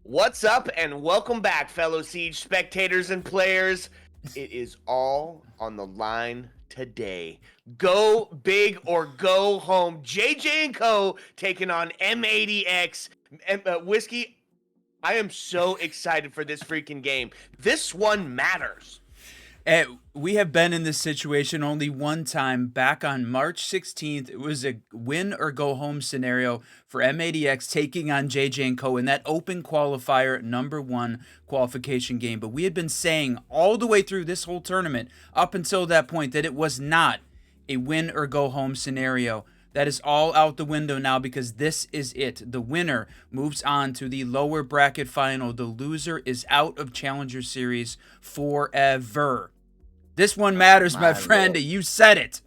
What's up, and welcome back, fellow Siege spectators and players. It is all on the line today. Go big or go home. JJ and Co. taking on M80X. Whiskey, I am so excited for this freaking game. This one matters. We have been in this situation only one time back on March 16th. It was a win or go home scenario for M80X taking on JJ & Co. in that open qualifier #1 qualification game. But we had been saying all the way through this whole tournament up until that point that it was not a win or go home scenario. That is all out the window now because this is it. The winner moves on to the lower bracket final. The loser is out of Challenger Series forever. This one matters, my friend. You said it.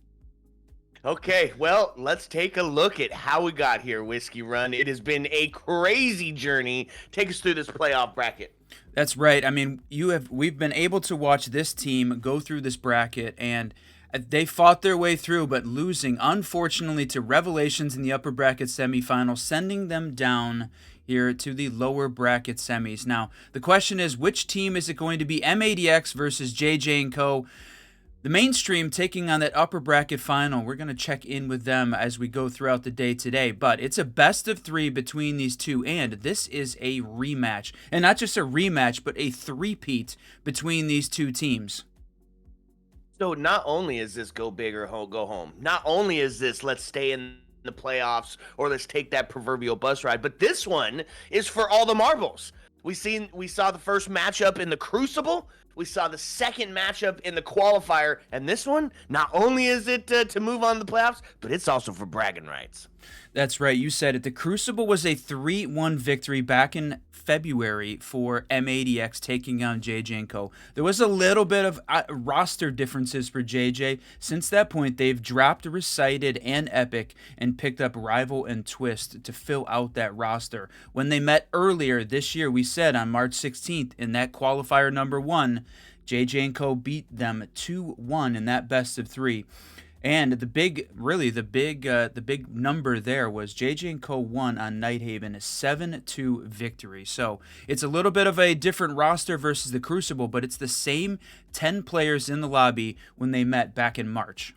Okay, well, let's take a look at how we got here, Whiskey Run. It has been a crazy journey. Take us through this playoff bracket. That's right. I mean, we've been able to watch this team go through this bracket, and they fought their way through, but losing, unfortunately, to Revelations in the upper bracket semifinal, sending them down here to the lower bracket semis. Now, the question is, which team is it going to be? M80X versus JJ & Co. The mainstream taking on that upper bracket final. We're going to check in with them as we go throughout the day today. But it's a best of 3 between these two, and this is a rematch. And not just a rematch, but a three-peat between these two teams. So not only is this go big or go home, not only is this let's stay in the playoffs or let's take that proverbial bus ride, but this one is for all the marbles. We saw the first matchup in the Crucible. We saw the second matchup in the qualifier, and this one, not only is it to move on to the playoffs, but it's also for bragging rights. That's right, you said it. The Crucible was a 3-1 victory back in February for M80X taking on JJ & Co. There was a little bit of roster differences for JJ. Since that point, they've dropped Recited and Epic and picked up Rival and Twist to fill out that roster. When they met earlier this year, we said on March 16th in that qualifier #1, JJ & Co. beat them 2-1 in that best of 3. And the big number there was JJ & Co. won on Nighthaven, a 7-2 victory. So it's a little bit of a different roster versus the Crucible, but it's the same 10 players in the lobby when they met back in March.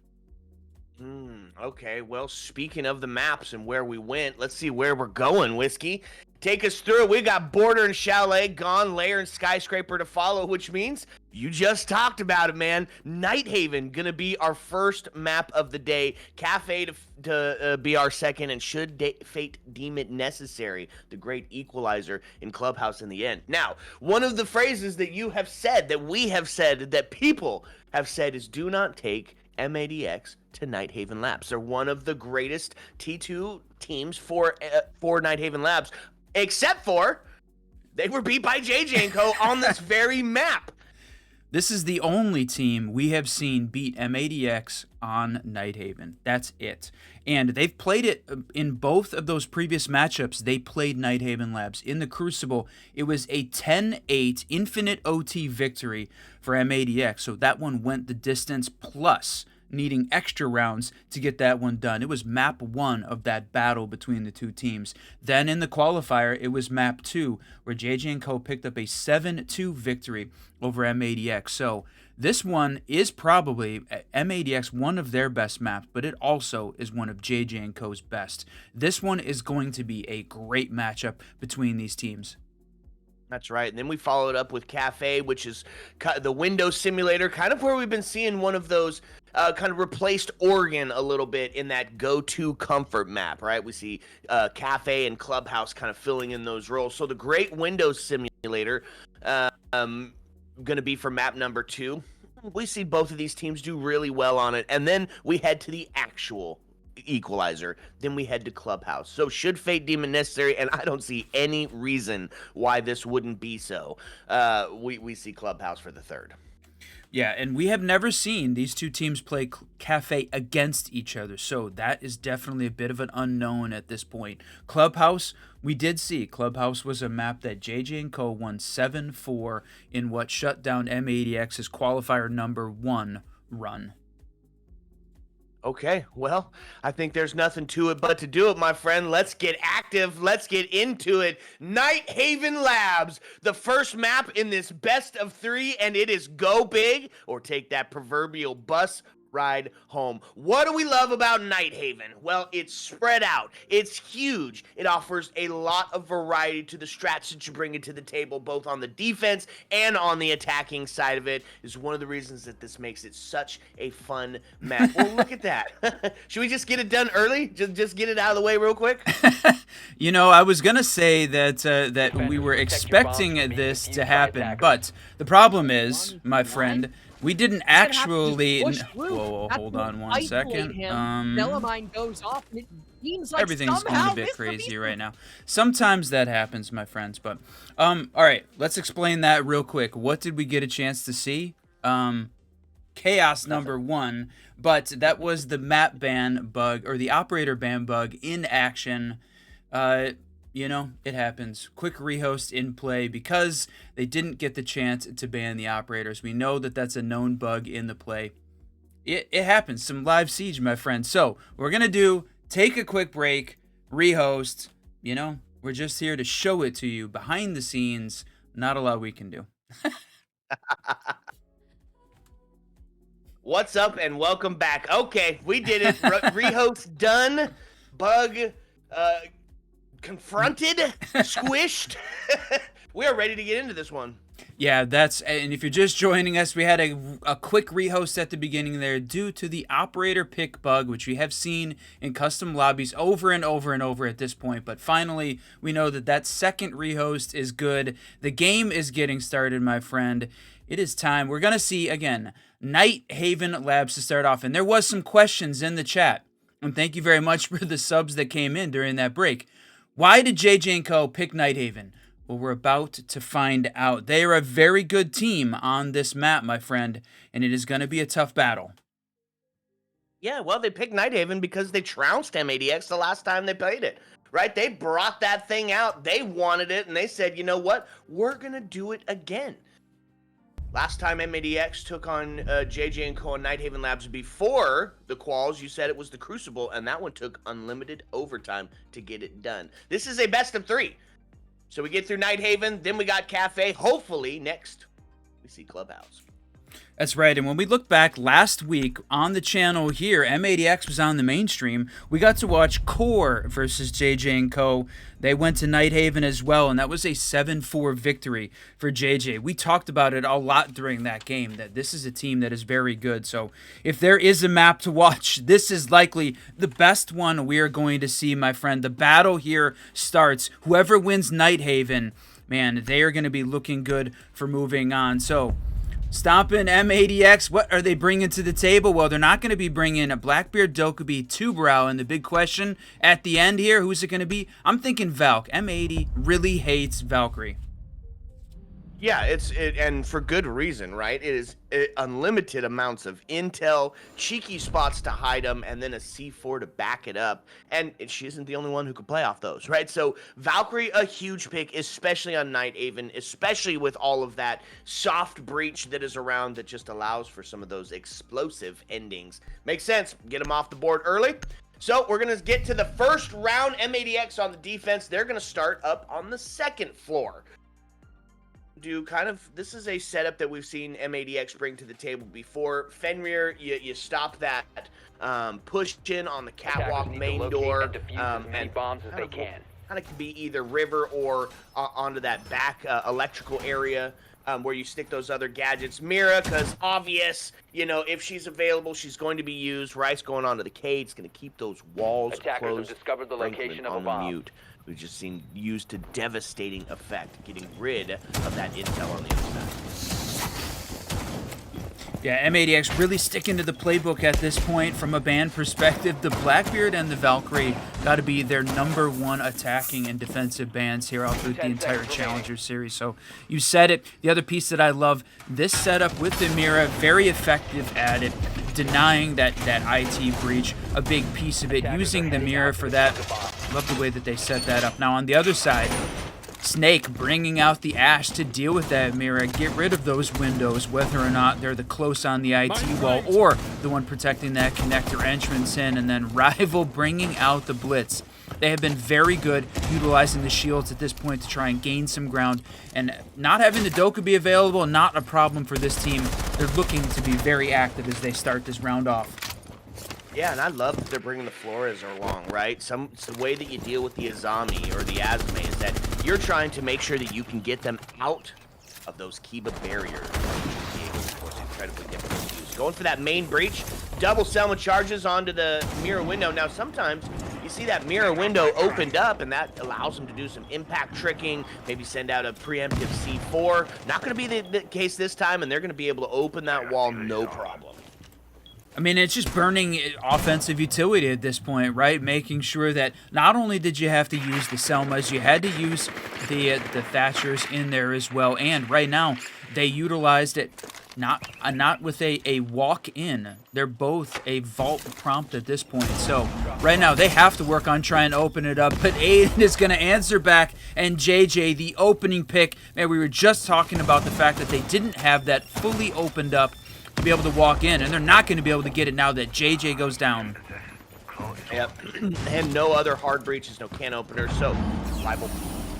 Okay, well, speaking of the maps and where we went, let's see where we're going, Whiskey. Take us through it. We got Border and Chalet, Gone, Lair, and Skyscraper to follow, which means you just talked about it, man. Nighthaven going to be our first map of the day. Kafe to be our second, and should fate deem it necessary, the great equalizer in Clubhouse in the end. Now, one of the phrases that you have said, that we have said, that people have said is do not take M80X to Nighthaven Labs. They're one of the greatest T2 teams for Nighthaven Labs, except for they were beat by JJ & Co. on this very map. This is the only team we have seen beat M80X on Nighthaven. That's it. And they've played it in both of those previous matchups. They played Nighthaven Labs. In the Crucible, it was a 10-8 infinite OT victory for M80X. So that one went the distance, plus needing extra rounds to get that one done. It was map 1 of that battle between the two teams. Then in the qualifier, it was map 2, where JJ & Co. picked up a 7-2 victory over M80X. So this one is probably M80X one of their best maps, but it also is one of JJ & Co.'s best. This one is going to be a great matchup between these teams. That's right. And then we followed up with Kafe, which is the Windows simulator, kind of where we've been seeing one of those kind of replaced Oregon a little bit in that go-to comfort map, right? We see Kafe and Clubhouse kind of filling in those roles. So the great Windows simulator going to be for map number 2. We see both of these teams do really well on it. And then we head to the actual equalizer, then we head to Clubhouse. So should fate deem it necessary, and I don't see any reason why this wouldn't be so, we see Clubhouse for the third. Yeah, and we have never seen these two teams play Kafe against each other, so that is definitely a bit of an unknown at this point. Clubhouse, we did see. Clubhouse was a map that JJ & Co. won 7-4 in what shut down M80X's qualifier #1 run. Okay, well, I think there's nothing to it but to do it, my friend. Let's get active. Let's get into it. Nighthaven Labs, the first map in this best of 3, and it is go big or take that proverbial bus ride home. What do we love about Nighthaven? Well, it's spread out. It's huge. It offers a lot of variety to the strats that you bring into the table, both on the defense and on the attacking side of it. Is one of the reasons that this makes it such a fun map. Well, look at that. Should we just get it done early? Just get it out of the way real quick? You know, I was gonna say that we were expecting this to happen, but the problem is, my friend, we didn't actually. Whoa, hold on one second. Melamine goes off, and it seems like Everything's going a bit crazy right now. Sometimes that happens, my friends. But all right, let's explain that real quick. What did we get a chance to see? Chaos number 1, but that was the map ban bug or the operator ban bug in action. You know, it happens. Quick rehost in play because they didn't get the chance to ban the operators. We know that that's a known bug in the play. It happens. Some live siege, my friend. So we're going to take a quick break, rehost. You know, we're just here to show it to you behind the scenes. Not a lot we can do. What's up and welcome back. Okay, we did it. Rehost done. Bug confronted, squished. We are ready to get into this one. Yeah, and if you're just joining us, we had a quick rehost at the beginning there due to the operator pick bug, which we have seen in custom lobbies over and over and over at this point. But finally, we know that second rehost is good. The game is getting started, my friend. It is time. We're going to see, again, Nighthaven Labs to start off. And there was some questions in the chat. And thank you very much for the subs that came in during that break. Why did JJ & Co. pick Nighthaven? Well, we're about to find out. They are a very good team on this map, my friend, and it is going to be a tough battle. Yeah, well, they picked Nighthaven because they trounced M80x the last time they played it, right? They brought that thing out. They wanted it, and they said, you know what? We're going to do it again. Last time M80x took on JJ & Co. and Nighthaven Labs before the quals, you said it was the Crucible, and that one took unlimited overtime to get it done. This is a best of 3. So we get through Nighthaven, then we got Kafe. Hopefully, next, we see Clubhouse. That's right, and when we look back last week on the channel here, M80x was on the mainstream. We got to watch Core versus JJ & Co. They went to Nighthaven as well, and that was a 7-4 victory for JJ. We talked about it a lot during that game, that this is a team that is very good. So if there is a map to watch, this is likely the best one we are going to see, my friend. The battle here starts. Whoever wins Nighthaven, man, they are going to be looking good for moving on. So stomping M80x, what are they bringing to the table? Well, they're not going to be bringing a Blackbeard, Dokkaebi, Two-Brow, and the big question at the end here, who's it going to be? I'm thinking Valk. M80 really hates Valkyrie. Yeah, and for good reason, right? It is unlimited amounts of intel, cheeky spots to hide them, and then a C4 to back it up. And she isn't the only one who can play off those, right? So Valkyrie, a huge pick, especially on Nighthaven, especially with all of that soft breach that is around that just allows for some of those explosive endings. Makes sense. Get them off the board early. So we're going to get to the first round. M80x on the defense. They're going to start up on the second floor. This is a setup that we've seen M80x bring to the table before. Fenrir, you stop that push in on the catwalk main door, and defuse as many bombs as they can. Kind of can be either river or onto that back electrical area where you stick those other gadgets. Mira, because obvious, you know, if she's available, she's going to be used. Rice going onto the K, it's going to keep those walls Attackers closed. have discovered the location of a bomb. Mute. We've just seen used to devastating effect, getting rid of that intel on the other side. Yeah, M80x really sticking to the playbook at this point from a ban perspective. The Blackbeard and the Valkyrie got to be their #1 attacking and defensive bans here all through the entire Challenger series. So you said it. The other piece that I love, this setup with the Mira, very effective at it, denying that IT breach, a big piece of it, using the Mira for that. Love the way that they set that up. Now on the other side, Snake bringing out the Ash to deal with that mirror, get rid of those windows, whether or not they're the close on the IT wall or the one protecting that connector entrance in, and then Rival bringing out the Blitz. They have been very good utilizing the shields at this point to try and gain some ground, and not having the Doka be available, not a problem for this team. They're looking to be very active as they start this round off. Yeah, and I love that they're bringing the Flores along, right? It's the way that you deal with the Azami or the Azame is that you're trying to make sure that you can get them out of those Kiba barriers. Of course, incredibly difficult to use. Going for that main breach, double Selma charges onto the mirror window. Now, sometimes you see that mirror window opened up, and that allows them to do some impact tricking, maybe send out a preemptive C4. Not going to be the case this time, and they're going to be able to open that wall no problem. I mean, it's just burning offensive utility at this point, right? Making sure that not only did you have to use the Selmas, you had to use the Thatchers in there as well. And right now, they utilized it not with a walk-in. They're both a vault prompt at this point. So right now, they have to work on trying to open it up. But Aiden is going to answer back. And JJ, the opening pick. Man, we were just talking about the fact that they didn't have that fully opened up to be able to walk in, and they're not going to be able to get it now that JJ goes down. Yep, and no other hard breaches, no can openers, so Rival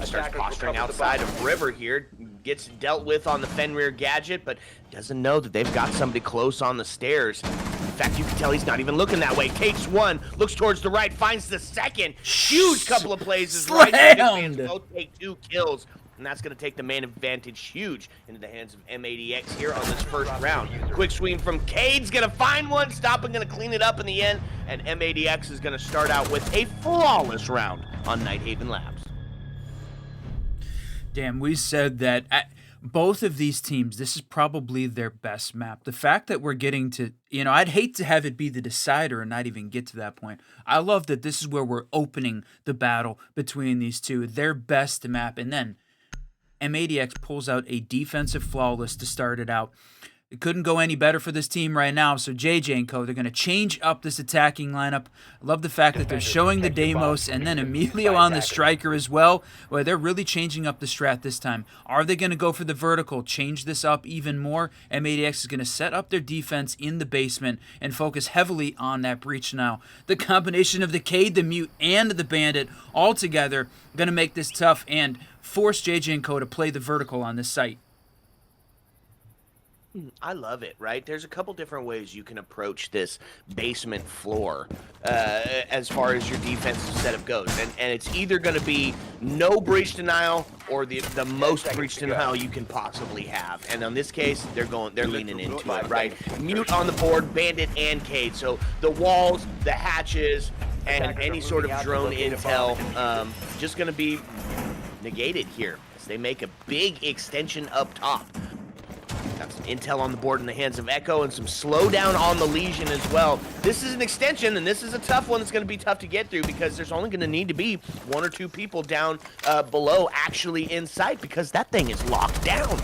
starts posturing outside of River here, gets dealt with on the Fenrir gadget, but doesn't know that they've got somebody close on the stairs. In fact, you can tell he's not even looking that way. Takes one, looks towards the right, finds the second. Huge couple of plays is right. Both take 2 kills. And that's going to take the man advantage huge into the hands of M80x here on this first round. Quick swing from Cade's going to find one, stop and going to clean it up in the end. And M80x is going to start out with a flawless round on Nighthaven Labs. Damn, we said that both of these teams, this is probably their best map. The fact that we're getting to, I'd hate to have it be the decider and not even get to that point. I love that this is where we're opening the battle between these two. Their best map, and then M80x pulls out a defensive flawless to start it out. It couldn't go any better for this team right now, so JJ and Co, they're going to change up this attacking lineup. I love the fact that they're showing the Deimos and then Emilio on the striker as well. Well, they're really changing up the strat this time. Are they going to go for the vertical, change this up even more? M80x is going to set up their defense in the basement and focus heavily on that breach now. The combination of the Cade, the Mute, and the Bandit all together going to make this tough and force JJ and Co to play the vertical on this site. I love it, right? There's a couple different ways you can approach this basement floor as far as your defensive setup goes. And it's either going to be no breach denial or the most breach denial you can possibly have. And in this case, they're leaning into it, right? Mute on the board, Bandit and Cade. So the walls, the hatches, and any sort of drone intel just going to be negated here as they make a big extension up top. Got some intel on the board in the hands of Echo and some slowdown on the Legion as well. This is an extension, and this is a tough one that's going to be tough to get through because there's only going to need to be 1 or 2 people down below actually in sight because that thing is locked down.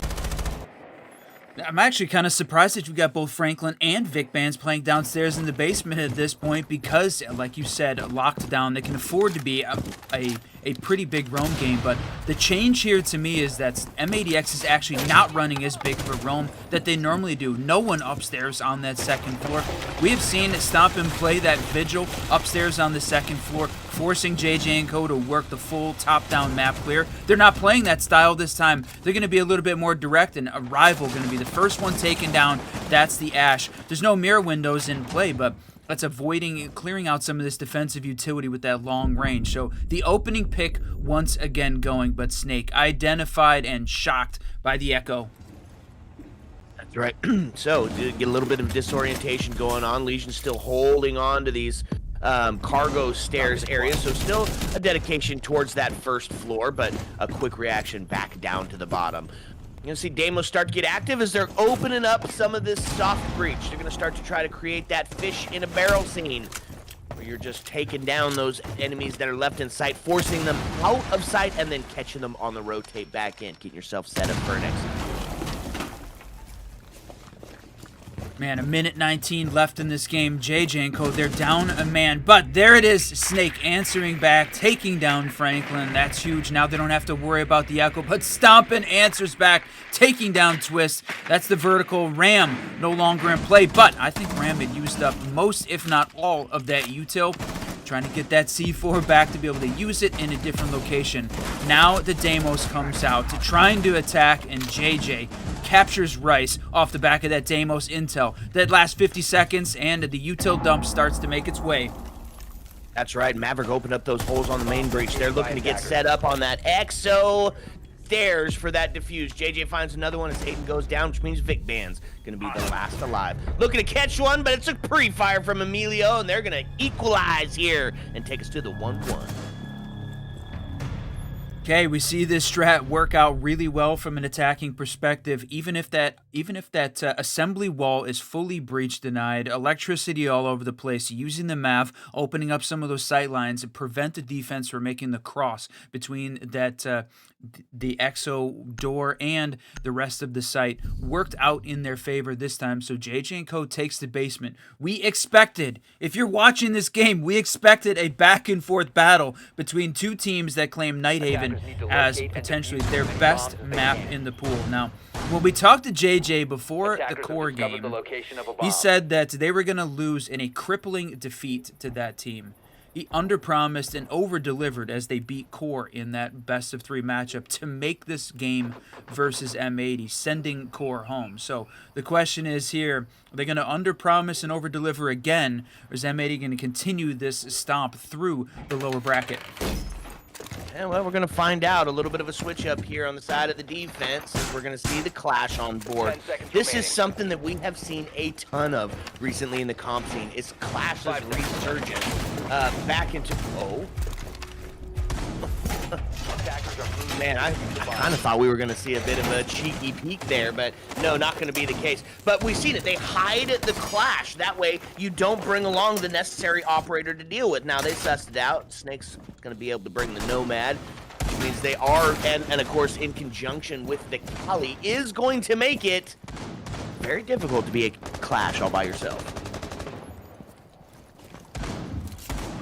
I'm actually kind of surprised that you got both Franklin and Vic Bands playing downstairs in the basement at this point because, like you said, locked down. They can afford to be a pretty big roam game, but the change here to me is that M80x is actually not running as big of a roam that they normally do. No one upstairs on that second floor. We have seen Stomp and play that Vigil upstairs on the second floor, forcing JJ and Co to work the full top-down map clear. They're not playing that style this time. They're going to be a little bit more direct, and a Rival going to be the first one taken down. That's the Ash. There's no mirror windows in play, but that's clearing out some of this defensive utility with that long range. So the opening pick once again going, but Snake identified and shocked by the Echo. That's right. So get a little bit of disorientation going on. Legion still holding on to these cargo stairs area, so still a dedication towards that first floor, but a quick reaction back down to the bottom. You're going to see Deimos start to get active as they're opening up some of this soft breach. They're going to start to try to create that fish in a barrel scene where you're just taking down those enemies that are left in sight, forcing them out of sight, and then catching them on the rotate back in, getting yourself set up for an execution. Man, 1:19 left in this game. JJ and Co, they're down a man. But there it is. Snake answering back, taking down Franklin. That's huge. Now they don't have to worry about the echo. But Stompin answers back, taking down Twist. That's the vertical. Ram no longer in play. But I think Ram had used up most, if not all, of that util. Trying to get that C4 back to be able to use it in a different location. Now the Deimos comes out to trying to attack, and JJ captures Rice off the back of that Deimos intel. That last 50 seconds, and the util dump starts to make its way. That's right. Maverick opened up those holes on the main breach. They're looking to get set up on that EXO. Stairs for that defuse. JJ finds another one as Hayden goes down, which means Vic Band's gonna be the last alive. Looking to catch one, but it's a pre-fire from Emilio, and they're gonna equalize here and take us to the 1-1. Okay, we see this strat work out really well from an attacking perspective. Even if that assembly wall is fully breach denied, electricity all over the place, using the MAV, opening up some of those sight lines and prevent the defense from making the cross between that the EXO door and the rest of the site worked out in their favor this time. So JJ and Co takes the basement. We expected, if you're watching this game, we expected a back and forth battle between two teams that claim Nighthaven as potentially their best map in the pool. Now, when we talked to JJ before the core game, he said that they were going to lose in a crippling defeat to that team. He underpromised and over-delivered as they beat Core in that best-of-3 matchup to make this game versus M80, sending Core home. So the question is here, are they going to underpromise and over-deliver again, or is M80 going to continue this stomp through the lower bracket? Yeah, well, we're going to find out. A little bit of a switch up here on the side of the defense. We're going to see the clash on board. This is something that we have seen a ton of recently in the comp scene. It's clashes resurgent back into... Oh. Man, I kind of thought we were going to see a bit of a cheeky peek there, but no, not going to be the case. But we've seen it. They hide the clash. That way, you don't bring along the necessary operator to deal with. Now, they sussed it out. Snake's going to be able to bring the Nomad, which means they are, and of course, in conjunction with the Kali, is going to make it very difficult to be a clash all by yourself.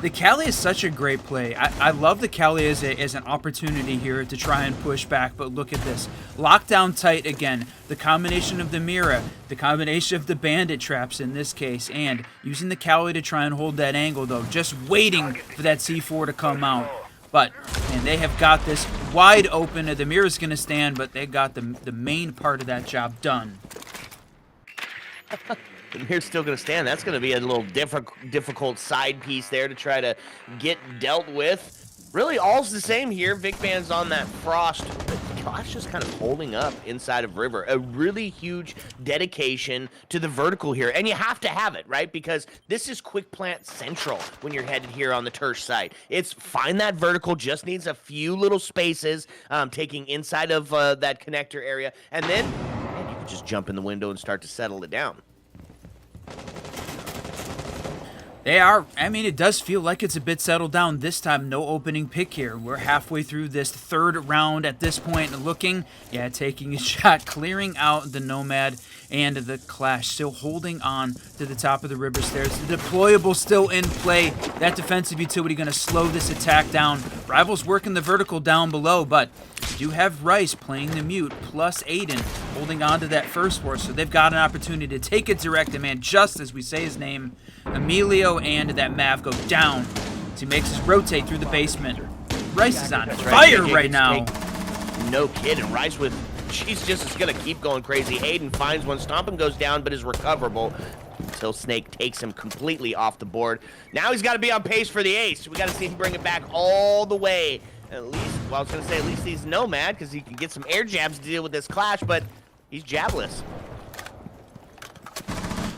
The Kali is such a great play. I love the Kali as an opportunity here to try and push back, but look at this. Lockdown tight again. The combination of the Mira, the combination of the bandit traps in this case, and using the Kali to try and hold that angle though, just waiting for that C4 to come out. But, and they have got this wide open. The Mira's going to stand, but they got the main part of that job done. Here's still going to stand. That's going to be a little difficult side piece there to try to get dealt with. Really, all's the same here. Vic Band's on that frost. Clash just kind of holding up inside of River. A really huge dedication to the vertical here. And you have to have it, right? Because this is quick plant central when you're headed here on the Tersh site. It's find that vertical, just needs a few little spaces, taking inside of that connector area. And then man, you can just jump in the window and start to settle it down. They are, I mean, it does feel like it's a bit settled down this time. No opening pick here. We're halfway through this third round at this point. Looking, yeah, taking a shot, clearing out the Nomad and the Clash. Still holding on to the top of the river stairs. The deployable still in play. That defensive utility going to slow this attack down. Rivals working the vertical down below, but you do have Rice playing the mute, plus Aiden holding on to that first force. So they've got an opportunity to take it direct, and man, just as we say his name, Emilio and that Mav go down as he makes us rotate through the basement. Rice is on fire right now. No kidding. Rice with, she's just going to keep going crazy. Aiden finds one, Stompin goes down, but is recoverable until Snake takes him completely off the board. Now he's got to be on pace for the ace. We got to see him bring it back all the way. At least, well, I was going to say at least he's Nomad because he can get some air jabs to deal with this clash, but he's jabless.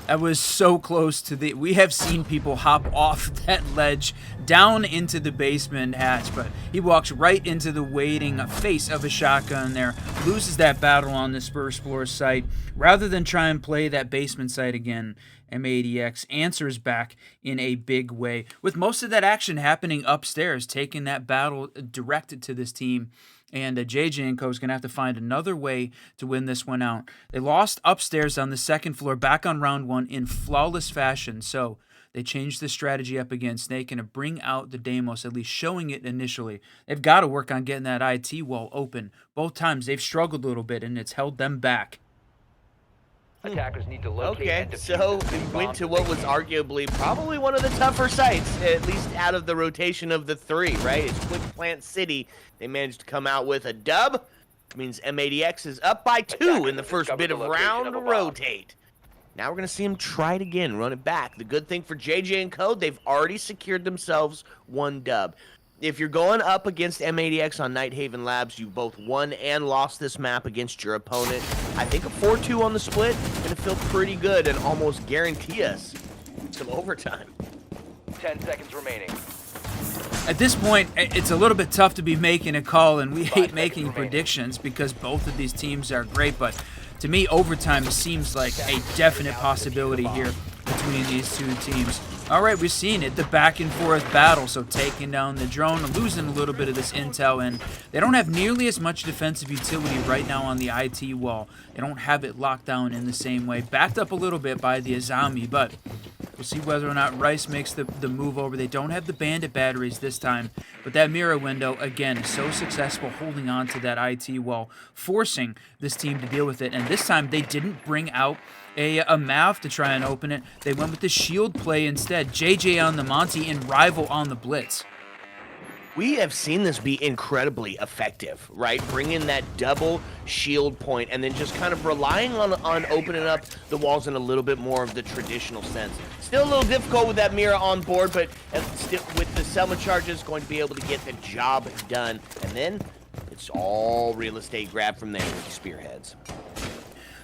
That was so close to the... We have seen people hop off that ledge down into the basement hatch, but he walks right into the waiting face of a shotgun there. Loses that battle on this first floor site. Rather than try and play that basement site again, M80x answers back in a big way, with most of that action happening upstairs, taking that battle directed to this team. And JJ & Co. is going to have to find another way to win this one out. They lost upstairs on the second floor, back on round 1 in flawless fashion. So they changed the strategy up again. Snake going to bring out the Deimos, at least showing it initially. They've got to work on getting that IT wall open. Both times they've struggled a little bit, and it's held them back. Attackers need to locate Okay, and defuse so the we went bombs to if what they was can. arguably probably one of the tougher sites, at least out of the rotation of the 3, right? It's Quick Plant City. They managed to come out with a dub, which means M80x is up by 2 in the first bit of round rotate. Now we're going to see him try it again, run it back. The good thing for JJ & Co., they've already secured themselves 1 dub. If you're going up against M80x on Nighthaven Labs, you both won and lost this map against your opponent. I think a 4-2 on the split is going to feel pretty good and almost guarantee us some overtime. 10 seconds remaining. At this point, it's a little bit tough to be making a call, and we hate making remaining. predictions because both of these teams are great, but to me, overtime seems like a definite possibility here between these two teams. All right, we've seen it, the back and forth battle, so taking down the drone, losing a little bit of this intel, and they don't have nearly as much defensive utility right now on the IT wall. They don't have it locked down in the same way. Backed up a little bit by the Azami, but we'll see whether or not Rice makes the move over. They don't have the bandit batteries this time, but that mirror window, again, is so successful holding on to that IT wall, forcing this team to deal with it, and this time they didn't bring out a Mav to try and open it. They went with the shield play instead. JJ on the Monty and Rival on the Blitz. We have seen this be incredibly effective, right? Bringing that double shield point and then just kind of relying on opening up the walls in a little bit more of the traditional sense. Still a little difficult with that mirror on board, but still with the Selma charges, going to be able to get the job done. And then it's all real estate grab from there with the spearheads.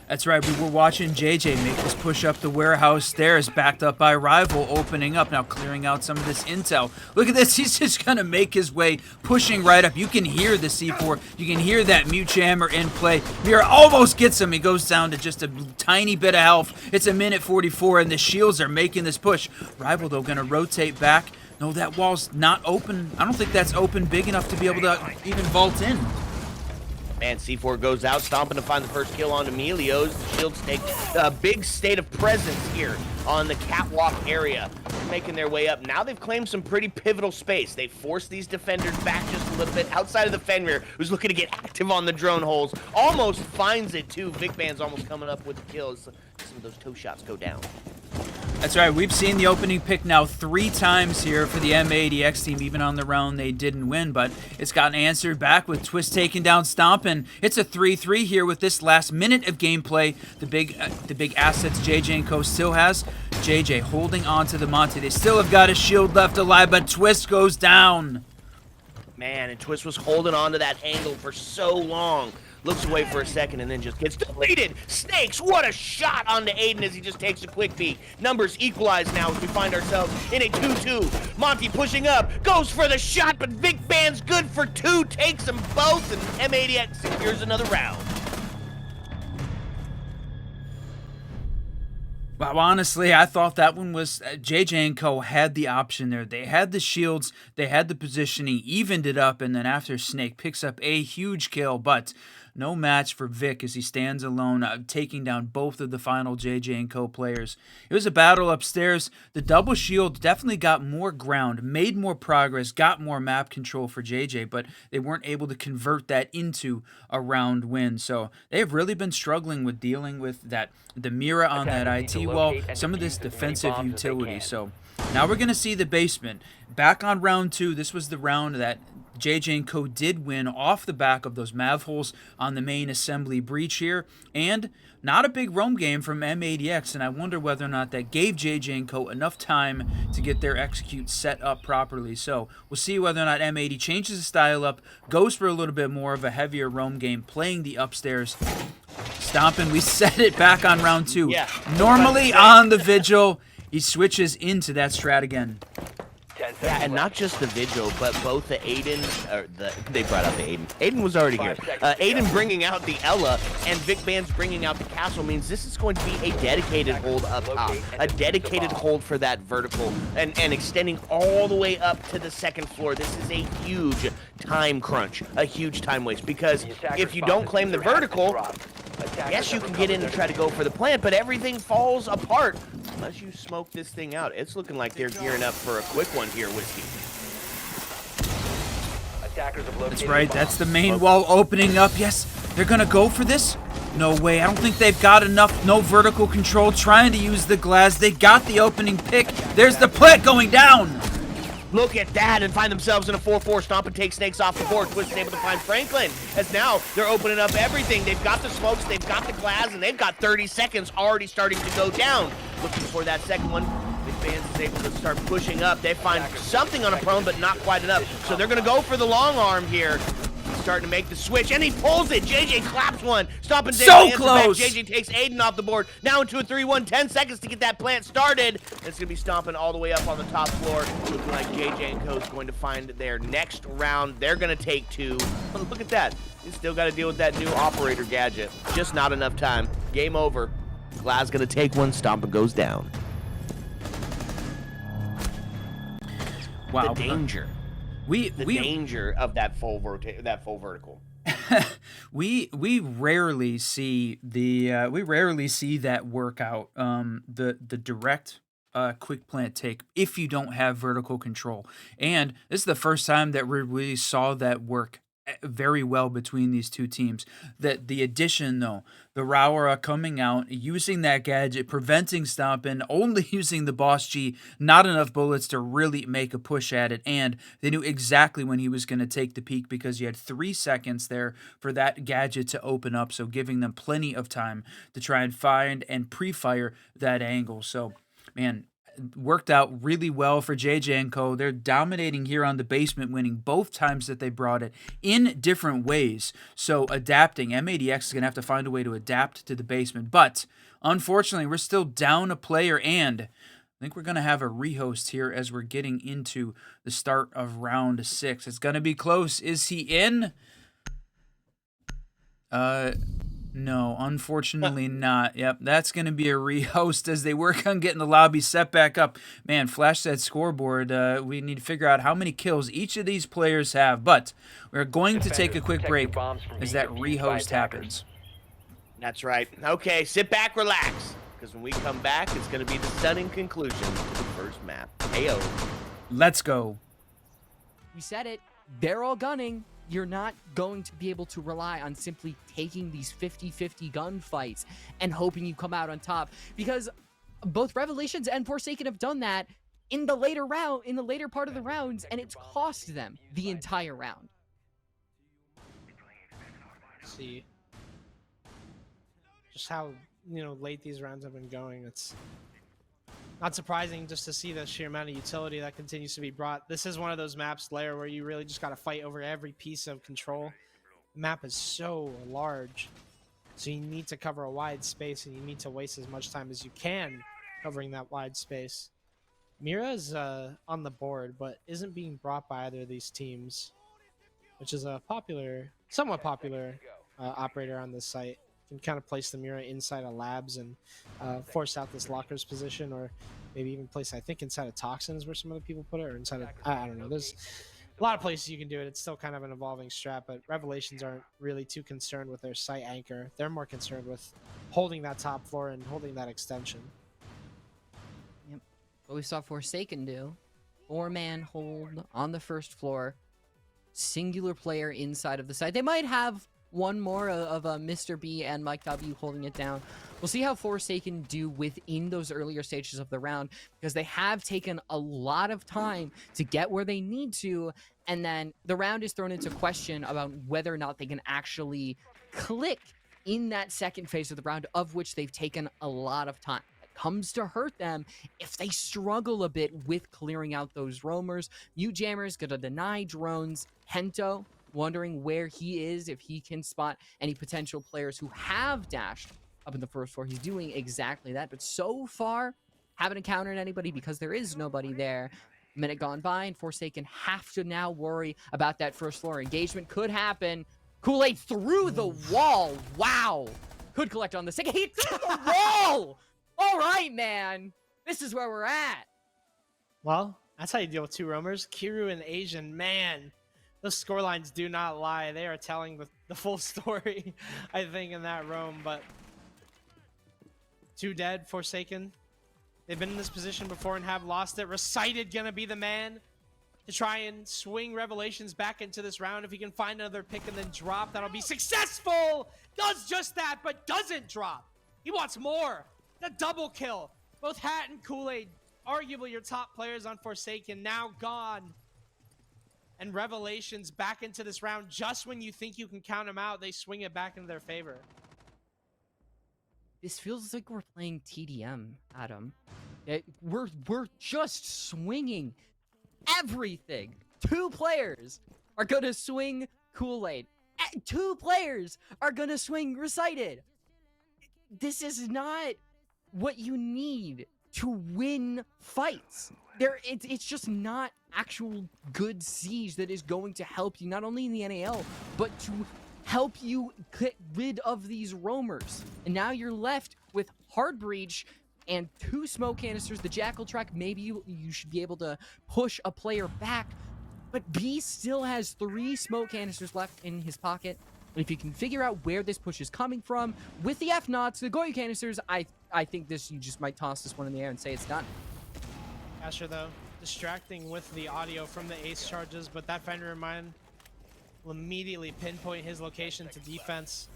That's right, we were watching JJ make this push up the warehouse stairs, backed up by Rival, opening up, now clearing out some of this intel. Look at this, he's just going to make his way, pushing right up. You can hear the C4, you can hear that mute jammer in play. Mira almost gets him, he goes down to just a tiny bit of health. It's a minute 44, and the shields are making this push. Rival, though, going to rotate back. No, that wall's not open. I don't think that's open big enough to be able to even vault in. And C4 goes out, stomping to find the first kill on Emilio's. The Shields take a big state of presence here on the catwalk area, making their way up. Now they've claimed some pretty pivotal space. They forced these defenders back just a little bit outside of the Fenrir, who's looking to get active on the drone holes. Almost finds it, too. Vic Band's almost coming up with the kills. Some of those toe shots go down. That's right, we've seen the opening pick now 3 times here for the M80x team, even on the round they didn't win, but it's gotten answered back with Twist taking down Stomp, and it's a 3-3 here with this last minute of gameplay. The big assets JJ & Co. still has. JJ holding on to the Monty. They still have got a shield left alive, but Twist goes down. Man, and Twist was holding on to that angle for so long. Looks away for a second and then just gets deleted. Snakes, what a shot onto Aiden as he just takes a quick peek. Numbers equalize now as we find ourselves in a 2-2. Monty pushing up, goes for the shot, but Vic Band's good for 2, takes them both, and M80x secures another round. Well, honestly, I thought that one was JJ & Co. had the option there. They had the shields, they had the positioning, evened it up, and then after Snake picks up a huge kill, but no match for Vic as he stands alone, taking down both of the final JJ & Co. players. It was a battle upstairs. The double shield definitely got more ground, made more progress, got more map control for JJ, but they weren't able to convert that into a round win. So they've really been struggling with dealing with that, the mirror on that IT wall, some of this defensive utility. So now we're going to see the basement. Back on round 2, this was the round that JJ & Co. did win off the back of those Mav holes on the main assembly breach here, and not a big roam game from M80x, and I wonder whether or not that gave JJ & Co. enough time to get their execute set up properly. So we'll see whether or not M80 changes the style up, goes for a little bit more of a heavier roam game, playing the upstairs. Stomping, we set it back on round 2. Yeah. Normally on the Vigil, he switches into that strat again. seconds Yeah, and not left. just the vigil, but both the Aiden, they brought out the Aiden. Aiden was already here. 5 seconds to Aiden go. bringing out the Ella, and Vic Band's bringing out the Castle means this is going to be a dedicated hold up top. A dedicated hold for that vertical, and extending all the way up to the second floor. This is a huge time crunch, a huge time waste, because if you don't claim the vertical, yes, you can get in and try to go for the plant, but everything falls apart unless you smoke this thing out. It's looking like they're gearing up for a quick one here, Whiskey. That's right. That's the main wall opening up. Yes, they're going to go for this. No way. I don't think they've got enough. No vertical control. Trying to use the glass. They got the opening pick. There's the plant going down. Look at that, and find themselves in a 4-4 stomp and take Snakes off the board. Twist is able to find Franklin, as now they're opening up everything. They've got the smokes, they've got the glass, and they've got 30 seconds already starting to go down. Looking for that second one. Big Bands is able to start pushing up. They find something on a prone, but not quite enough. So they're going to go for the long arm here. Starting to make the switch, and he pulls it. JJ claps one. Stomping So close. JJ takes Aiden off the board. Now into a 3-1. 10 seconds to get that plant started. It's going to be stomping all the way up on the top floor. Looking like JJ and Co. is going to find their next round. They're going to take 2. But look at that. You still got to deal with that new operator gadget. Just not enough time. Game over. Glass going to take one. Stomp and goes down. Wow. The danger. We danger of that full vertical. we rarely see that workout. The direct quick plant take if you don't have vertical control. And this is the first time that we really saw that work very well between these two teams. That the addition though, the Raura coming out, using that gadget, preventing stomping, only using the Boss G, not enough bullets to really make a push at it, and they knew exactly when he was going to take the peak because you had 3 seconds there for that gadget to open up, so giving them plenty of time to try and find and pre-fire that angle. So, man, worked out really well for JJ and Co. They're dominating here on the basement, winning both times that they brought it in different ways. So adapting, M80x is going to have to find a way to adapt to the basement. But unfortunately, we're still down a player, and I think we're going to have a rehost here as we're getting into the start of round 6. It's going to be close. Is he in? No, unfortunately not. Yep, that's going to be a rehost as they work on getting the lobby set back up. Man, flash that scoreboard. We need to figure out how many kills each of these players have. But we're going to take a quick break as that rehost happens. That's right. Okay, sit back, relax, because when we come back, it's going to be the stunning conclusion to the first map. Heyo. Let's go. You said it. They're all gunning. You're not going to be able to rely on simply taking these 50-50 gunfights and hoping you come out on top, because both Revelations and Forsaken have done that in the later part of the rounds, and it's cost them the entire round. See just how late these rounds have been going. It's not surprising just to see the sheer amount of utility that continues to be brought. This is one of those maps, Lair, where you really just got to fight over every piece of control. The map is so large, so you need to cover a wide space, and you need to waste as much time as you can covering that wide space. Mira is on the board, but isn't being brought by either of these teams, which is a somewhat popular operator on this site. Can kind of place the Mira inside of labs and force out this locker's position, or maybe even place, I think, inside of toxins where some other people put it, or inside of, I don't know. There's a lot of places you can do it. It's still kind of an evolving strat, but Revelations aren't really too concerned with their site anchor. They're more concerned with holding that top floor and holding that extension. Yep. What we saw Forsaken do, 4-man hold on the first floor, singular player inside of the site. They might have one more of Mr. B and Mike W holding it down. We'll see how Forsaken do within those earlier stages of the round, because they have taken a lot of time to get where they need to, and then the round is thrown into question about whether or not they can actually click in that second phase of the round, of which they've taken a lot of time. It comes to hurt them if they struggle a bit with clearing out those roamers. Jammers gonna deny drones. Hento wondering where he is, if he can spot any potential players who have dashed up in the first floor. He's doing exactly that, but so far haven't encountered anybody because there is nobody there. Minute gone by, and Forsaken have to now worry about that first floor. Engagement could happen. Kool-Aid through the wall. Wow. Could collect on the second. He threw the wall. All right, man. This is where we're at. Well, that's how you deal with two roamers. Kiru and Asian, man. Those scorelines do not lie. They are telling the full story, I think, in that roam. But two dead, Forsaken. They've been in this position before and have lost it. Recited gonna be the man to try and swing Revelations back into this round. If he can find another pick and then drop, that'll be successful. Does just that, but doesn't drop. He wants more. The double kill. Both Hat and Kool-Aid, arguably your top players on Forsaken, now gone. And Revelations back into this round. Just when you think you can count them out, they swing it back into their favor. This feels like we're playing TDM, Adam. We're just swinging everything. Two players are gonna swing Kool-Aid. Two players are gonna swing Recited. This is not what you need to win fights. It's just not actual good siege that is going to help you, not only in the NAL, but to help you get rid of these roamers. And now you're left with Hard Breach and two smoke canisters. The Jackal track, maybe you should be able to push a player back, but B still has 3 smoke canisters left in his pocket. If you can figure out where this push is coming from with the F-Knots, the Goyo canisters, I think you just might toss this one in the air and say it's done. Asher, though, distracting with the audio from the ace charges, but that Fender of mine will immediately pinpoint his location to defense.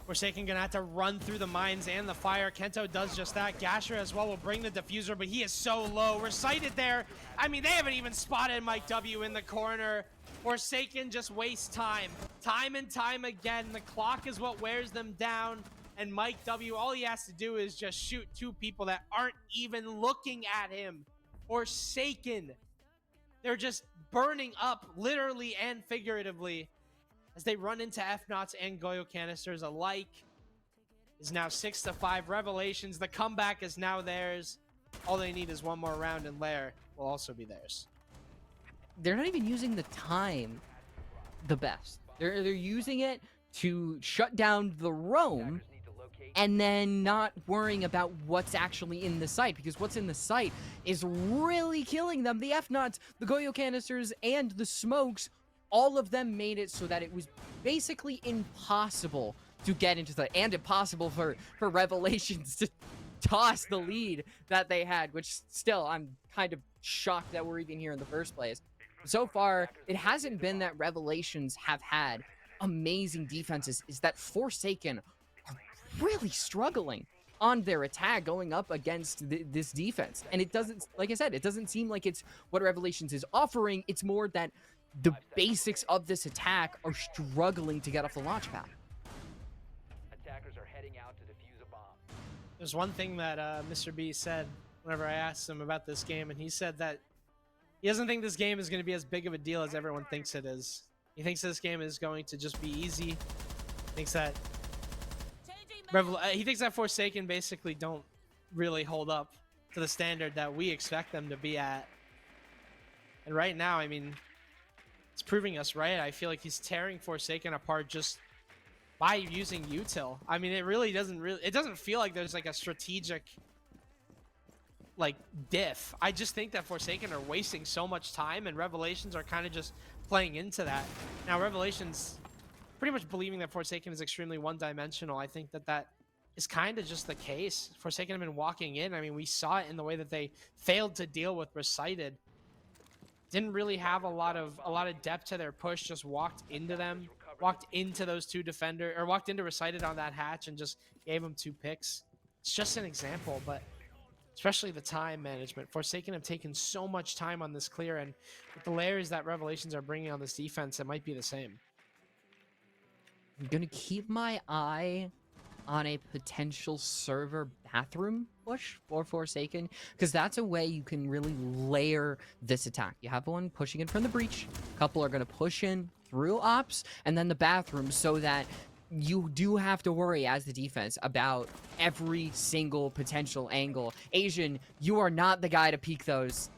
Forsaken gonna have to run through the mines and the fire. Kento does just that. Gasher as well will bring the diffuser, but he is so low. Recited there. I mean, they haven't even spotted Mike W in the corner. Forsaken just wastes time. Time and time again. The clock is what wears them down. And Mike W, all he has to do is just shoot 2 people that aren't even looking at him. Forsaken. They're just burning up, literally and figuratively, as they run into F-Knots and Goyo canisters alike. Is now 6-5. Revelations, the comeback is now theirs. All they need is one more round, and Lair will also be theirs. They're not even using the time the best. They're using it to shut down the roam and then not worrying about what's actually in the site, because what's in the site is really killing them. The F-Knots, the Goyo canisters, and the smokes, all of them made it so that it was basically impossible to get into the, and impossible for Revelations to toss the lead that they had, which still, I'm kind of shocked that we're even here in the first place. So far, it hasn't been that Revelations have had amazing defenses, is that Forsaken are really struggling on their attack going up against this defense. And it doesn't, like I said, it doesn't seem like it's what Revelations is offering. It's more that the basics of this attack are struggling to get off the launch pad. Attackers are heading out to defuse a bomb. There's one thing that Mr. B said whenever I asked him about this game, and he said that he doesn't think this game is going to be as big of a deal as everyone thinks it is. He thinks this game is going to just be easy. Thinks that he thinks that Forsaken basically don't really hold up to the standard that we expect them to be at. And right now, I mean, it's proving us right. I feel like he's tearing Forsaken apart just by using util. I mean, it doesn't feel like there's like a strategic like diff. I just think that Forsaken are wasting so much time, and Revelations are kind of just playing into that. Now Revelations pretty much believing that Forsaken is extremely one-dimensional. I think that is kind of just the case. Forsaken have been walking in. I mean, we saw it in the way that they failed to deal with Recited. Didn't really have a lot of depth to their push. Just walked into them, walked into those two defender, or walked into Recited on that hatch and just gave them 2 picks. It's just an example, but especially the time management. Forsaken have taken so much time on this clear, and with the layers that Revelations are bringing on this defense, it might be the same. I'm gonna keep my eye on a potential server bathroom push for Forsaken, because that's a way you can really layer this attack. You have one pushing in from the breach, a couple are gonna push in through ops, and then the bathroom, so that you do have to worry as the defense about every single potential angle. Asian, you are not the guy to peek those.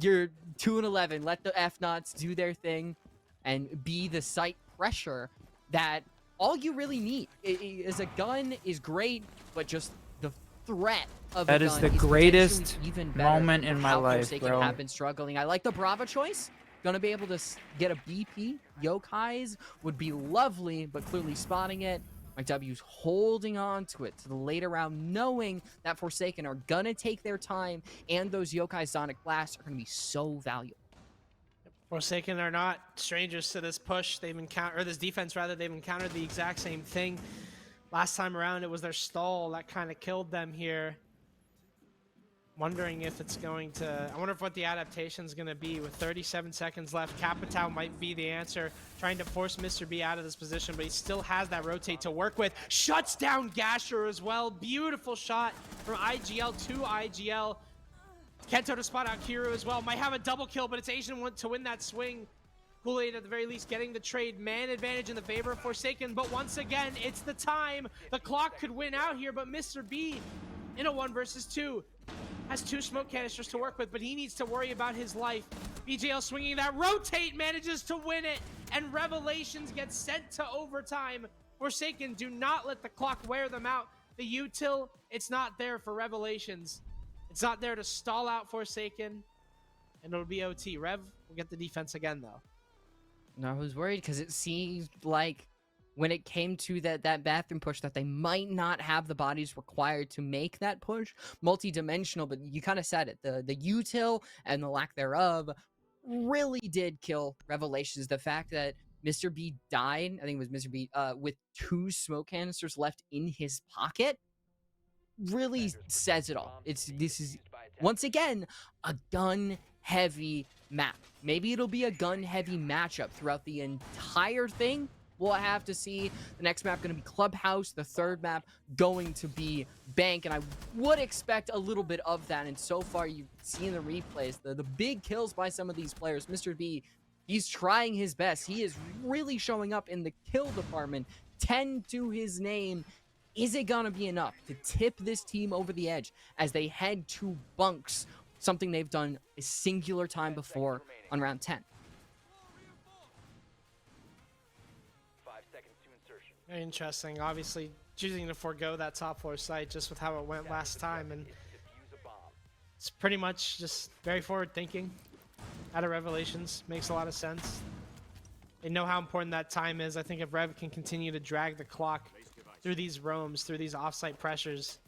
You're 2-11. Let the F-Knots do their thing and be the site pressure that all you really need is a gun is great, but just the threat of That a is gun the potentially greatest even better moment in for my how life, Forsaken bro. have been struggling. I like the Brava choice. Gonna be able to get a BP. Yokai's would be lovely, but clearly spotting it. Mike W's holding on to it to the later round, knowing that Forsaken are gonna take their time, and those Yokai Sonic Blasts are gonna be so valuable. Forsaken are not strangers to this push. They've encountered, or this defense rather, they've encountered the exact same thing. Last time around, it was their stall that kind of killed them here. Wondering if it's going to, I wonder if what the adaptation is going to be with 37 seconds left. Capitao might be the answer, trying to force Mr. B out of this position, but he still has that rotate to work with. Shuts down Gasher as well. Beautiful shot from IGL to IGL. Kento to spot out Kiru as well. Might have a double kill, but it's Asian to win that swing. Kool-Aid at the very least getting the trade. Man advantage in the favor of Forsaken, but once again, it's the time. The clock could win out here, but Mr. B in a 1 versus 2. Has 2 smoke canisters to work with, but he needs to worry about his life. BJL swinging that rotate, manages to win it, and Revelations gets sent to overtime. Forsaken, do not let the clock wear them out. The util, it's not there for Revelations. It's not there to stall out Forsaken, and it'll be OT. Rev will get the defense again, though. No, I was worried because it seemed like when it came to that bathroom push that they might not have the bodies required to make that push multi-dimensional, but you kind of said it. The util and the lack thereof really did kill Revelations. The fact that Mr. B died, I think it was Mr. B, with 2 smoke canisters left in his pocket really says it all. This is once again a gun heavy map. Maybe it'll be a gun heavy matchup throughout the entire thing. We'll have to see. The next map going to be Clubhouse. The third map going to be Bank. And I would expect a little bit of that. And so far, you've seen the replays. The big kills by some of these players. Mr. B, he's trying his best. He is really showing up in the kill department. 10 to his name. Is it going to be enough to tip this team over the edge as they head to bunks? Something they've done a singular time before on round 10. Very interesting. Obviously, choosing to forego that top floor site just with how it went last time, and it's pretty much just very forward thinking out of Revelations. Makes a lot of sense. They know how important that time is. I think if Rev can continue to drag the clock through these roams, through these offsite pressures,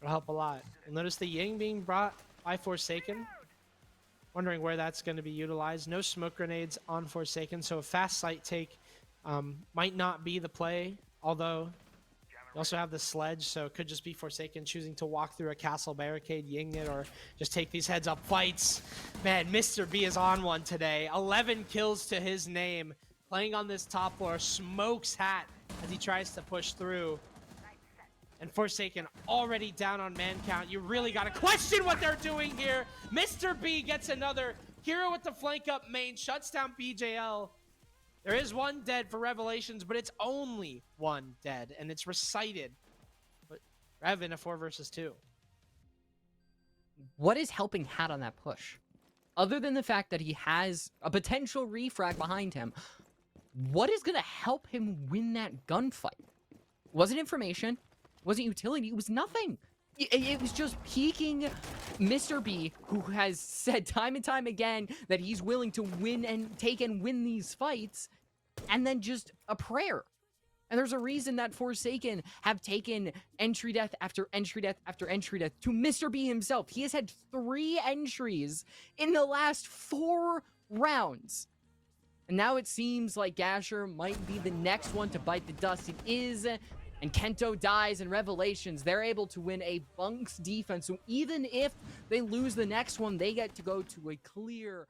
it'll help a lot. You'll notice the Ying being brought by Forsaken. Wondering where that's going to be utilized. No smoke grenades on Forsaken, so a fast site take might not be the play, although you also have the sledge, so it could just be Forsaken choosing to walk through a castle barricade, ying it, or just take these heads up fights. Man, Mr. B is on one today. 11 kills to his name. Playing on this top floor, smokes hat as he tries to push through. And Forsaken already down on man count. You really got to question what they're doing here. Mr. B gets another. Hero with the flank up main, shuts down BJL. There is 1 dead for Revelations, but it's only 1 dead, and it's recited. But Rev in a 4 versus 2. What is helping Hat on that push? Other than the fact that he has a potential refrag behind him, what is going to help him win that gunfight? Wasn't information, wasn't utility, it was nothing. It was just piquing Mr. B, who has said time and time again that he's willing to win and take and win these fights, and then just a prayer. And there's a reason that Forsaken have taken entry death after entry death after entry death to Mr. B himself. He has had 3 entries in the last 4 rounds. And now it seems like Gasher might be the next one to bite the dust. It is. And Kento dies in Revelations. They're able to win a bunks defense. So even if they lose the next one, they get to go to a clear.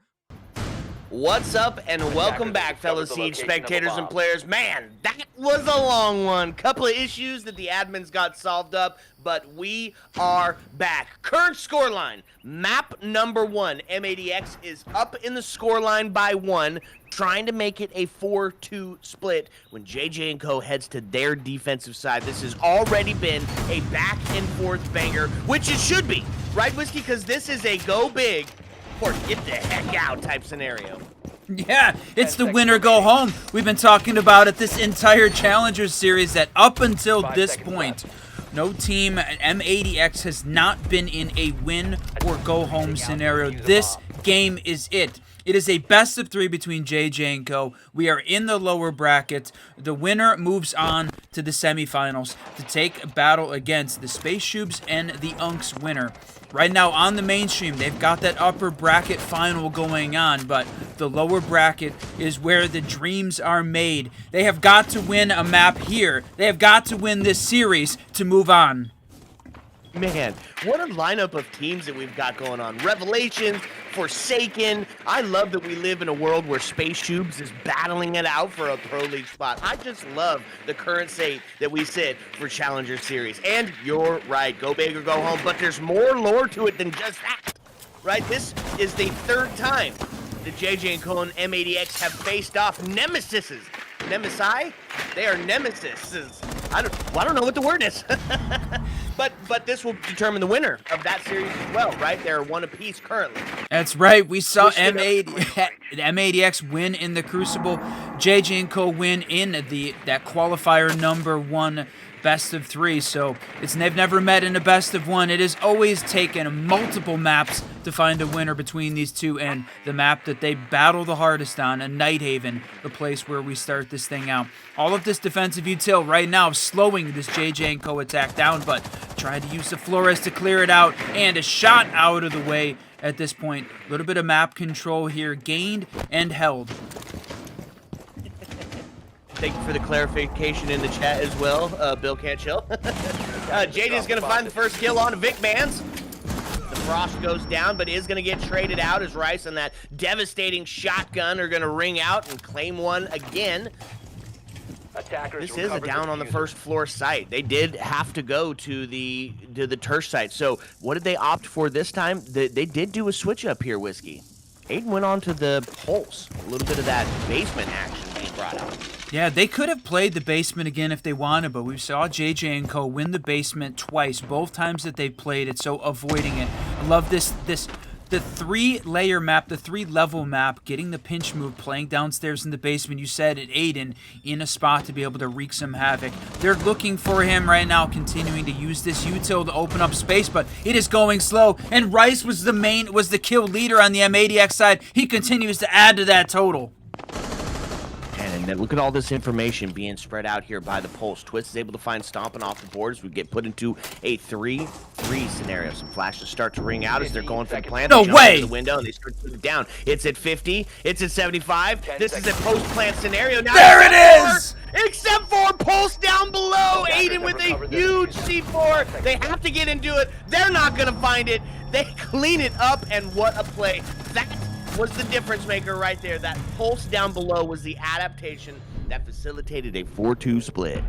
What's up, and welcome back, fellow Siege spectators and players. Man, that was a long one. Couple of issues that the admins got solved up, but we are back. Current scoreline, map number 1, M80x is up in the scoreline by 1, trying to make it a 4-2 split when JJ and Co heads to their defensive side. This has already been a back and forth banger, which it should be, right, Whiskey? Because this is a go big or get the heck out type scenario. Yeah, it's the winner go home. We've been talking about it this entire Challengers series that up until this point, no team at M80X has not been in a win or go home scenario. This game is it. It is a best of 3 between JJ and Co. We are in the lower bracket. The winner moves on to the semifinals to take a battle against the Space Shubes and the Unks winner. Right now on the mainstream, they've got that upper bracket final going on, but the lower bracket is where the dreams are made. They have got to win a map here. They have got to win this series to move on. Man, what a lineup of teams that we've got going on. Revelations, Forsaken. I love that we live in a world where Space Shubes is battling it out for a Pro League spot. I just love the current state that we sit for Challenger Series. And you're right, go big or go home, but there's more lore to it than just that, right? This is the 3rd time that JJ and Co and M80X have faced off nemesises. Nemesi? They are nemesises. I don't know what the word is. But this will determine the winner of that series as well, right? They're one apiece currently. That's right. We saw M80X win in the Crucible. JJ and Co win in that qualifier number 1 best of 3. So they've never met in a best of 1. It has always taken multiple maps to find a winner between these two, and the map that they battle the hardest on, Nighthaven, the place where we start this thing out. All of this defensive util right now slowing this JJ and Co attack down, but trying to use the Flores to clear it out, and a shot out of the way at this point. A little bit of map control here, gained and held. Thank you for the clarification in the chat as well, Bill Can't Chill. JJ's going to find the first kill on Vic Mans. The Frost goes down, but is going to get traded out as Rice and that devastating shotgun are going to ring out and claim one again. This is a down on the first floor site. They did have to go to the Tersh site. So what did they opt for this time? They did do a switch up here, Whiskey. Aiden went on to the Pulse. A little bit of that basement action being brought out. Yeah, they could have played the basement again if they wanted, but we saw JJ and Co win the basement twice, both times that they played it, so avoiding it. I love the 3-layer map, the 3-level map, getting the pinch move, playing downstairs in the basement. You said it, Aiden, in a spot to be able to wreak some havoc. They're looking for him right now, continuing to use this util to open up space, but it is going slow, and Rice was the kill leader on the M80X side. He continues to add to that total. And then look at all this information being spread out here by the Pulse. Twist is able to find stomping off the boards. We get put into a 3-3 scenario. Some flashes start to ring out as they're going for the plant. No way! The window and they start to move down. It's at 50. It's at 75. This is a post-plant scenario. Now there it is! Except for Pulse down below. Aiden with a huge C4. They have to get into it. They're not going to find it. They clean it up, and what a play. That was the difference maker right there. That Pulse down below was the adaptation that facilitated a 4-2 split.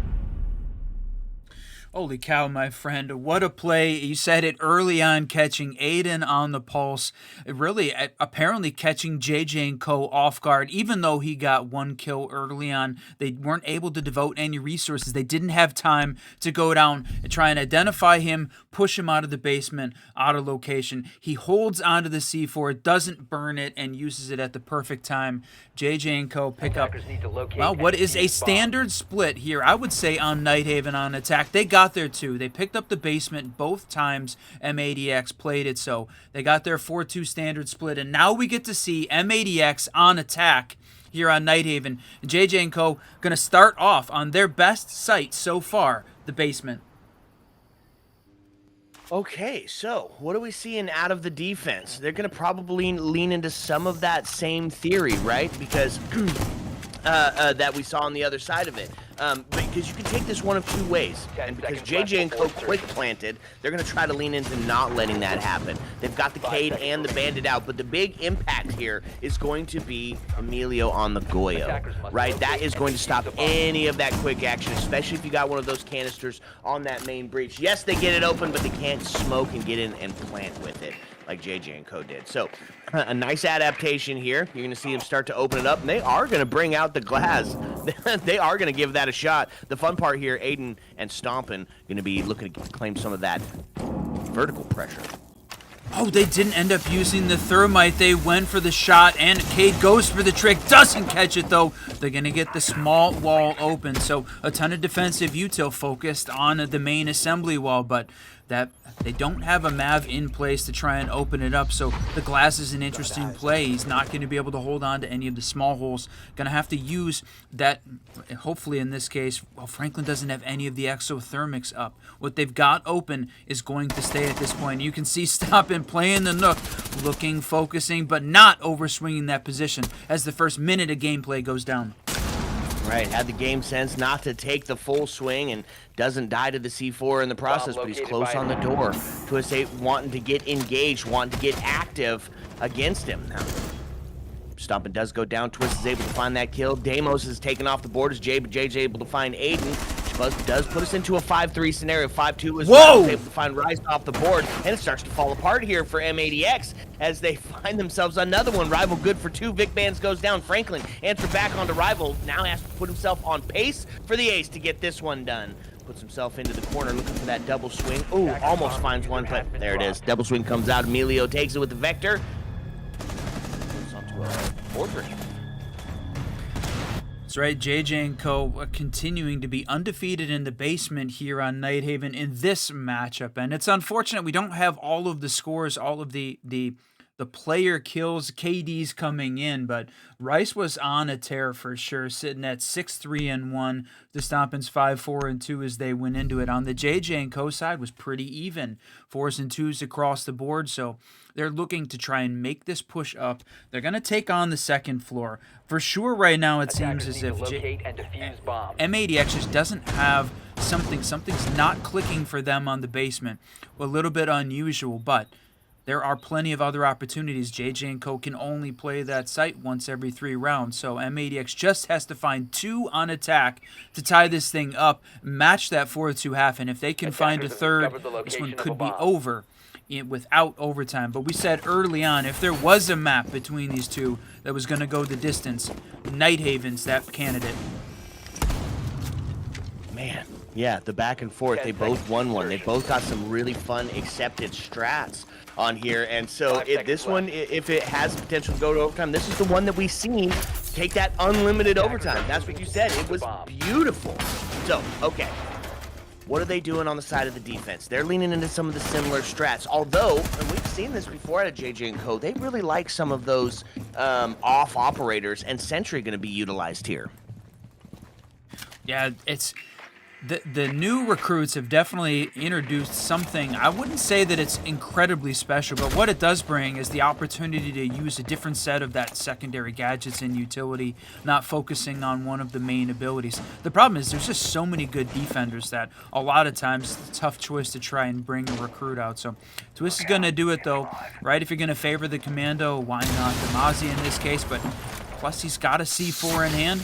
Holy cow, my friend. What a play. You said it early on, catching Aiden on the Pulse. Really, apparently catching JJ and Co off guard. Even though he got 1 kill early on, they weren't able to devote any resources. They didn't have time to go down and try and identify him, push him out of the basement, out of location. He holds onto the C4, doesn't burn it, and uses it at the perfect time. JJ and Co pick up, well, what is a standard split here, I would say, on Nighthaven on attack. They got there too. They picked up the basement both times M80X played it, so they got their 4-2 standard split, and now we get to see M80X on attack here on Nighthaven. JJ and Co going to start off on their best site so far, the basement. Okay, so what are we seeing out of the defense? They're going to probably lean into some of that same theory, right? Because that we saw on the other side of it. Because you can take this one of 2 ways. And because JJ and Co quick planted, they're going to try to lean into not letting that happen. They've got the Cade and the Bandit out, but the big impact here is going to be Emilio on the Goyo, right? That is going to stop any of that quick action, especially if you got one of those canisters on that main breach. Yes, they get it open, but they can't smoke and get in and plant with it like JJ and Co did. So a nice adaptation here. You're going to see them start to open it up, and they are going to bring out the glass. They are going to give that a shot. The fun part here, Aiden and Stompin going to be looking to claim some of that vertical pressure. Oh, they didn't end up using the thermite. They went for the shot, and Cade goes for the trick. Doesn't catch it, though. They're going to get the small wall open. So a ton of defensive util focused on the main assembly wall, but that they don't have a Mav in place to try and open it up. So the glass is an interesting play. He's not going to be able to hold on to any of the small holes. Going to have to use that, hopefully in this case, well, Franklin doesn't have any of the exothermics up. What they've got open is going to stay at this point. You can see Stompin playing the Nook, looking, focusing, but not overswinging that position as the first minute of gameplay goes down. Right, had the game sense not to take the full swing and doesn't die to the C4 in the process, but he's close on the door. Twist 8 wanting to get engaged, wanting to get active against him. Now, Stompin does go down. Twist is able to find that kill. Deimos is taken off the board as JJ able to find Aiden. Buzz does put us into a 5-3 scenario. 5-2 is able to find Rice off the board, and it starts to fall apart here for M80x as they find themselves another one. Rival good for 2. Vic Bands goes down. Franklin answer back onto Rival. Now has to put himself on pace for the ace to get this one done. Puts himself into the corner looking for that double swing. Ooh, almost finds one, but there it is. Double swing comes out. Emilio takes it with the Vector. Goes onto a 4-3. That's right, JJ and Co. Continuing to be undefeated in the basement here on Nighthaven in this matchup. And it's unfortunate we don't have all of the scores, all of the player kills, KDs coming in, but Rice was on a tear for sure, sitting at 6-3-1. The Stompins 5-4-2 as they went into it. On the JJ and Co side was pretty even, 4s and 2s across the board, so they're looking to try and make this push up. They're going to take on the second floor. For sure right now it seems as if M80x just doesn't have something's not clicking for them on the basement. A little bit unusual, but there are plenty of other opportunities. JJ and Co can only play that site once every 3 rounds, so M80x just has to find 2 on attack to tie this thing up, match that 4-2 half, and if they can find a third, this one could be over without overtime. But we said early on, if there was a map between these two that was going to go the distance, Nighthaven's that candidate. Man, yeah, the back and forth, they both won one. They both got some really fun accepted strats on here, and so this one, if it has potential to go to overtime, this is the one that we've seen take that unlimited overtime. That's what you said. It was beautiful. So, okay. What are they doing on the side of the defense? They're leaning into some of the similar strats. Although, and we've seen this before at JJ and Co, they really like some of those off operators, and Sentry going to be utilized here. Yeah, it's the new recruits have definitely introduced something. I wouldn't say that it's incredibly special, but what it does bring is the opportunity to use a different set of that secondary gadgets and utility, not focusing on one of the main abilities. The problem is there's just so many good defenders that a lot of times it's a tough choice to try and bring a recruit out. So Twist is going to do it though, right? If you're going to favor the commando, why not Demazi in this case? But plus he's got a C4 in hand.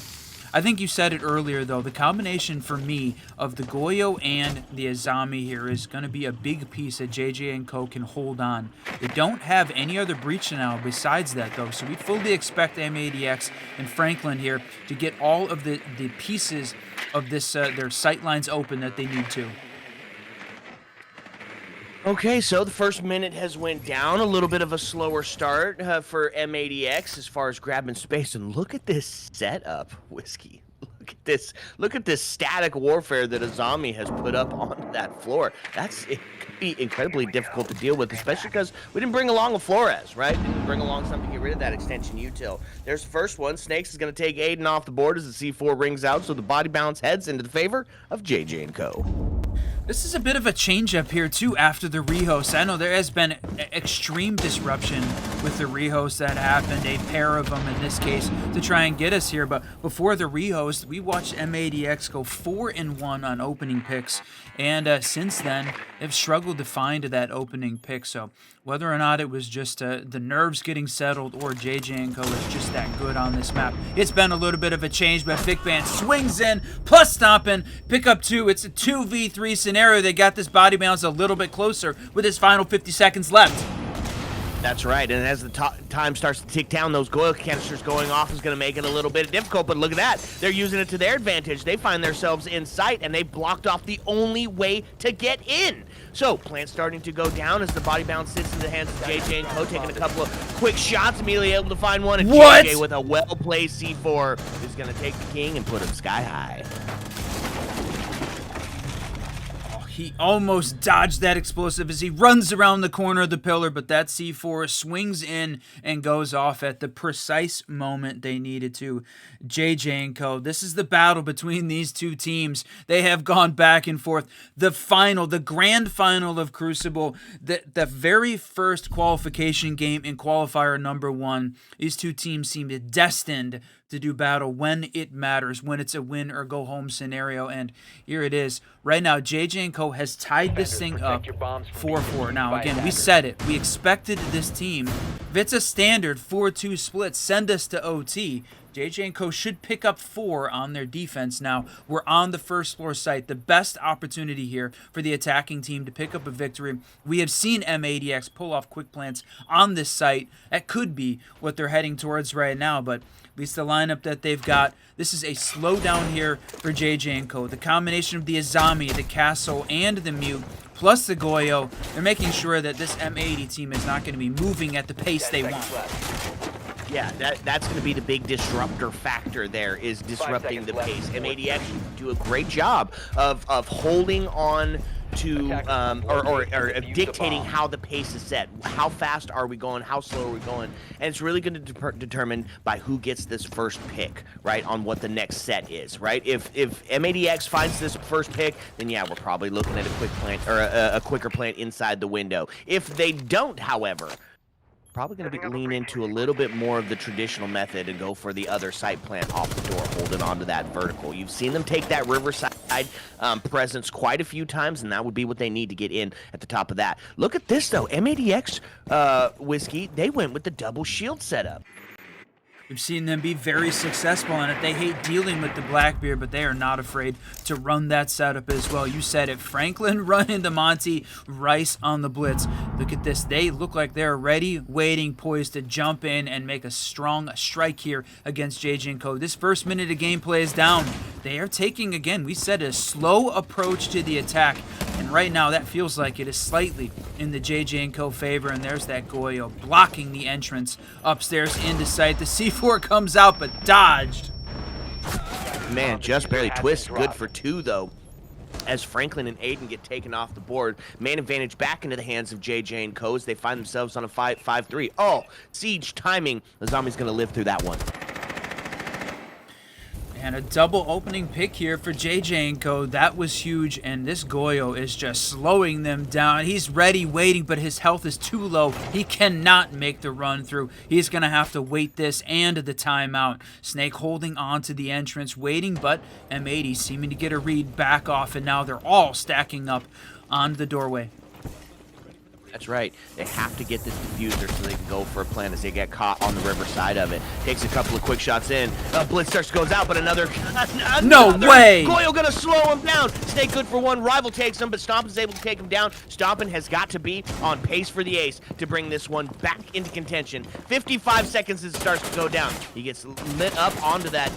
I think you said it earlier, though. The combination for me of the Goyo and the Azami here is going to be a big piece that JJ and Co can hold on. They don't have any other breach now besides that, though, so we fully expect M80x and Franklin here to get all of the pieces of this their sight lines open that they need to. Okay, so the first minute has went down. A little bit of a slower start for M80x as far as grabbing space. And look at this setup, Whiskey. Look at this static warfare that Azami has put up on that floor. It could be incredibly difficult to deal with, especially because we didn't bring along a Flores, right? Didn't bring along something to get rid of that extension util. There's the first one. Snakes is going to take Aiden off the board as the C4 rings out, so the body balance heads into the favor of JJ and Co. This is a bit of a change-up here, too, after the rehost. I know there has been extreme disruption with the rehost that happened, a pair of them in this case, to try and get us here. But before the rehost, we watched M80x go 4-1 on opening picks. And since then, they've struggled to find that opening pick. So whether or not it was just the nerves getting settled or JJ and Co is just that good on this map, it's been a little bit of a change, but Vic Band swings in, plus stomping, pick up 2. It's a 2v3 scenario. They got this body balance a little bit closer with his final 50 seconds left. That's right, and as the time starts to tick down, those Goyle canisters going off is going to make it a little bit difficult, but look at that. They're using it to their advantage. They find themselves in sight, and they blocked off the only way to get in. So, plant starting to go down as the body bounce sits in the hands of JJ and Co, taking a couple of quick shots, immediately able to find one, and What? JJ with a well-placed C4 is going to take the king and put him sky high. He almost dodged that explosive as he runs around the corner of the pillar, but that C4 swings in and goes off at the precise moment they needed to. JJ and Co. This is the battle between these two teams. They have gone back and forth. The final, the grand final of Crucible, the very first qualification game in qualifier number 1, these two teams seemed destined to do battle when it matters, when it's a win or go home scenario, and here it is. Right now, JJ and Co has tied this thing up 4-4. Now, again, we said it. We expected this team, if it's a standard 4-2 split, send us to OT. JJ and Co should pick up 4 on their defense. Now, we're on the first floor site. The best opportunity here for the attacking team to pick up a victory. We have seen M80x pull off quick plants on this site. That could be what they're heading towards right now, but at least the lineup that they've got, this is a slowdown here for JJ and Co. The combination of the Azami, the Castle, and the Mute, plus the Goyo, they're making sure that this M80 team is not going to be moving at the pace they want. Yeah, that's going to be the big disruptor factor there, is disrupting the pace. M80x do a great job of holding on to or dictating how the pace is set. How fast are we going? How slow are we going? And it's really going to determine by who gets this first pick, right, on what the next set is, right? If M80x finds this first pick, then yeah, we're probably looking at a quick plant or a quicker plant inside the window. If they don't, however, probably going to lean into a little bit more of the traditional method and go for the other site plant off the door, holding on to that vertical. You've seen them take that riverside presence quite a few times, and that would be what they need to get in at the top of that. Look at this, though. M80x Whiskey, they went with the double shield setup. We've seen them be very successful in it. They hate dealing with the Blackbeard, but they are not afraid to run that setup as well. You said it. Franklin running the Monty, Rice on the Blitz. Look at this. They look like they're ready, waiting, poised to jump in and make a strong strike here against JJ and Co. This first minute of gameplay is down. They are taking, again, we said, a slow approach to the attack. And right now, that feels like it is slightly in the JJ and Co favor. And there's that Goyo blocking the entrance upstairs into sight. The C4 comes out, but dodged. Man, just barely twist. Good for 2, though. As Franklin and Aiden get taken off the board, man advantage back into the hands of JJ and Co as they find themselves on a 5-3. Oh, siege timing. The zombie's going to live through that one. And a double opening pick here for JJ and Co. That was huge, and this Goyo is just slowing them down. He's ready, waiting, but his health is too low. He cannot make the run through. He's going to have to wait this and the timeout. Snake holding on to the entrance, waiting, but M80 seeming to get a read back off, and now they're all stacking up on the doorway. That's right. They have to get this diffuser so they can go for a plant as they get caught on the riverside of it. Takes a couple of quick shots in. Blitz starts goes out, but another no way! Goyle gonna slow him down. Snake good for 1. Rival takes him, but Stompin's able to take him down. Stompin has got to be on pace for the ace to bring this one back into contention. 55 seconds as it starts to go down. He gets lit up onto that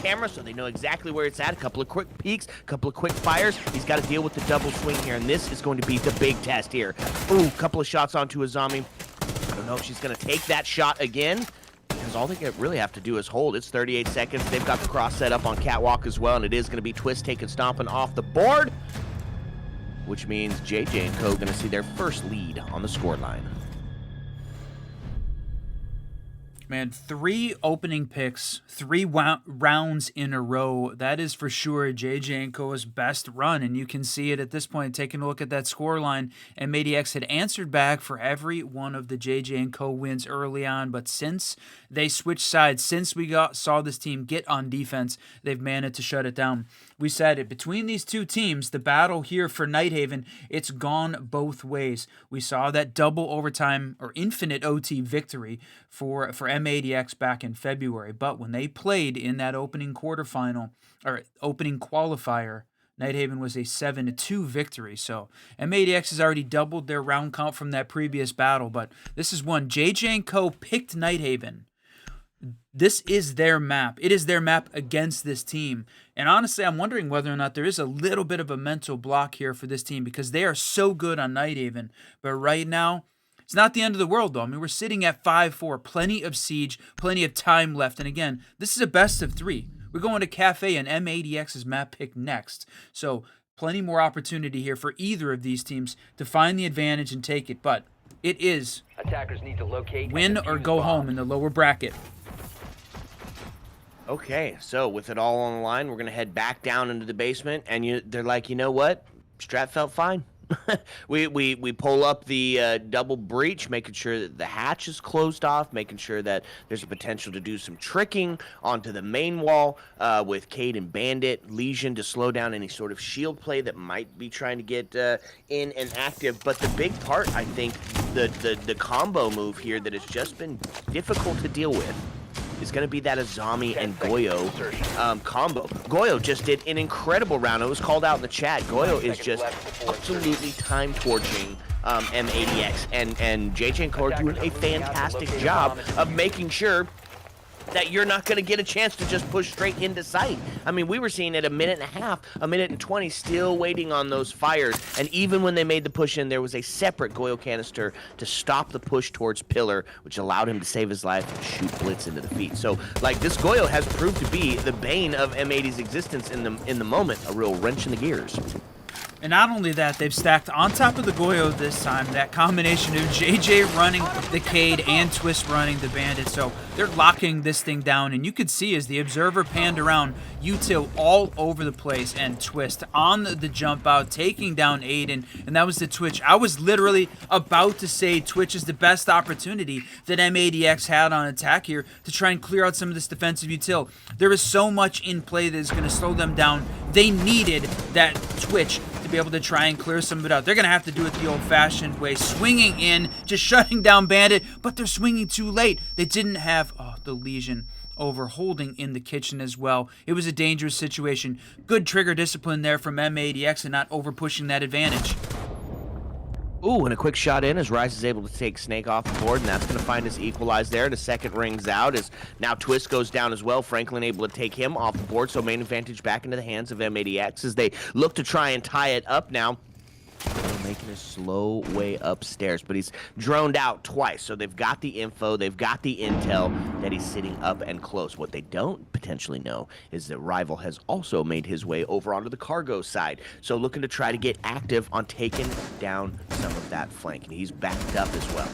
camera, so they know exactly where it's at. A couple of quick peeks, a couple of quick fires. He's got to deal with the double swing here, and this is going to be the big test here. Ooh, couple of shots onto a zombie. I don't know if she's going to take that shot again, because all they really have to do is hold. It's 38 seconds. They've got the cross set up on Catwalk as well, and it is going to be Twist taking Stompin' off the board, which means JJ and Co. going to see their first lead on the scoreline. Man, 3 opening picks, 3 rounds in a row. That is for sure JJ and Co.'s best run, and you can see it at this point. Taking a look at that scoreline, and M80x had answered back for every one of the JJ and Co. wins early on, but since they switched sides, since we saw this team get on defense, they've managed to shut it down. We said it. Between these two teams, the battle here for Nighthaven, it's gone both ways. We saw that double overtime or infinite OT victory for M80x back in February. But when they played in that opening quarterfinal or opening qualifier, Nighthaven was a 7-2 victory. So M80X has already doubled their round count from that previous battle. But this is one. JJ and Co. picked Nighthaven. This is their map. It is their map against this team. And honestly, I'm wondering whether or not there is a little bit of a mental block here for this team because they are so good on Nighthaven. But right now, it's not the end of the world, though. I mean, we're sitting at 5-4. Plenty of siege, plenty of time left. And again, this is a best of 3. We're going to Kafe and M80X's map pick next. So plenty more opportunity here for either of these teams to find the advantage and take it. But it is Attackers need to locate win and or defuse go bombs. home in the lower bracket. Okay, so with it all on the line, we're gonna head back down into the basement, and they're like, you know what? Strat felt fine. we pull up the double breach, making sure that the hatch is closed off, making sure that there's a potential to do some tricking onto the main wall with Cade and Bandit, Legion to slow down any sort of shield play that might be trying to get in and active. But the big part, I think, the combo move here that has just been difficult to deal with is going to be that Azami and Goyo combo. Goyo just did an incredible round. It was called out in the chat. Goyo is just absolutely time torching M80X, and JJ and Co are doing a fantastic job of making sure that you're not going to get a chance to just push straight into sight. I mean, we were seeing it a minute and a half, a minute and 20, still waiting on those fires. And even when they made the push in, there was a separate Goyo canister to stop the push towards Pillar, which allowed him to save his life and shoot Blitz into the feet. So, like, this Goyo has proved to be the bane of M80's existence in the moment, a real wrench in the gears. And not only that, they've stacked on top of the Goyo this time that combination of JJ running the Cade and Twist running the Bandit. So they're locking this thing down. And you could see as the observer panned around, Util all over the place and Twist on the jump out, taking down Aiden. And that was the Twitch. I was literally about to say Twitch is the best opportunity that M80X had on attack here to try and clear out some of this defensive util. There is so much in play that is going to slow them down. They needed that Twitch to be able to try and clear some of it out. They're going to have to do it the old-fashioned way, swinging in, just shutting down Bandit, but they're swinging too late. They didn't have the Legion over holding in the kitchen as well. It was a dangerous situation. Good trigger discipline there from M80X and not over-pushing that advantage. Ooh, and a quick shot in as Rice is able to take Snake off the board, and that's going to find us equalized there. The second rings out as now Twist goes down as well. Franklin able to take him off the board, so main advantage back into the hands of M80X as they look to try and tie it up now. Making a slow way upstairs, but he's droned out twice, so they've got the info, they've got the intel that he's sitting up and close. What they don't potentially know is that Rival has also made his way over onto the cargo side, so looking to try to get active on taking down some of that flank, and he's backed up as well.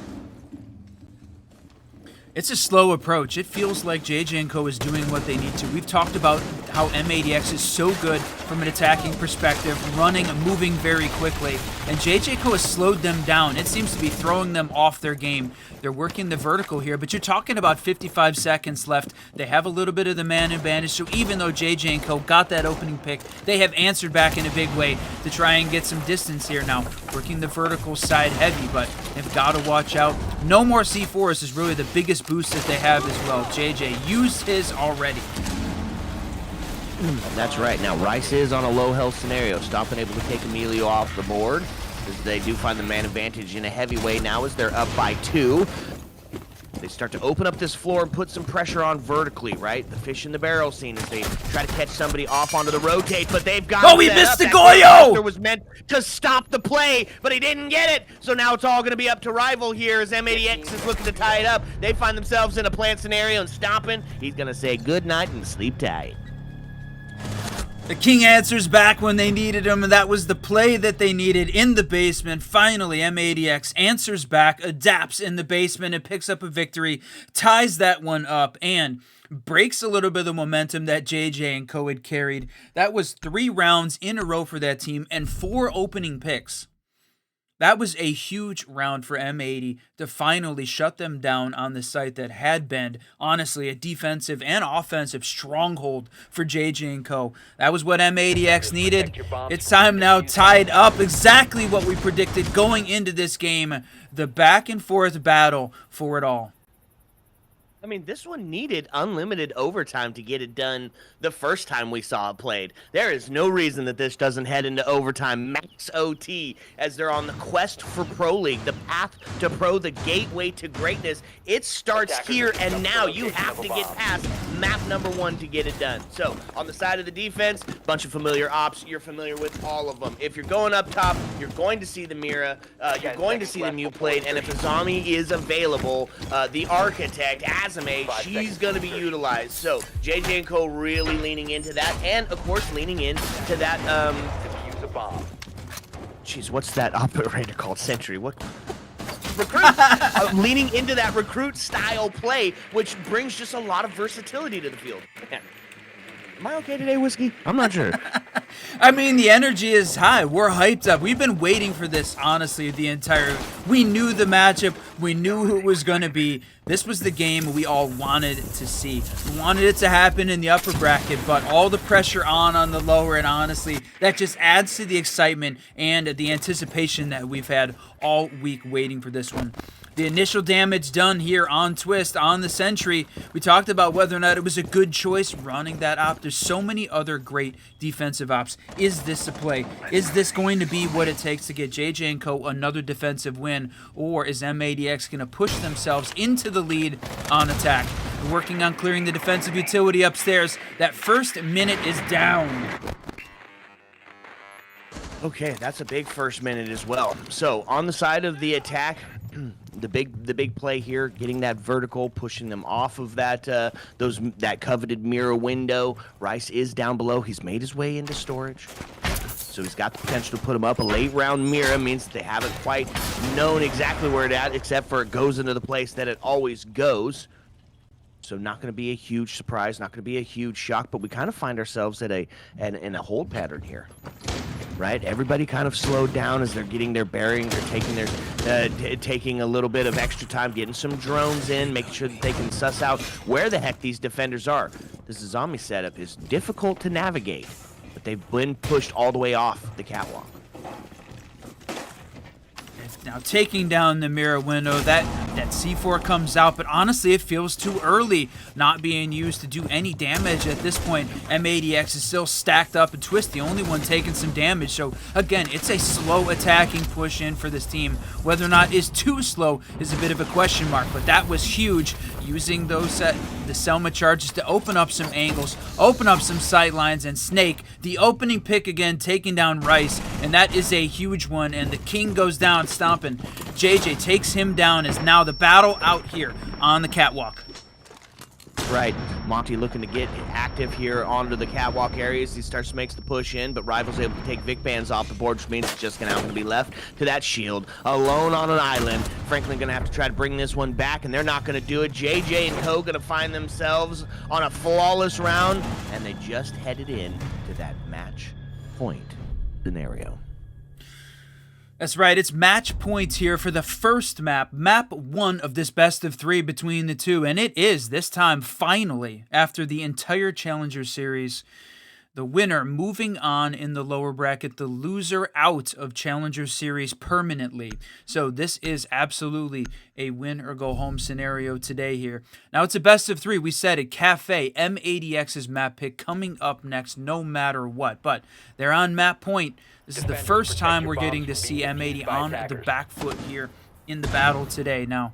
It's a slow approach. It feels like JJ & Co. is doing what they need to. We've talked about how M80X is so good from an attacking perspective, running and moving very quickly, and JJ & Co. has slowed them down. It seems to be throwing them off their game. They're working the vertical here, but you're talking about 55 seconds left. They have a little bit of the man advantage, so even though JJ & Co. got that opening pick, they have answered back in a big way to try and get some distance here now. Working the vertical side heavy, but they've got to watch out. No more C4s is really the biggest boost that they have as well. JJ used his already. That's right. Now, Rice is on a low health scenario. Stopping able to take Emilio off the board. As they do find the man advantage in a heavy way now as they're up by 2. They start to open up this floor and put some pressure on vertically, right? The fish in the barrel scene as they try to catch somebody off onto the rotate, but they've got Oh, he missed the Goyo! Was meant to stop the play, but he didn't get it. So now it's all going to be up to Rival here as M80X is looking to tie it up. They find themselves in a plant scenario and stopping. He's going to say good night and sleep tight. The King answers back when they needed him, and that was the play that they needed in the basement. Finally, M80X answers back, adapts in the basement, and picks up a victory, ties that one up, and breaks a little bit of the momentum that JJ and Co had carried. That was 3 rounds in a row for that team and 4 opening picks. That was a huge round for M80 to finally shut them down on the site that had been, honestly, a defensive and offensive stronghold for JJ and Co. That was what M80X needed. It's time now, tied up, exactly what we predicted going into this game. The back and forth battle for it all. I mean, this one needed unlimited overtime to get it done the first time we saw it played. There is no reason that this doesn't head into overtime, max OT, as they're on the quest for Pro League, the path to pro, the gateway to greatness. It starts here and now. You have to get past map number 1 to get it done. So, on the side of the defense, bunch of familiar ops. You're familiar with all of them. If you're going up top, you're going to see the Mira, you're going to see the Mute Plate, and if Azami is available, the Architect, she's going to be utilized. So JJ and Co really leaning into that, and of course leaning into that defuse a bomb. Jeez, what's that operator called? Sentry. What? Recruit. Leaning into that recruit style play, which brings just a lot of versatility to the field. Man. Am I okay today, Whiskey? I'm not sure. I mean, the energy is high. We're hyped up. We've been waiting for this, honestly, we knew the matchup. We knew who it was going to be. This was the game we all wanted to see. We wanted it to happen in the upper bracket, but all the pressure on the lower, and honestly, that just adds to the excitement and the anticipation that we've had all week waiting for this one. The initial damage done here on Twist, on the Sentry. We talked about whether or not it was a good choice running that op. There's so many other great defensive ops. Is this a play? Is this going to be what it takes to get JJ and Co. another defensive win? Or is M80x going to push themselves into the lead on attack? Working on clearing the defensive utility upstairs. That first minute is down. Okay, that's a big first minute as well. So on the side of the attack, the big play here, getting that vertical, pushing them off of that that coveted mirror window. Rice is down below. He's made his way into storage, so he's got the potential to put him up. A late round mirror means that they haven't quite known exactly where it's at, except for it goes into the place that it always goes. So not going to be a huge surprise, not going to be a huge shock, but we kind of find ourselves at in a hold pattern here. Right, everybody kind of slowed down as they're getting their bearings. They're taking a little bit of extra time, getting some drones in, making sure that they can suss out where the heck these defenders are. This zombie setup is difficult to navigate, but they've been pushed all the way off the catwalk. Now taking down the mirror window, that C4 comes out, but honestly it feels too early, not being used to do any damage at this point. M80x is still stacked up, and Twist the only one taking some damage. So again, it's a slow attacking push in for this team. Whether or not it's too slow is a bit of a question mark, but that was huge, using those the Selma charges to open up some angles, open up some sight lines, and Snake, the opening pick again, taking down Rice, and that is a huge one, and the King goes down stomping. JJ takes him down as now the battle out here on the catwalk. Right, Monty looking to get active here onto the catwalk areas. He makes the push in, but Rival's able to take Vic Bands off the board, which means it's just gonna be left to that shield, alone on an island. Franklin gonna have to try to bring this one back, and they're not gonna do it. JJ and Co gonna find themselves on a flawless round, and they just headed in to that match point scenario. That's right, it's match points here for the first map, map 1 of this best of 3 between the two, and it is, this time, finally, after the entire Challenger Series, the winner moving on in the lower bracket, the loser out of Challenger Series permanently. So this is absolutely a win or go home scenario today here. Now it's a best of 3, we said it, Kafe, M80x's map pick coming up next no matter what, but they're on map point. This is the first time we're getting to see M80 on the back foot here in the battle today. Now,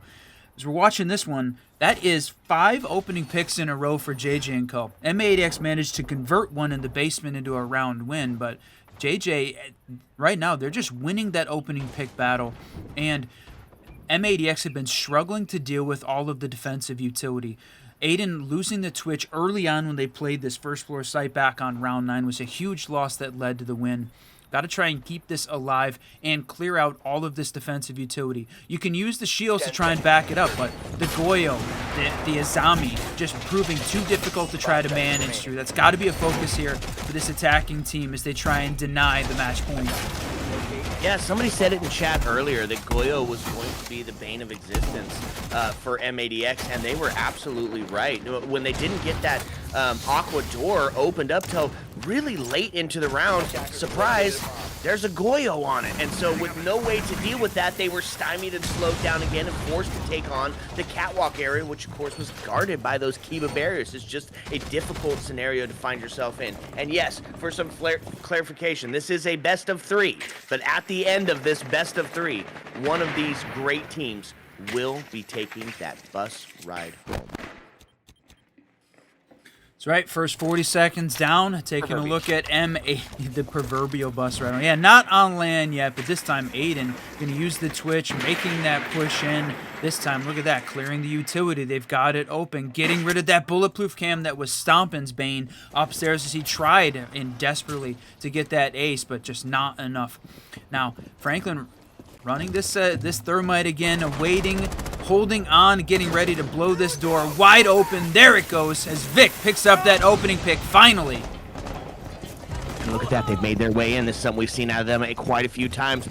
as we're watching this one, that is 5 opening picks in a row for JJ and Co. M80x managed to convert one in the basement into a round win, but JJ, right now, they're just winning that opening pick battle, and M80x had been struggling to deal with all of the defensive utility. Aiden losing the Twitch early on when they played this first floor site back on round 9 was a huge loss that led to the win. Got to try and keep this alive and clear out all of this defensive utility. You can use the shields to try and back it up, but the Goyo, the Azami, just proving too difficult to try to manage through. That's got to be a focus here for this attacking team as they try and deny the match point. Yeah, somebody said it in chat earlier that Goyo was going to be the bane of existence for M80x, and they were absolutely right. When they didn't get that Aqua door opened up till really late into the round, surprise, there's a Goyo on it. And so with no way to deal with that, they were stymied and slowed down again and forced to take on the catwalk area, which of course was guarded by those Kiba barriers. It's just a difficult scenario to find yourself in. And yes, for some clarification, this is a best of 3, but at the end of this best of 3, one of these great teams will be taking that bus ride home. That's right. First 40 seconds down. Taking a look at M80, the proverbial bus ride. Yeah, not on land yet, but this time Aiden going to use the twitch, making that push in. This time, look at that, clearing the utility. They've got it open, getting rid of that bulletproof cam that was Stompin's bane upstairs as he tried in desperately to get that ace, but just not enough. Now, Franklin running this thermite again, waiting, holding on, getting ready to blow this door wide open. There it goes as Vic picks up that opening pick finally. And look at that, they've made their way in. This is something we've seen out of them quite a few times.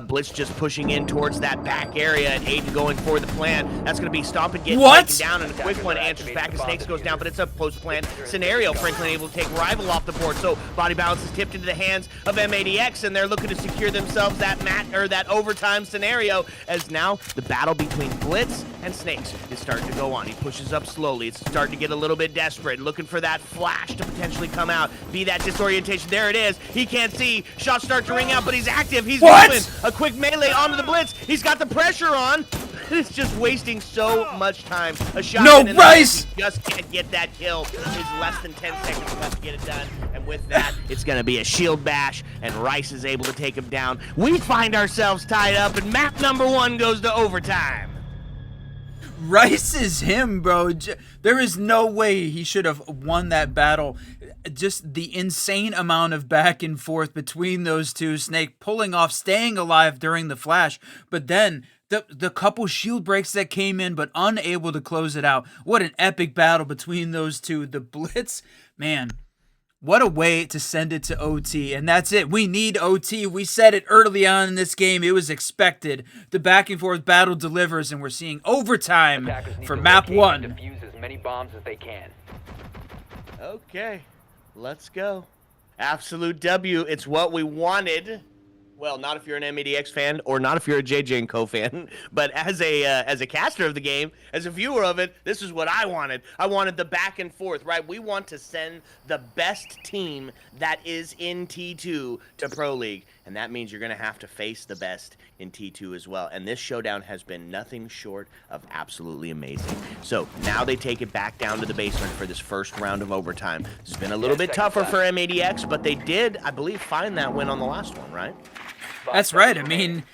Blitz just pushing in towards that back area and Aiden going for the plan. That's going to be Stompin getting taken down, and a quick one answers back and Snakes goes down, but it's a post-plan scenario. Franklin able to take Rival off the board, so body balance is tipped into the hands of M80x, and they're looking to secure themselves that overtime scenario, as now the battle between Blitz and Snakes is starting to go on. He pushes up slowly. It's starting to get a little bit desperate, looking for that flash to potentially come out, be that disorientation. There it is. He can't see. Shots start to ring out, but he's active. He's moving. A quick melee onto the Blitz. He's got the pressure on. It's just wasting so much time. A shot. No, Rice! He just can't get that kill. There's less than 10 seconds left to get it done. And with that, it's going to be a shield bash, and Rice is able to take him down. We find ourselves tied up, and map number 1 goes to overtime. Rice is him, bro. There is no way he should have won that battle. Just the insane amount of back and forth between those two. Snake pulling off, staying alive during the flash, but then the couple shield breaks that came in, but unable to close it out. What an epic battle between those two. The Blitz, man, what a way to send it to OT. And that's it. We need OT. We said it early on in this game. It was expected. The back and forth battle delivers, and we're seeing overtime for map 1. Defuse as many bombs as they can. Okay, let's go. Absolute W. It's what we wanted. Well, not if you're an M80x fan, or not if you're a JJ & Co fan, but as a caster of the game, as a viewer of it, this is what I wanted. I wanted the back and forth, right? We want to send the best team that is in T2 to Pro League, and that means you're going to have to face the best in T2 as well. And this showdown has been nothing short of absolutely amazing. So now they take it back down to the basement for this first round of overtime. This has been a little bit tougher for M80x, but they did, I believe, find that win on the last one, right? That's right. I mean,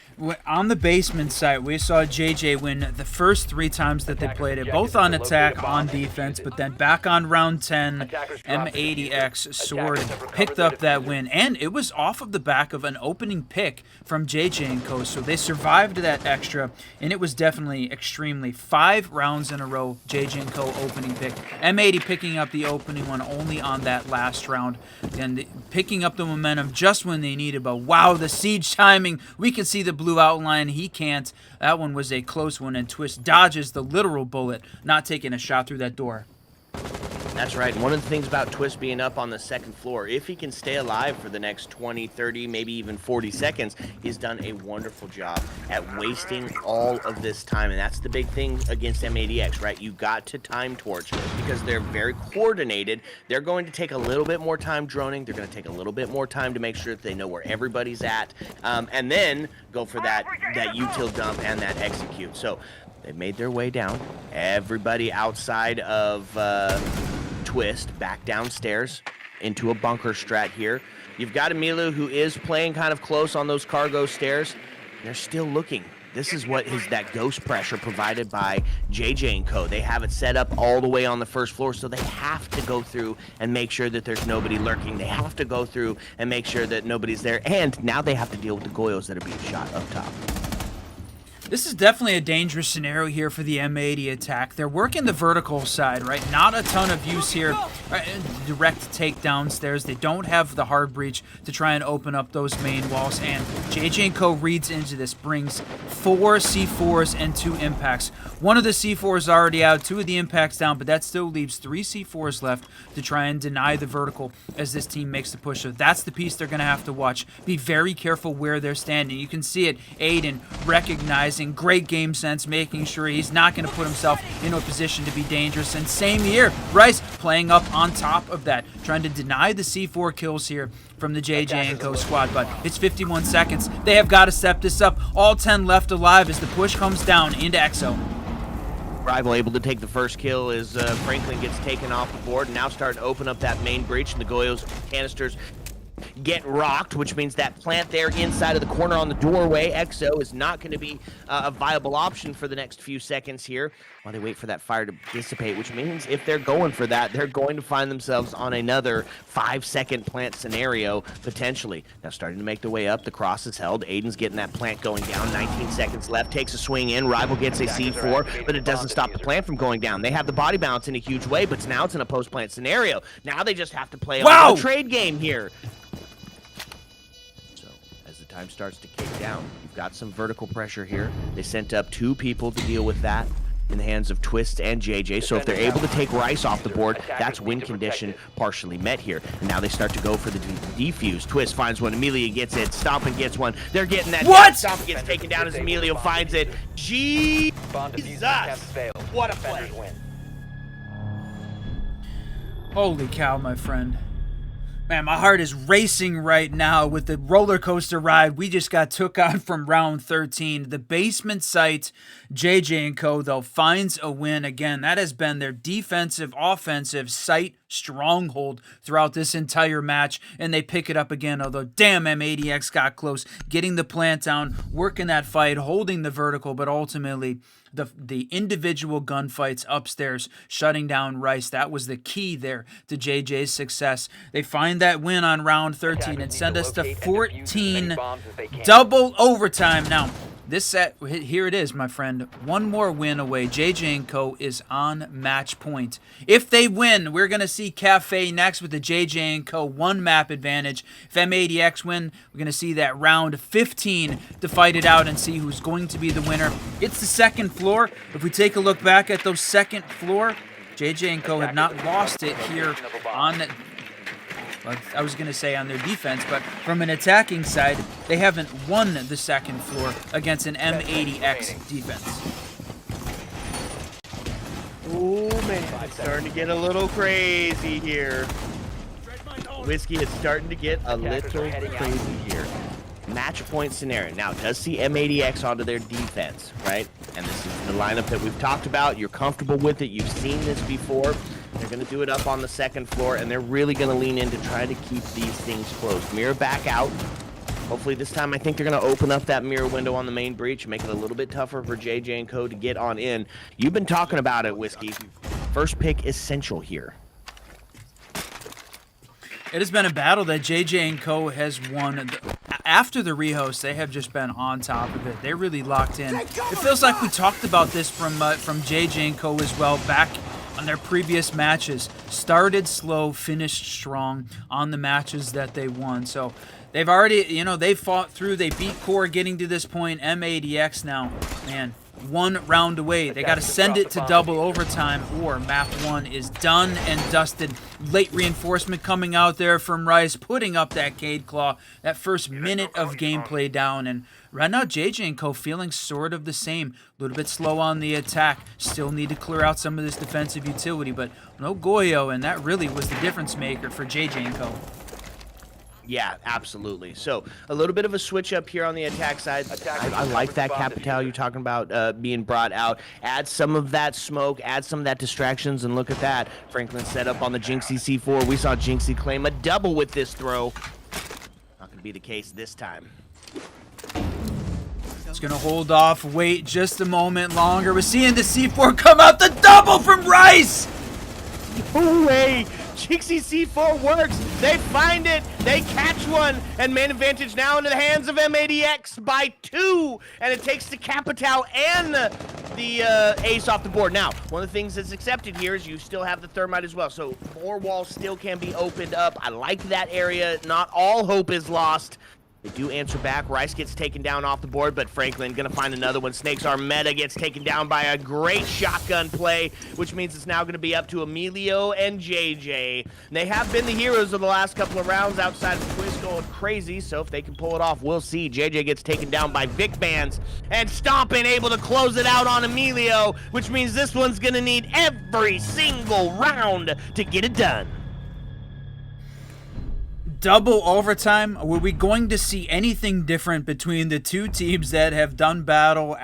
on the basement side, we saw JJ win the first 3 times that they played it, both on attack, on defense, but then back on round 10, M80x Sword picked up that win, and it was off of the back of an opening pick from JJ & Co, so they survived that extra, and it was definitely extremely 5 rounds in a row, JJ & Co opening pick. M80 picking up the opening one only on that last round, and picking up the momentum just when they needed, but wow, the siege timing, we can see the blue outline, he can't. That one was a close one, and Twist dodges the literal bullet, not taking a shot through that door. That's right. One of the things about Twist being up on the second floor, if he can stay alive for the next 20, 30, maybe even 40 seconds, he's done a wonderful job at wasting all of this time. And that's the big thing against M80x, right? You got to time torch because they're very coordinated. They're going to take a little bit more time droning. They're going to take a little bit more time to make sure that they know where everybody's at. And then go for that util dump and that execute. So they've made their way down. Everybody outside of Twist back downstairs into a bunker strat here. You've got Emilu, who is playing kind of close on those cargo stairs. They're still looking. This is what is that ghost pressure provided by JJ & Co. They have it set up all the way on the first floor, so they have to go through and make sure that there's nobody lurking. They have to go through and make sure that nobody's there. And now they have to deal with the Goyos that are being shot up top. This is definitely a dangerous scenario here for the M80 attack. They're working the vertical side, right? Not a ton of use here. Right? Direct takedowns there. They don't have the hard breach to try and open up those main walls. And JJ & Co. reads into this, brings 4 C4s and 2 impacts. One of the C4s already out, 2 of the impacts down, but that still leaves 3 C4s left to try and deny the vertical as this team makes the push. So that's the piece they're going to have to watch. Be very careful where they're standing. You can see it, Aiden recognizing great game sense, making sure he's not going to put himself in a position to be dangerous. And same here, Rice playing up on top of that, trying to deny the C4 kills here from the JJ & Co. squad. But it's 51 seconds. They have got to step this up. All 10 left alive as the push comes down into EXO. Rival able to take the first kill as Franklin gets taken off the board and now starting to open up that main breach, and the Goyos canisters get rocked, which means that plant there inside of the corner on the doorway, EXO, is not going to be a viable option for the next few seconds here while they wait for that fire to dissipate, which means if they're going for that, they're going to find themselves on another 5-second plant scenario, potentially. Now starting to make their way up, the cross is held. Aiden's getting that plant going down, 19 seconds left, takes a swing in, Rival gets a C4, but it doesn't stop the plant from going down. They have the body balance in a huge way, but now it's in a post-plant scenario. Now they just have to play on the trade game here. Time starts to kick down. You've got some vertical pressure here. They sent up 2 people to deal with that in the hands of Twist and JJ. So if they're able to take Rice off the board, that's win condition partially met here. And now they start to go for the defuse. Twist finds one. Amelia gets it. Stompin gets one. They're getting that. What? Stompin gets taken down as Emilio finds it. Jesus! What a play. Holy cow, my friend. Man, my heart is racing right now with the roller coaster ride we just got took on from round 13. The basement site, JJ & Co., though, finds a win again. That has been their defensive, offensive site stronghold throughout this entire match, and they pick it up again, although damn, M80x got close, getting the plant down, working that fight, holding the vertical, but ultimately the individual gunfights upstairs, shutting down Rice. That was the key there to JJ's success. They find that win on round 13 and send us to 14 double overtime. Now, this set, here it is, my friend. One more win away. JJ & Co. is on match point. If they win, we're going to see Kafe next with the JJ & Co. 1 map advantage. If M80x win, we're going to see that round 15 to fight it out and see who's going to be the winner. It's the second floor. If we take a look back at those second floor, JJ & Co. have not lost it here on I was going to say on their defense, but from an attacking side, they haven't won the second floor against an M80x defense. Oh man, it's starting to get a little crazy here. Whiskey is starting to get a little crazy here. Match point scenario. Now, it does see M80x onto their defense, right? And this is the lineup that we've talked about. You're comfortable with it. You've seen this before. They're going to do it up on the second floor, and they're really going to lean in to try to keep these things closed. Mirror back out. Hopefully this time I think they're going to open up that mirror window on the main breach, make it a little bit tougher for JJ & Co. to get on in. You've been talking about it, Whiskey. First pick essential here. It has been a battle that JJ & Co. has won. After the rehost, they have just been on top of it. They're really locked in. It feels like we talked about this from JJ & Co. as well back on their previous matches. Started slow, finished strong on the matches that they won. So they've already, they fought through. They beat Core getting to this point. M80x now, man, 1 round away. They got to send it to double overtime or map 1 is done and dusted. Late reinforcement coming out there from Rice, putting up that Cade Claw, that first minute of gameplay down. And right now, JJ & Co. feeling sort of the same. A little bit slow on the attack. Still need to clear out some of this defensive utility, but no Goyo, and that really was the difference maker for JJ & Co. Yeah, absolutely. So a little bit of a switch up here on the attack side. I like that Capital you're talking about being brought out. Add some of that smoke, add some of that distractions, and look at that. Franklin set up on the Jinxie C4. We saw Jinxie claim a double with this throw. Not going to be the case this time. It's going to hold off, wait just a moment longer. We're seeing the C4 come out, the double from Rice! No way! Jixie C4 works. They find it. They catch one. And main advantage now into the hands of M80x by 2. And it takes the Capitao and the ace off the board. Now, one of the things that's accepted here is you still have the thermite as well. So more walls still can be opened up. I like that area. Not all hope is lost. They do answer back. Rice gets taken down off the board, but Franklin gonna find another one. Snakes are meta, gets taken down by a great shotgun play, which means it's now gonna be up to Emilio and JJ. And they have been the heroes of the last couple of rounds outside of Twist going crazy, so if they can pull it off, we'll see. JJ gets taken down by Vic Bands, and Stompin able to close it out on Emilio, which means this one's gonna need every single round to get it done. Double overtime. Were we going to see anything different between the two teams that have done battle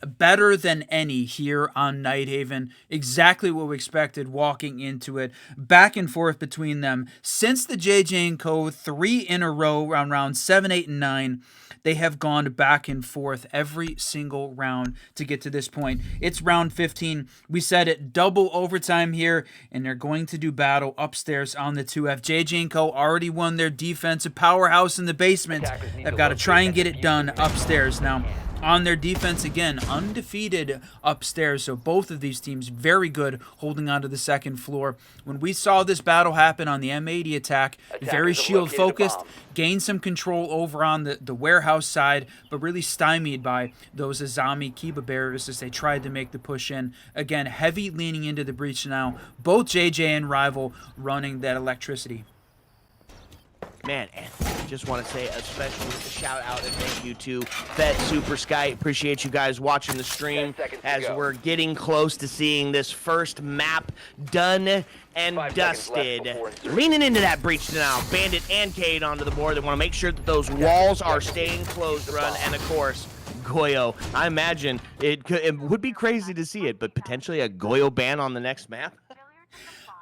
better than any here on Nighthaven? Exactly what we expected walking into it. Back and forth between them. Since the JJ & Co. 3 in a row around round 7, 8, and 9, they have gone back and forth every single round to get to this point. It's round 15. We said it, double overtime here, and they're going to do battle upstairs on the 2F. JJ & Co. already won their defensive powerhouse in the basement. They've got to try and get it done upstairs now. On their defense again, undefeated upstairs. So both of these teams very good holding on to the second floor. When we saw this battle happen on the M80 attack, very shield focused, gained some control over on the warehouse side, but really stymied by those Azami Kiba barriers as they tried to make the push in. Again, heavy leaning into the breach now. Both JJ and Rival running that electricity. Man, and I just want to say a special shout out and thank you to Bet Super Sky. Appreciate you guys watching the stream as we're getting close to seeing this first map done and dusted. Leaning into that breach now, Bandit and Cade onto the board. They want to make sure that those walls are staying closed, run, and of course, Goyo. I imagine it would be crazy to see it, but potentially a Goyo ban on the next map.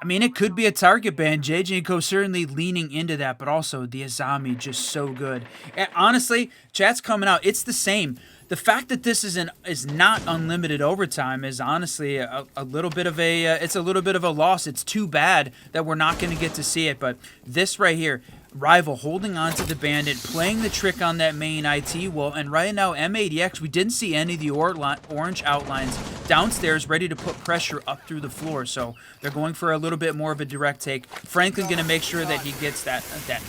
I mean, it could be a target ban. JJ & Co. certainly leaning into that, but also the Azami just so good. And honestly, chat's coming out. It's the same. The fact that this is not unlimited overtime is honestly a little bit of a loss. It's too bad that we're not going to get to see it. But this right here, Rival holding on to the Bandit, playing the trick on that main IT wall, and right now M80x, we didn't see any of the orange outlines downstairs ready to put pressure up through the floor, so they're going for a little bit more of a direct take. Franklin going to make sure that he gets that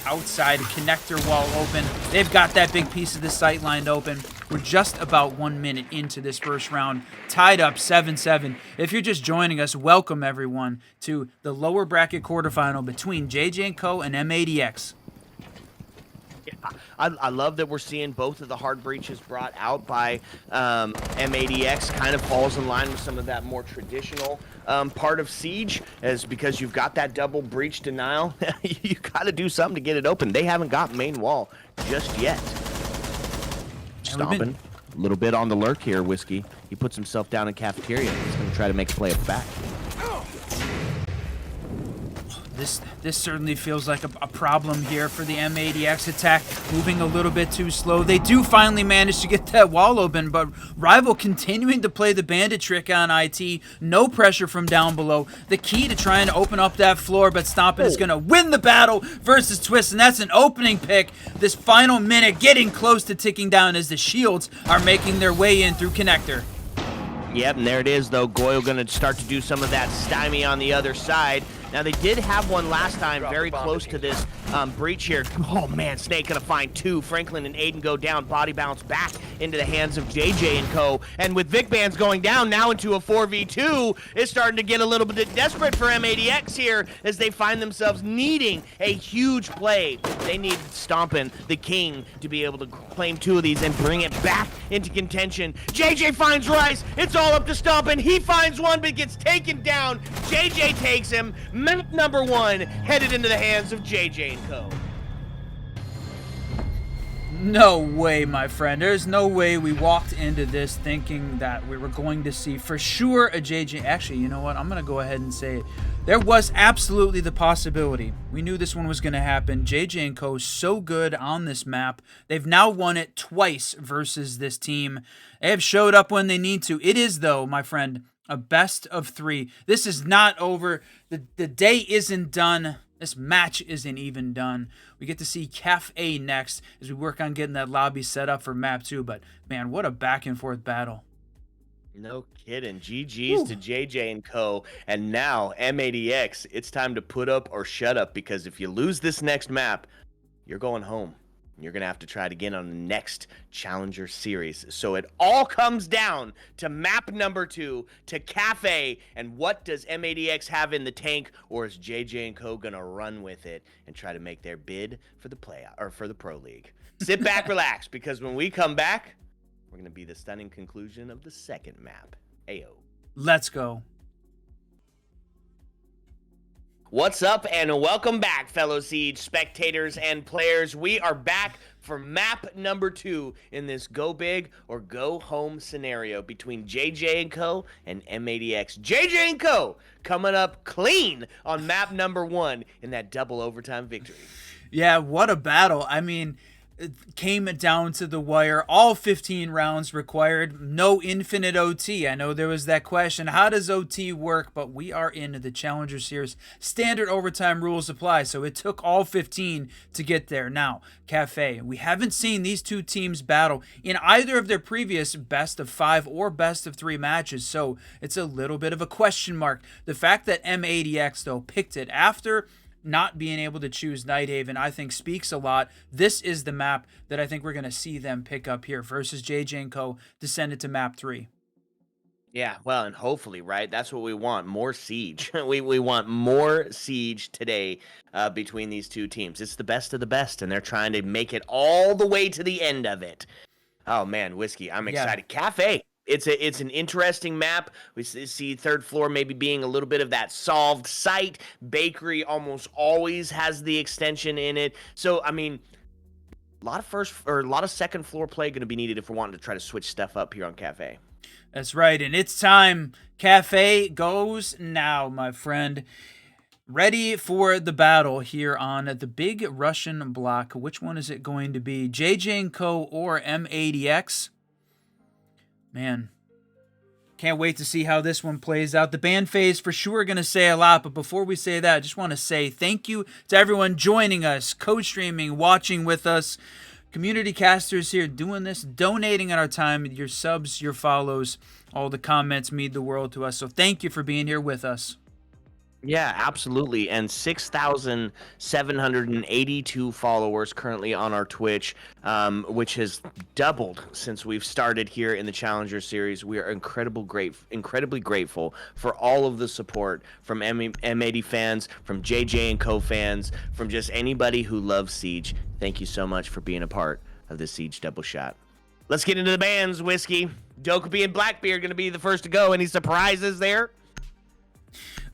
outside connector wall open. They've got that big piece of the site lined open. We're just about 1 minute into this first round, tied up 7-7. If you're just joining us, welcome everyone to the lower bracket quarterfinal between JJ & Co. and M80x. Yeah, I love that we're seeing both of the hard breaches brought out by M80x. Kind of falls in line with some of that more traditional part of Siege, as because you've got that double breach denial. You got to do something to get it open. They haven't got main wall just yet. Stomping a little bit on the lurk here, Whiskey. He puts himself down in cafeteria. He's going to try to make a play at the back. This certainly feels like a problem here for the M80x attack, moving a little bit too slow. They do finally manage to get that wall open, but Rival continuing to play the bandit trick on IT. No pressure from down below. The key to trying to open up that floor, but Stompin' is going to win the battle versus Twist, and that's an opening pick. This final minute getting close to ticking down as the shields are making their way in through connector. Yep, and there it is, though. Goyle going to start to do some of that stymie on the other side. Now, they did have one last time very close to this breach here. Oh, man, Snake going to find 2. Franklin and Aiden go down. Body bounce back into the hands of JJ & Co. And with Vic Bands going down now into a 4v2, it's starting to get a little bit desperate for M80x here as they find themselves needing a huge play. They need Stompin', the king, to be able to claim 2 of these and bring it back into contention. JJ finds Rice. It's all up to Stompin'. He finds one, but gets taken down. JJ takes him. Map number 1 headed into the hands of JJ & Co. No way, my friend. There's no way we walked into this thinking that we were going to see for sure a JJ. Actually, you know what? I'm going to go ahead and say it. There was absolutely the possibility. We knew this one was going to happen. JJ & Co. so good on this map. They've now won it twice versus this team. They have showed up when they need to. It is, though, my friend, A best of 3. This is not over. The day isn't done. This match isn't even done. We get to see Kafe next as we work on getting that lobby set up for map 2. But, man, what a back-and-forth battle. No kidding. GG's to JJ and Co. And now, M80X, it's time to put up or shut up, because if you lose this next map, you're going home. You're going to have to try it again on the next Challenger Series. So it all comes down to map number 2, to Kafe, and what does M80X have in the tank, or is JJ and Co. going to run with it and try to make their bid for the for the Pro League? Sit back, relax, because when we come back, we're going to be the stunning conclusion of the second map. Ayo. Let's go. What's up, and welcome back, fellow Siege spectators and players. We are back for map number 2 in this go big or go home scenario between JJ and Co. and M80X. JJ and Co. coming up clean on map number 1 in that double overtime victory. Yeah, what a battle. I mean, it came down to the wire. All 15 rounds required. No infinite OT. I know there was that question. How does OT work? But we are in the Challenger Series. Standard overtime rules apply. So it took all 15 to get there. Now, Kafe. We haven't seen these two teams battle in either of their previous best of 5 or best of 3 matches. So it's a little bit of a question mark. The fact that M80X, though, picked it after not being able to choose Nighthaven, I think speaks a lot. This is the map that I think we're going to see them pick up here versus JJ and Co. descended to map 3. Yeah, well, and hopefully, right? That's what we want. More siege. we want more siege today between these two teams. It's the best of the best, and they're trying to make it all the way to the end of it. Oh, man, Whiskey, I'm excited. Yeah. Kafe. It's an interesting map. We see third floor maybe being a little bit of that solved site. Bakery almost always has the extension in it. So, I mean, a lot of second floor play going to be needed if we're wanting to try to switch stuff up here on Kafe. That's right, and it's time. Kafe goes now, my friend. Ready for the battle here on the big Russian block. Which one is it going to be? JJ & Co. or M80X? Man, can't wait to see how this one plays out. The ban phase for sure going to say a lot, but before we say that, I just want to say thank you to everyone joining us, co-streaming, watching with us, community casters here doing this, donating our time, your subs, your follows, all the comments mean the world to us. So thank you for being here with us. Yeah, absolutely. And 6,782 followers currently on our Twitch, which has doubled since we've started here in the Challenger Series. We are incredibly grateful for all of the support from M80 fans, from JJ and Co fans, from just anybody who loves Siege. Thank you so much for being a part of the Siege Double Shot. Let's get into the bans, Whiskey. Dokkaebi and Blackbeard going to be the first to go. Any surprises there?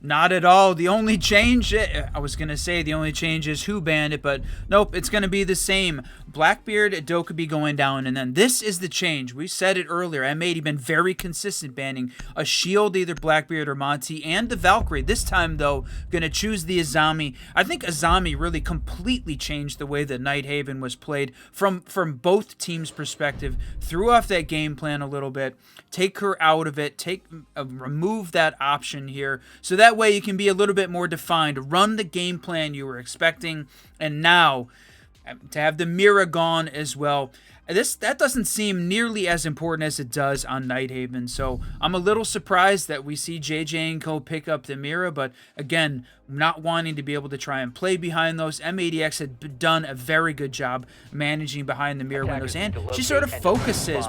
Not at all. The only change, I was going to say the only change is who banned it, but nope, it's going to be the same. Blackbeard, Dokkaebi going down, and then this is the change. We said it earlier. M80 been very consistent banning a shield, either Blackbeard or Monty, and the Valkyrie. This time, though, going to choose the Azami. I think Azami really completely changed the way that Nighthaven was played from both teams' perspective. Threw off that game plan a little bit. Take her out of it. Remove that option here. So that way you can be a little bit more defined. Run the game plan you were expecting. And now, to have the Mira gone as well, that doesn't seem nearly as important as it does on Nighthaven. So I'm a little surprised that we see JJ and Co pick up the Mira, but again, not wanting to be able to try and play behind those. M80X had done a very good job managing behind the Mira windows, and she sort of forces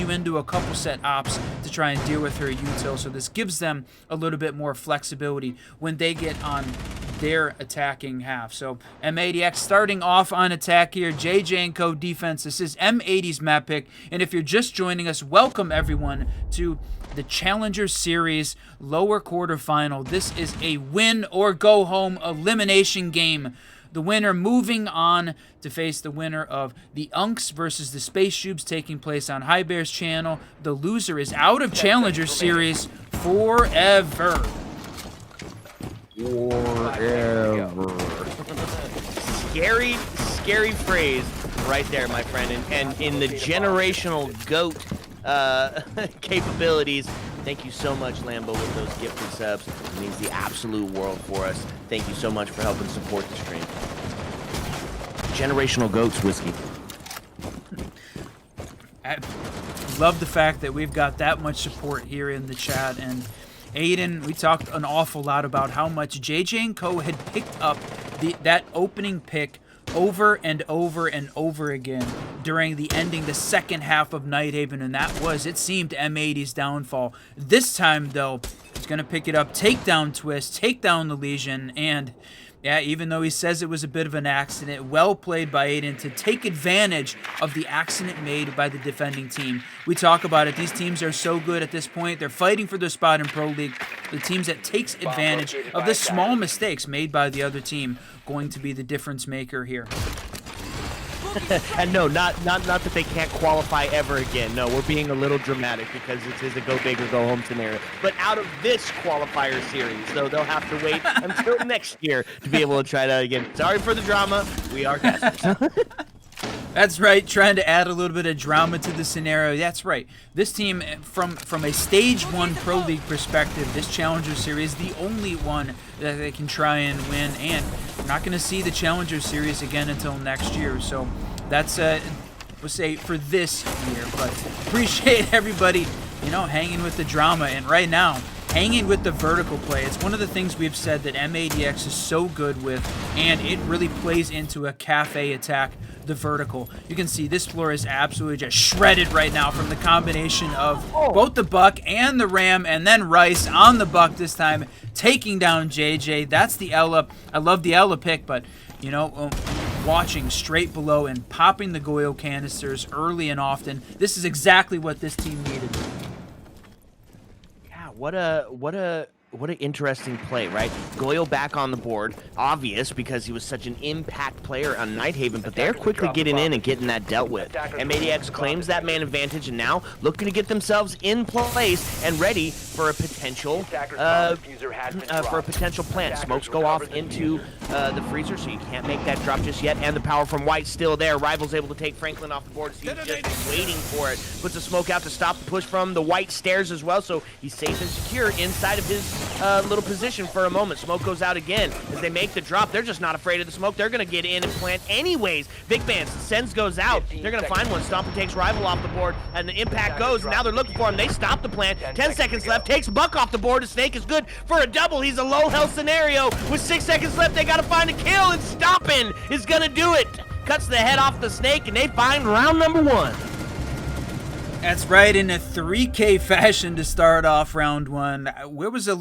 you into a couple set ops to try and deal with her util. So this gives them a little bit more flexibility when they get on their attacking half. So M80X starting off on attack here. JJ and Co defense. This is M80's map pick, and if you're just joining us, welcome everyone to the Challenger Series lower quarterfinal. This is a win or go home elimination game. The winner moving on to face the winner of the Unks versus the Space Tubes, taking place on High Bear's channel. The loser is out of Challenger Series forever. Scary phrase right there, my friend. And in the generational GOAT capabilities Thank you so much, Lambo, with those gifted subs. It means the absolute world for us. Thank you so much for helping support the stream. Generational goats, Whiskey. I love the fact that we've got that much support here in the chat. And Aiden, we talked an awful lot about how much JJ & Co. had picked up that opening pick over and over and over again during the second half of Nighthaven, and that was, it seemed, M80's downfall. This time, though, he's going to pick it up, take down Twist, take down the Legion, and yeah, even though he says it was a bit of an accident, well played by Aiden to take advantage of the accident made by the defending team. We talk about it. These teams are so good at this point. They're fighting for their spot in Pro League. The teams that takes advantage of the small mistakes made by the other team going to be the difference maker here. And no, not that they can't qualify ever again. No, we're being a little dramatic because it is a go big or go home scenario. But out of this qualifier series, though, they'll have to wait until next year to be able to try that again. Sorry for the drama. We are casters. That's right, trying to add a little bit of drama to the scenario. That's right. This team, from a Stage 1 Pro League perspective, this Challenger Series, the only one that they can try and win, and we're not going to see the Challenger Series again until next year. So that's, we'll say, for this year. But appreciate everybody, hanging with the drama. And right now, hanging with the vertical play. It's one of the things we've said that M80x is so good with, and it really plays into a Kafe attack, the vertical. You can see this floor is absolutely just shredded right now from the combination of both the Buck and the Ram, and then Rice on the Buck this time, taking down JJ. That's the Ella. I love the Ella pick, but, watching straight below and popping the Goyo canisters early and often. This is exactly what this team needed. What an interesting play, right? Goyo back on the board, obvious because he was such an impact player on Nighthaven, but they're quickly getting in and getting that dealt with. M80x claims that man advantage and now looking to get themselves in place and ready for a potential plant. Smokes go off into the freezer, so you can't make that drop just yet, and the power from White still there. Rival's able to take Franklin off the board, so he's just waiting for it. Puts the smoke out to stop the push from the White stairs as well, so he's safe and secure inside of his little position for a moment. Smoke goes out again as they make the drop. They're just not afraid of the smoke. They're going to get in and plant anyways. Big Bans, Sens goes out. They're going to find one. Stomper takes Rival off the board, and the impact goes. Now they're looking for him. They stop the plant. 10 seconds left. Takes Buck off the board. The Snake is good for a double. He's a low health scenario. With 6 seconds left, they got to find a kill, and Stompin' is going to do it. Cuts the head off the Snake, and they find round number 1. That's right, in a 3K fashion to start off round 1. There was a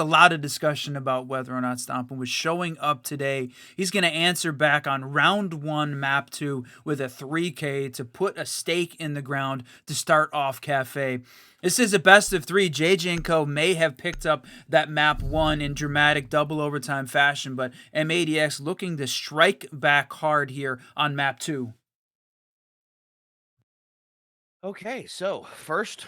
lot of discussion about whether or not Stompin' was showing up today. He's going to answer back on round 1, map 2 with a 3K to put a stake in the ground to start off Kafe. This is a best of 3. JJ & Co. may have picked up that map 1 in dramatic double overtime fashion, but M80x looking to strike back hard here on map 2. Okay, so first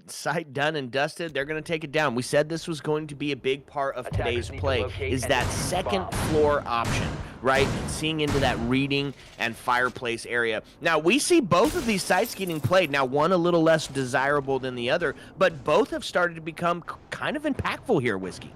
site done and dusted. They're going to take it down. We said this was going to be a big part of today's play, is that second floor option, right? Seeing into that reading and fireplace area. Now, we see both of these sites getting played. Now, one a little less desirable than the other, but both have started to become kind of impactful here, Whiskey.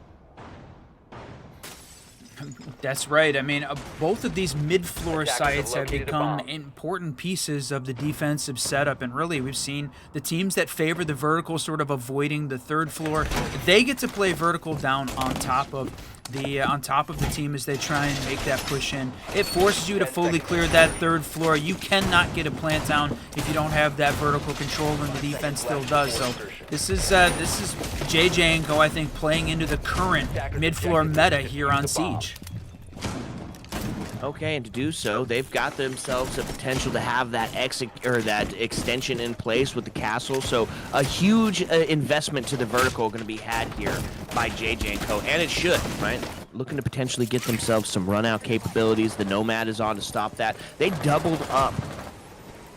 That's right. I mean, both of these mid-floor sites have become important pieces of the defensive setup, and really we've seen the teams that favor the vertical sort of avoiding the third floor. They get to play vertical down on top of the team as they try and make that push in. It forces you to fully clear that third floor. You cannot get a plant down if you don't have that vertical control, and the defense still does. So this is JJ & Co. I think playing into the current mid-floor meta here on Siege. Okay, and to do so, they've got themselves a potential to have that extension in place with the castle. So a huge investment to the vertical going to be had here by JJ & Co. And it should, right? Looking to potentially get themselves some run-out capabilities. The Nomad is on to stop that. They doubled up.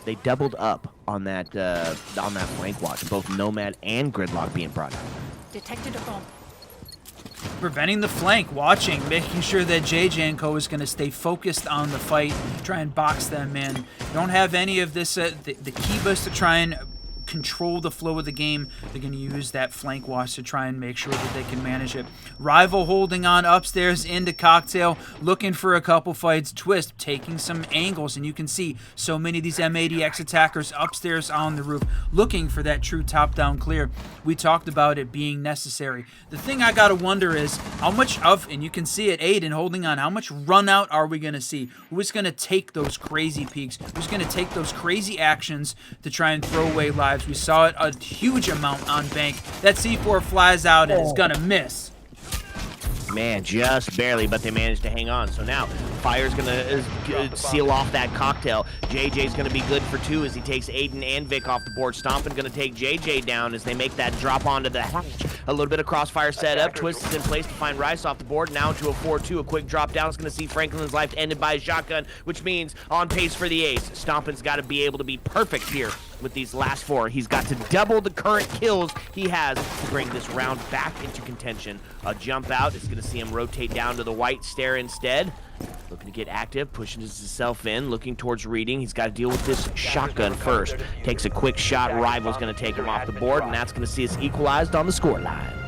They doubled up on that flank watch. Both Nomad and Gridlock being brought out. Detected a bomb. Preventing the flank, watching, making sure that JJ & Co. is going to stay focused on the fight, try and box them in. Don't have any of this, the Kibas to try and control the flow of the game. They're going to use that flank watch to try and make sure that they can manage it. Rival holding on upstairs into Cocktail, looking for a couple fights. Twist taking some angles, and you can see so many of these M80X attackers upstairs on the roof looking for that true top-down clear. We talked about it being necessary. The thing I got to wonder is how much of, and you can see it, Aiden holding on, how much run out are we going to see? Who's going to take those crazy peaks? Who's going to take those crazy actions to try and throw away lives? We saw it a huge amount on Bank. That C4 flies out and is going to miss. Man, just barely, but they managed to hang on. So now, Fire's going to seal off that Cocktail. JJ's going to be good for 2 as he takes Aiden and Vic off the board. Stompin' going to take JJ down as they make that drop onto the hatch. A little bit of crossfire set up. Twist is in place to find Rice off the board. Now into a 4-2. A quick drop down is going to see Franklin's life ended by a shotgun, which means on pace for the ace. Stompin's got to be able to be perfect here with these last 4. He's got to double the current kills he has to bring this round back into contention. A jump out is going to see him rotate down to the white stair instead. Looking to get active, pushing himself in, looking towards reading. He's got to deal with this shotgun first. Takes a quick shot. Rival's going to take him off the board, and that's going to see us equalized on the scoreline.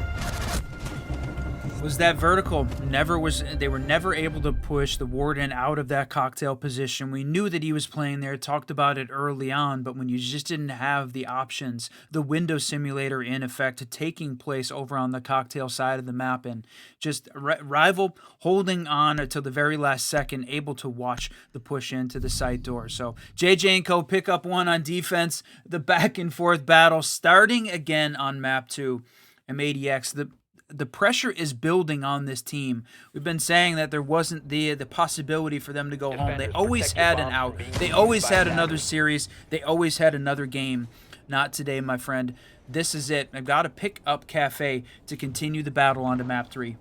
Was that vertical. They were never able to push the Warden out of that Cocktail position. We knew that he was playing there, talked about it early on, but when you just didn't have the options, the window simulator in effect taking place over on the Cocktail side of the map, and just Rival holding on until the very last second, able to watch the push into the side door. So JJ and Co pick up 1 on defense. The back and forth battle starting again on map 2. M80X, the pressure is building on this team. We've been saying that there wasn't the possibility for them to go home. They always had an out. They always had another series. They always had another game. Not today, my friend. This is it. I've got to pick up Kafe to continue the battle onto map 3.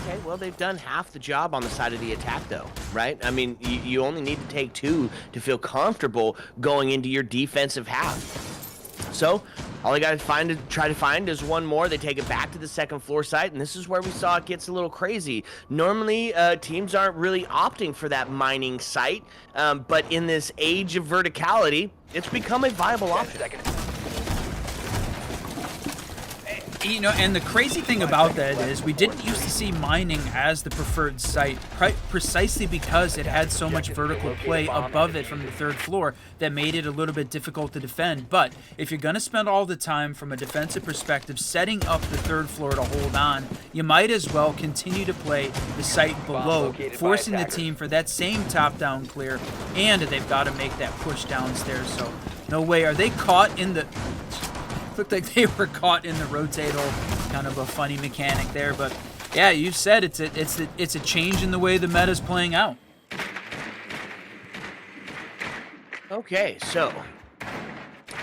Okay, well, they've done half the job on the side of the attack, though, right? I mean, you only need to take 2 to feel comfortable going into your defensive half. So all they got to try to find is 1 more. They take it back to the second floor site, and this is where we saw it gets a little crazy. Normally, teams aren't really opting for that mining site, but in this age of verticality, it's become a viable option. You know, and the crazy thing about that is we didn't used to see mining as the preferred site precisely because it had so much vertical play above it from the 3rd floor that made it a little bit difficult to defend. But if you're going to spend all the time from a defensive perspective setting up the 3rd floor to hold on, you might as well continue to play the site below, forcing the team for that same top-down clear, and they've got to make that push downstairs. So no way. Are they caught in the... Looked like they were caught in the rotate hole. Kind of a funny mechanic there, but yeah, you said it's a change in the way the meta's playing out. Okay, so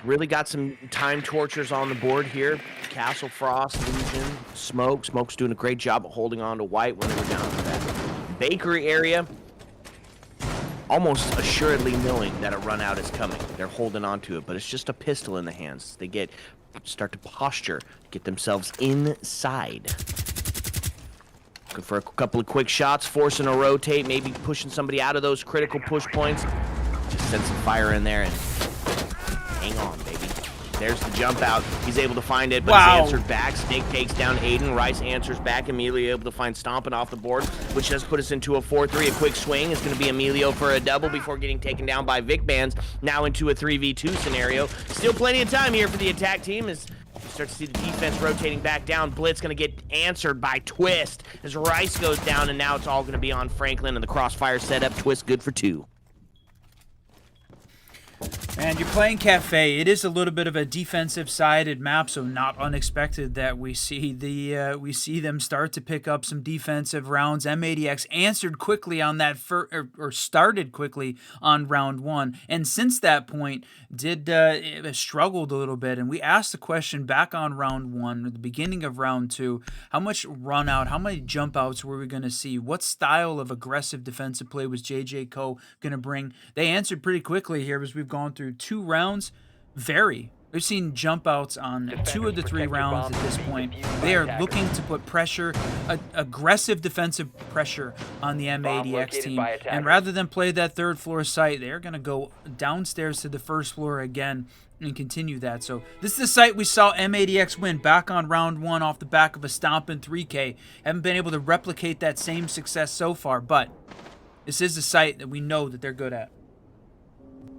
really got some time tortures on the board here. Castle Frost, Legion, Smoke. Smoke's doing a great job of holding on to White when they were down to that bakery area. Almost assuredly knowing that a run out is coming. They're holding on to it, but it's just a pistol in the hands. They start to posture, get themselves inside. Looking for a couple of quick shots, forcing a rotate, maybe pushing somebody out of those critical push points. Just send some fire in there and hang on, baby. There's the jump out. He's able to find it, but He's answered back. Snake takes down Aiden. Rice answers back. Emilio able to find Stompin' off the board, which does put us into a 4-3. A quick swing is going to be Emilio for a double before getting taken down by Vic Bands. Now into a 3v2 scenario. Still plenty of time here for the attack team as you start to see the defense rotating back down. Blitz going to get answered by Twist as Rice goes down, and now it's all going to be on Franklin and the crossfire setup. Twist good for 2. And you're playing Kafe. It is a little bit of a defensive-sided map, so not unexpected that we see them start to pick up some defensive rounds. M80X answered quickly on that or started quickly on round 1, and since that point struggled a little bit. And we asked the question back on round 1, at the beginning of round 2, how much run out, how many jump outs were we going to see? What style of aggressive defensive play was JJ Co going to bring? They answered pretty quickly here as we've gone through 2 rounds. Very, We've seen jump outs on 2 of the 3 rounds at this point. They are looking to put pressure, aggressive defensive pressure on the M80X team. And rather than play that 3rd floor site, they're going to go downstairs to the 1st floor again and continue that. So this is the site we saw M80X win back on round 1 off the back of a stomping 3K. Haven't been able to replicate that same success so far, but this is the site that we know that they're good at.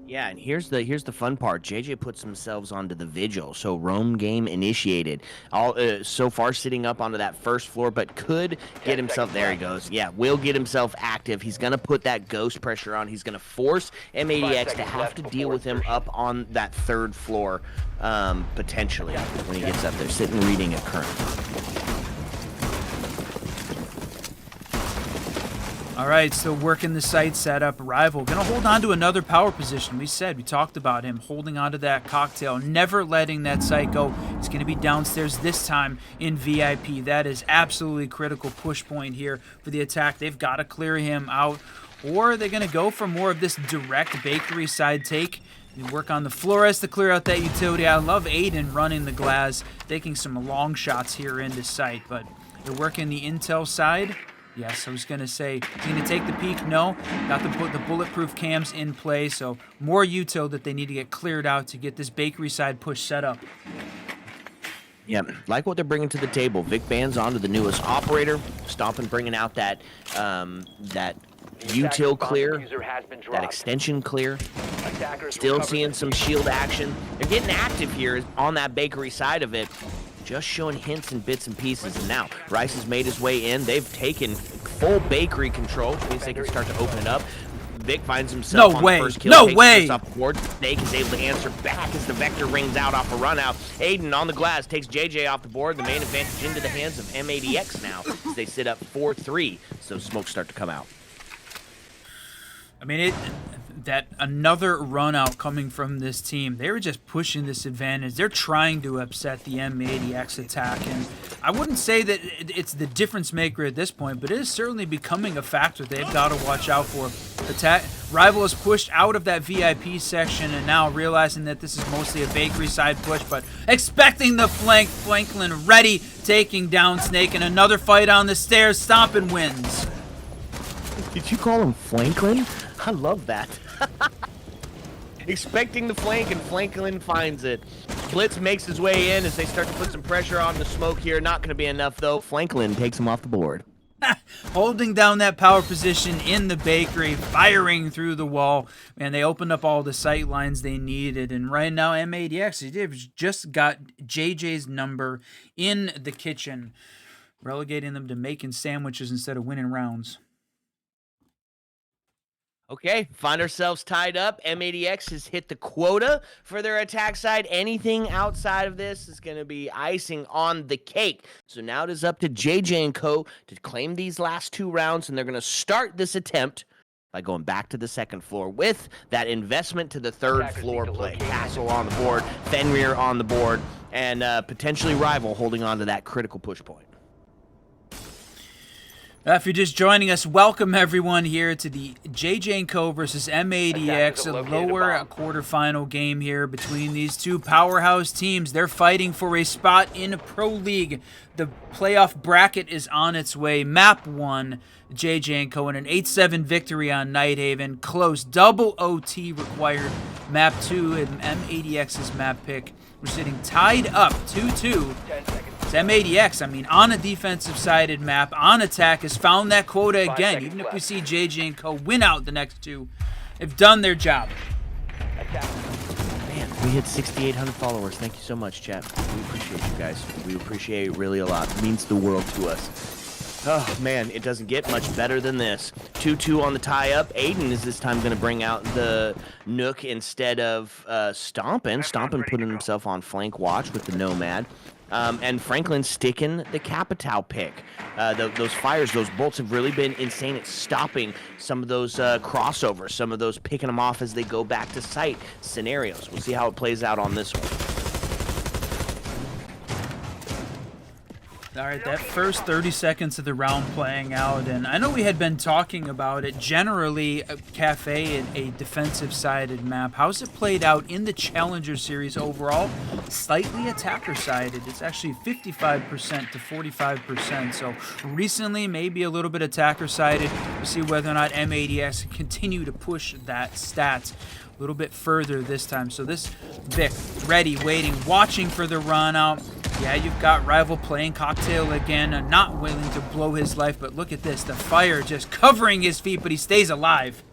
Yeah, and here's the fun part. JJ puts themselves onto the vigil, so roam game initiated. All so far sitting up onto that 1st floor, but could get himself. There he goes. Yeah, will get himself active. He's gonna put that ghost pressure on. He's gonna force M80X to have to deal with him up on that 3rd floor, potentially when he gets up there, sitting reading it currently. All right, still working the site setup. Rival gonna hold on to another power position. We talked about him holding on to that cocktail, never letting that site go. He's gonna be downstairs this time in VIP. That is absolutely critical push point here for the attack. They've got to clear him out, or they're gonna go for more of this direct bakery side take. You work on the Flores to clear out that utility. I love Aiden running the glass, taking some long shots here into sight, but they're working the intel side. Yes, I was going to say, he's going to take the peek. No, got to put the bulletproof cams in play, so more util that they need to get cleared out to get this bakery side push set up. Yeah, like what they're bringing to the table. Vic Band's onto the newest operator. Stompin' bringing out that util clear, that extension clear. Still seeing some shield action. They're getting active here on that bakery side of it. Just showing hints and bits and pieces. And now Rice has made his way in. They've taken full bakery control, which means they can start to open it up. Vic finds himself on the first kill. No way! Off the board. Snake is able to answer back as the Vector rings out off a run out. Aiden on the glass takes JJ off the board. The main advantage into the hands of M80X now as they sit up 4-3. So smokes start to come out. I mean, that another run out coming from this team. They were just pushing this advantage. They're trying to upset the M80X attack, and I wouldn't say that it's the difference maker at this point, but it is certainly becoming a factor they've got to watch out for. Attack Rival is pushed out of that VIP section, and now realizing that this is mostly a bakery side push, but expecting the flank. Franklin ready, taking down Snake, and another fight on the stairs. Stompin' wins. Did you call him Franklin? I love that. Expecting the flank, and Franklin finds it. Blitz makes his way in as they start to put some pressure on the smoke here. Not going to be enough, though. Franklin takes him off the board. Holding down that power position in the bakery, firing through the wall. Man, they opened up all the sight lines they needed. And right now, M80X, they've just got JJ's number in the kitchen, relegating them to making sandwiches instead of winning rounds. Okay, find ourselves tied up. M80X has hit the quota for their attack side. Anything outside of this is going to be icing on the cake. So now it is up to JJ and Co. to claim these last 2 rounds, and they're going to start this attempt by going back to the 2nd floor with that investment to the 3rd floor play. Castle on the board, Fenrir on the board, and potentially Rival holding on to that critical push point. If you're just joining us, welcome everyone here to the JJ & Co. versus M80X, a lower quarterfinal game here between these two powerhouse teams. They're fighting for a spot in Pro League. The playoff bracket is on its way. Map 1, JJ & Co. and an 8-7 victory on Nighthaven. Close, double OT required. Map 2 and M80X's map pick. We're sitting tied up 2-2. It's M80X, I mean, on a defensive-sided map, on attack, has found that quota again. Even if we see JJ and Co. win out the next 2, they've done their job. Man, we hit 6,800 followers. Thank you so much, chat. We appreciate you guys. We appreciate it really a lot. It means the world to us. Oh, man, it doesn't get much better than this. 2-2 on the tie-up. Aiden is this time going to bring out the Nook instead of Stompin'. Stompin' putting himself on flank watch with the Nomad. And Franklin sticking the Capital pick. Those fires, those bolts have really been insane at stopping some of those crossovers, some of those picking them off as they go back to site scenarios. We'll see how it plays out on this one. All right, that first 30 seconds of the round playing out, and I know we had been talking about it. Generally, Kafe, a defensive-sided map. How's it played out in the Challenger Series overall? Slightly attacker-sided. It's actually 55% to 45%. So recently, maybe a little bit attacker-sided. We'll see whether or not M80x can continue to push that stat a little bit further this time. So this Vic, ready, waiting, watching for the run out. Yeah, you've got Rival playing cocktail again, not willing to blow his life, but look at this, the fire just covering his feet, but he stays alive.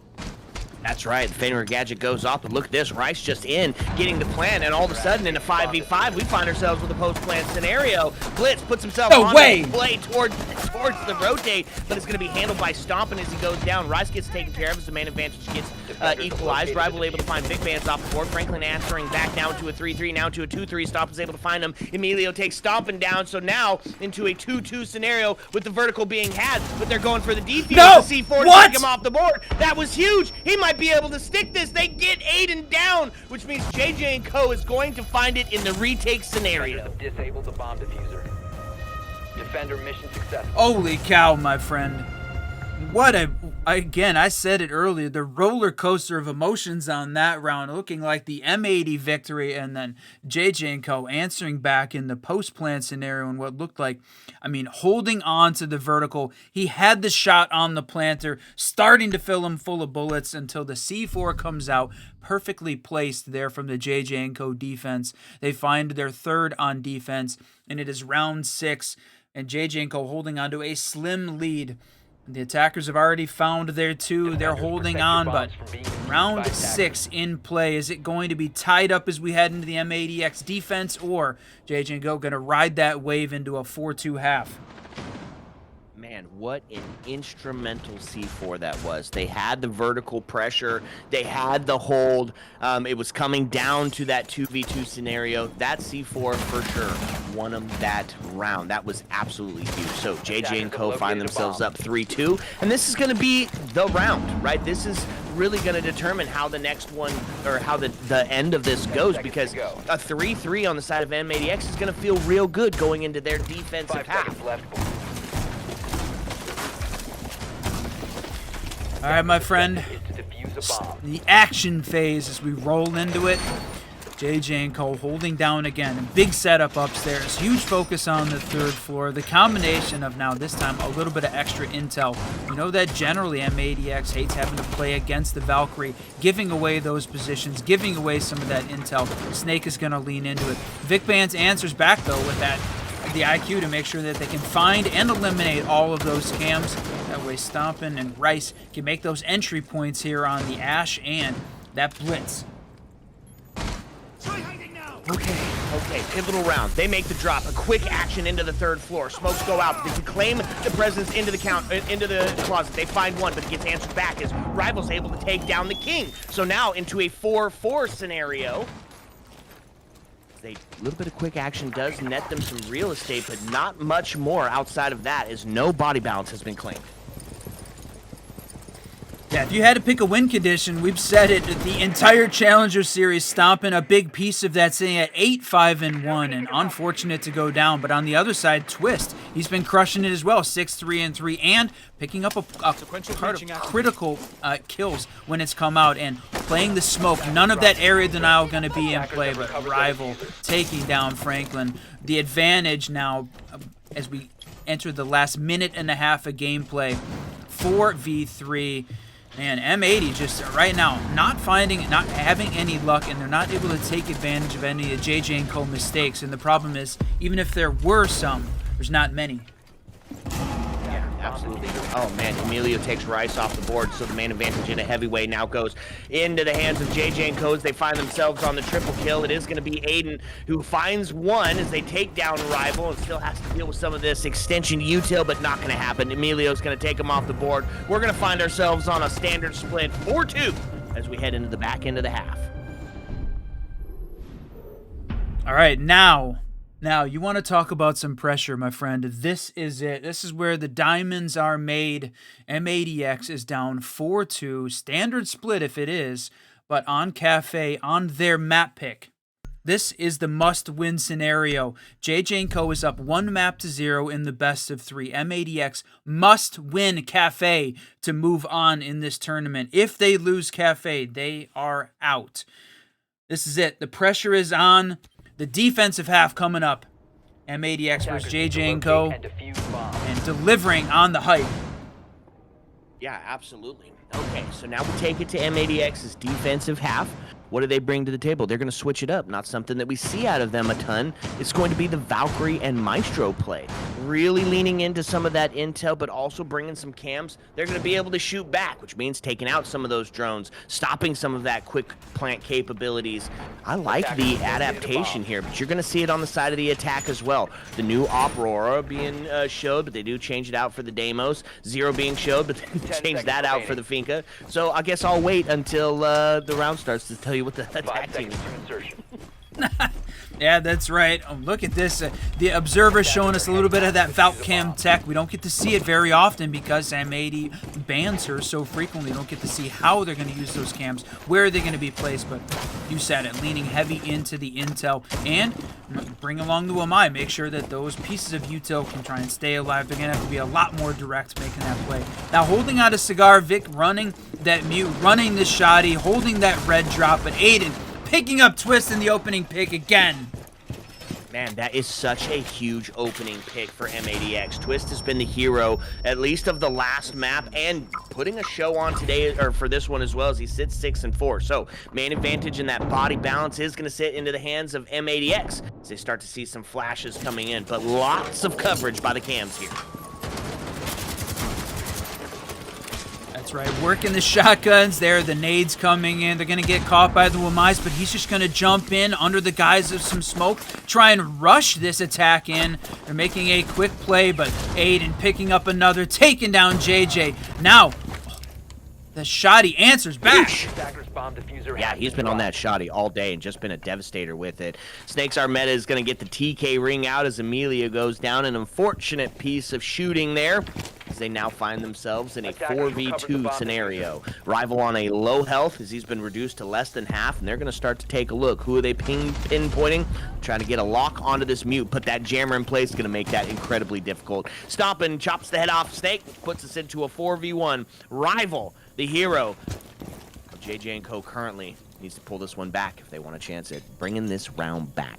That's right. The Famer Gadget goes off, but look at this. Rice just in, getting the plant, and all of a sudden in a 5v5, we find ourselves with a post-plant scenario. Blitz puts himself on the play towards the rotate, but it's going to be handled by Stompin' as he goes down. Rice gets taken care of as the main advantage gets equalized. Rival able to find Big Bands off the board. Franklin answering back down to a 3-3, now to a 2-3. Stompin's able to find him. Emilio takes Stompin' down, so now into a 2-2 scenario with the vertical being had, but they're going for the defuse. No! The C4 to take him off the board. That was huge. He might be able to stick this. They get Aiden down, which means JJ & Co. is going to find it in the retake scenario. Disable the bomb diffuser. Defender mission successful. Holy cow, my friend. What again, I said it earlier, the roller coaster of emotions on that round, looking like the M80 victory, and then JJ & Co. answering back in the post-plant scenario and what looked like, I mean, holding on to the vertical. He had the shot on the planter, starting to fill him full of bullets until the C4 comes out, perfectly placed there from the JJ & Co. defense. They find their third on defense, and it is round 6, and JJ & Co. holding on to a slim lead. The attackers have already found their two. They're holding on, but round 6 in play. Is it going to be tied up as we head into the M80x defense, or JJ & Co. going to ride that wave into a 4-2 half? Man, what an instrumental C4 that was. They had the vertical pressure. They had the hold. It was coming down to that 2v2 scenario. That C4 for sure won them that round. That was absolutely huge. So JJ & Co. find themselves up 3-2. And this is going to be the round, right? This is really going to determine how the next one, or how the end of this goes, because a 3-3 on the side of M80x is going to feel real good going into their defensive half. All right, my friend, the action phase as we roll into it. JJ & Co. holding down again. Big setup upstairs. Huge focus on the 3rd floor. The combination of now, this time, a little bit of extra intel. You know that generally M80x hates having to play against the Valkyrie, giving away those positions, giving away some of that intel. Snake is going to lean into it. Vic Bands answers back, though, with the IQ to make sure that they can find and eliminate all of those scams. That way Stompin' and Rice can make those entry points here on the Ash and that Blitz. Okay, pivotal round. They make the drop. A quick action into the 3rd floor. Smokes go out. They can claim the presence into the closet. They find one, but it gets answered back as Rival's able to take down the King. So now into a 4-4 scenario. A little bit of quick action does net them some real estate, but not much more outside of that, as no body balance has been claimed. Yeah, if you had to pick a win condition, we've said it, the entire Challenger Series, Stompin' a big piece of that, sitting at 8-5-1, and unfortunate to go down. But on the other side, Twist, he's been crushing it as well, 6-3-3, and picking up a part of critical kills when it's come out, and playing the smoke. None of that area denial going to be in play, but Rival taking down Franklin. The advantage now, as we enter the last minute and a half of gameplay, 4v3. Man, M80 just right now not having any luck, and they're not able to take advantage of any of JJ & Co. mistakes. And the problem is, even if there were some, there's not many. Yeah, absolutely. Oh man, Emilio takes Rice off the board, so the main advantage in a heavyweight now goes into the hands of JJ & Co. They find themselves on the triple kill. It is going to be Aiden who finds one as they take down Rival, and still has to deal with some of this extension util, but not going to happen. Emilio's going to take him off the board. We're going to find ourselves on a standard split 4-2 as we head into the back end of the half. All right, now, you want to talk about some pressure, my friend. This is it. This is where the diamonds are made. M80x is down 4-2. Standard split if it is, but on Kafe, on their map pick, This is the must-win scenario. JJ & Co. is up 1-0 in the best of 3. M80x must win Kafe to move on in this tournament. If they lose Kafe, they are out. This is it. The pressure is on. The defensive half coming up. M80x versus JJ & Co. and delivering on the hype. Yeah, absolutely. Okay, so now we take it to M80x's defensive half. What do they bring to the table? They're going to switch it up. Not something that we see out of them a ton. It's going to be the Valkyrie and Maestro play. Really leaning into some of that intel, but also bringing some cams. They're going to be able to shoot back, which means taking out some of those drones, stopping some of that quick plant capabilities. I like the adaptation here, but you're going to see it on the side of the attack as well. The new Aurora being showed, but they do change it out for the Deimos. Zero being showed, but they change that out for the Finka. So I guess I'll wait until the round starts to tell you what the attack team is. Yeah, that's right. Oh, look at this. The Observer's showing us a little bit of that Valcam tech. We don't get to see it very often because M80 bans her so frequently. We don't get to see how they're going to use those cams, where they're going to be placed. But you said it, leaning heavy into the intel and bring along the WMI. Make sure that those pieces of util can try and stay alive. They're going to have to be a lot more direct making that play. Now, holding out a cigar, Vic running that mute, running the shoddy, holding that red drop, but Aiden picking up Twist in the opening pick again. Man, that is such a huge opening pick for M80x. Twist has been the hero, at least of the last map, and putting a show on today, or for this one as well, as he sits 6-4. So, main advantage in that body balance is going to sit into the hands of M80x as they start to see some flashes coming in, but lots of coverage by the cams here. That's right, working the shotguns there, the nades coming in. They're going to get caught by the WMIs, but he's just going to jump in under the guise of some smoke, try and rush this attack in. They're making a quick play, but Aiden picking up another, taking down JJ. Now, the shoddy answers back. Yeah, he's been on that shoddy all day and just been a devastator with it. Snakes Armetta is going to get the TK ring out as Amelia goes down. An unfortunate piece of shooting there, as they now find themselves in a 4v2 scenario. Rival on a low health as he's been reduced to less than half, and they're going to start to take a look. Who are they pinpointing? Trying to get a lock onto this mute. Put that jammer in place, going to make that incredibly difficult. Stomping, chops the head off Snake, puts us into a 4v1. Rival, the hero of JJ & Co. currently needs to pull this one back if they want a chance at bringing this round back.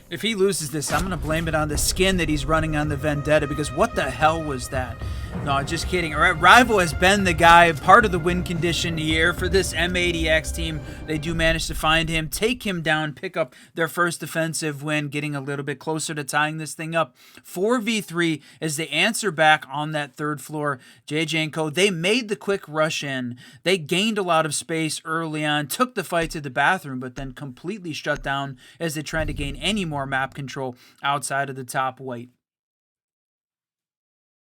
If he loses this, I'm going to blame it on the skin that he's running on the Vendetta, because what the hell was that? No, just kidding. Rival has been the guy, part of the win condition here for this M80x team. They do manage to find him, take him down, pick up their first defensive win, getting a little bit closer to tying this thing up. 4v3 as they answer back on that third floor. JJ & Co., they made the quick rush in. They gained a lot of space early on, took the fight to the bathroom, but then completely shut down as they tried to gain any more map control outside of the top white.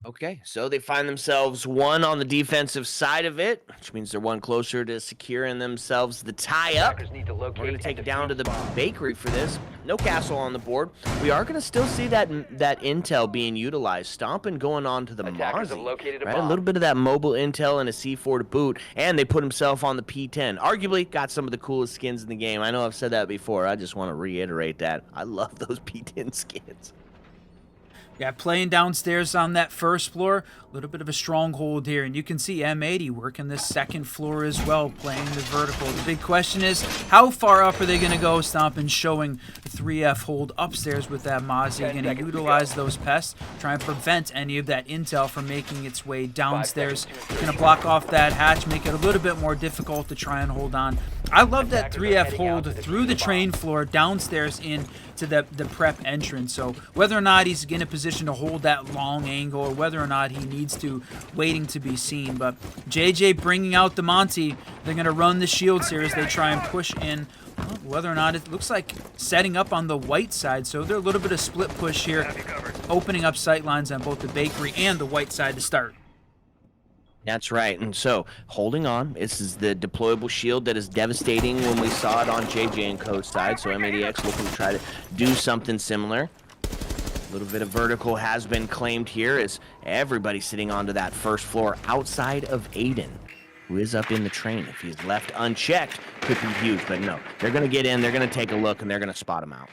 Okay, so they find themselves one on the defensive side of it, which means they're one closer to securing themselves the tie-up. We're going to take it down to the bakery for this. No castle on the board. We are going to still see that intel being utilized. Stomping going on to the Mozzie. Right? A little bit of that mobile intel and a C4 to boot, and they put himself on the P10. Arguably got some of the coolest skins in the game. I know I've said that before. I just want to reiterate that. I love those P10 skins. Yeah, playing downstairs on that first floor, a little bit of a stronghold here. And you can see M80 working this second floor as well, playing the vertical. The big question is, how far up are they going to go? Stomping showing the 3F hold upstairs with that Mozzie. Going to utilize those pests, try and prevent any of that intel from making its way downstairs. Going to block off that hatch, make it a little bit more difficult to try and hold on. I love that 3F hold through the train floor downstairs into the prep entrance. So whether or not he's in a position to hold that long angle or whether or not he needs to, waiting to be seen. But JJ bringing out the Monty. They're going to run the shields here as they try and push in. Whether or not it looks like setting up on the white side. So they're a little bit of split push here, opening up sight lines on both the bakery and the white side to start. That's right, and so holding on. This is the deployable shield that is devastating when we saw it on JJ & Co.'s side. So M80x looking to try to do something similar. A little bit of vertical has been claimed here as everybody's sitting onto that first floor outside of Aiden. who is up in the train. If he's left unchecked, could be huge, but no. They're going to get in, they're going to take a look, and they're going to spot him out.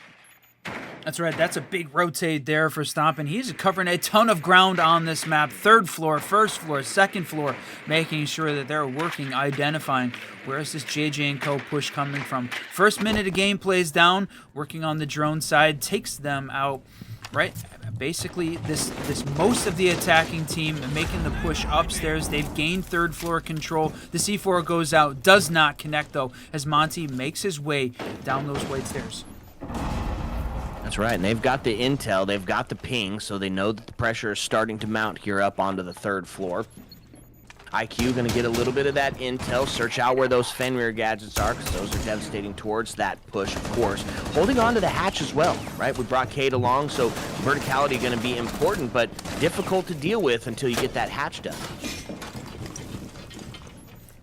That's right. That's a big rotate there for Stomp, and he's covering a ton of ground on this map. Third floor, first floor, second floor, making sure that they're working, identifying where is this JJ & Co. push coming from. First minute of gameplay is down, working on the drone side, takes them out, right? Basically, this most of the attacking team making the push upstairs. They've gained third floor control. The C4 goes out, does not connect, though, as Monty makes his way down those white stairs. That's right, and they've got the intel, they've got the ping, so they know that the pressure is starting to mount here up onto the third floor. IQ going to get a little bit of that intel, search out where those Fenrir gadgets are, because those are devastating towards that push, of course. Holding on to the hatch as well, right? We brought Cade along, so verticality going to be important, but difficult to deal with until you get that hatch done.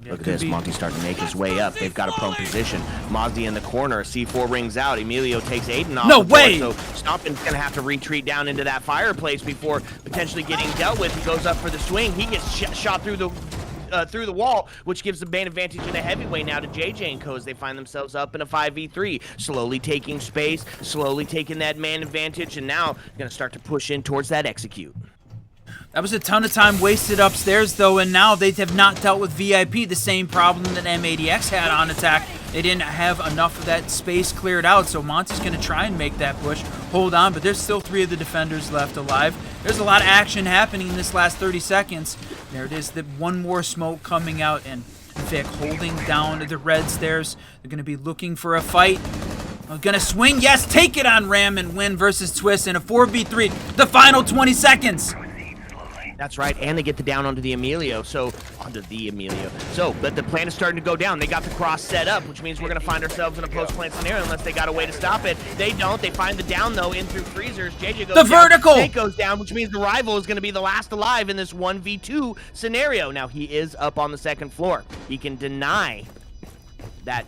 Look at this, Monty starting to make his way up. They've got a prone position. Mozzie in the corner, C4 rings out. Emilio takes Aiden off. No way! So Stompin's going to have to retreat down into that fireplace before potentially getting dealt with. He goes up for the swing. He gets shot through the wall, which gives the main advantage in a heavyweight now to JJ & Co. as they find themselves up in a 5v3. Slowly taking space, slowly taking that man advantage, and now going to start to push in towards that execute. That was a ton of time wasted upstairs, though, and now they have not dealt with VIP, the same problem that M80x had on attack. They didn't have enough of that space cleared out, so Monty's going to try and make that push. Hold on, but there's still 3 of the defenders left alive. There's a lot of action happening in this last 30 seconds. There it is, the one more smoke coming out, and Vic holding down the red stairs. They're going to be looking for a fight. Gonna swing, yes, take it on Ram and win versus Twist in a 4v3, the final 20 seconds. That's right, and they get the down onto the Emilio, so but the plan is starting to go down. They got the cross set up, which means we're going to find ourselves in a post-plant scenario unless they got a way to stop it. They don't. They find the down, though, in through freezers. JJ goes the down. vertical! Snake goes down, which means the rival is going to be the last alive in this 1v2 scenario. Now, he is up on the second floor. He can deny that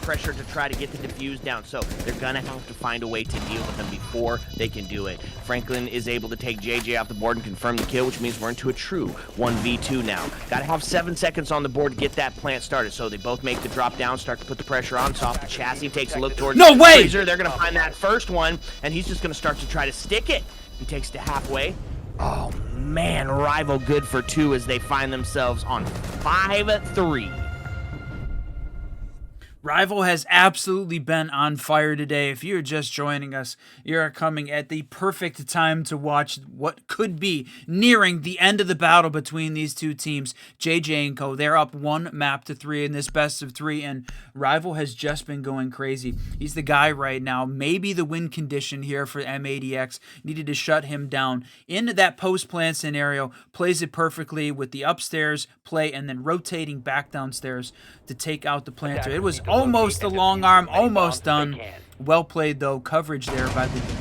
pressure to try to get the defuse down, so they're gonna have to find a way to deal with them before they can do it. Franklin is able to take JJ off the board and confirm the kill, which means we're into a true 1v2 now. Gotta have 7 seconds on the board to get that plant started, so they both make the drop down, start to put the pressure on. Soft the chassis, takes a look towards no the way! freezer. They're gonna find that first one, and he's just gonna start to try to stick it. He takes to halfway. Oh man, rival good for 2 as they find themselves on 5-3. Rival has absolutely been on fire today. If you're just joining us, you're coming at the perfect time to watch what could be nearing the end of the battle between these two teams. JJ & Co., they're up 1-3 in this best of 3, and Rival has just been going crazy. He's the guy right now. Maybe the win condition here for M80x. Needed to shut him down. Into that post-plant scenario, plays it perfectly with the upstairs play and then rotating back downstairs to take out the planter. It was almost a long arm, almost done. Well played, though, coverage there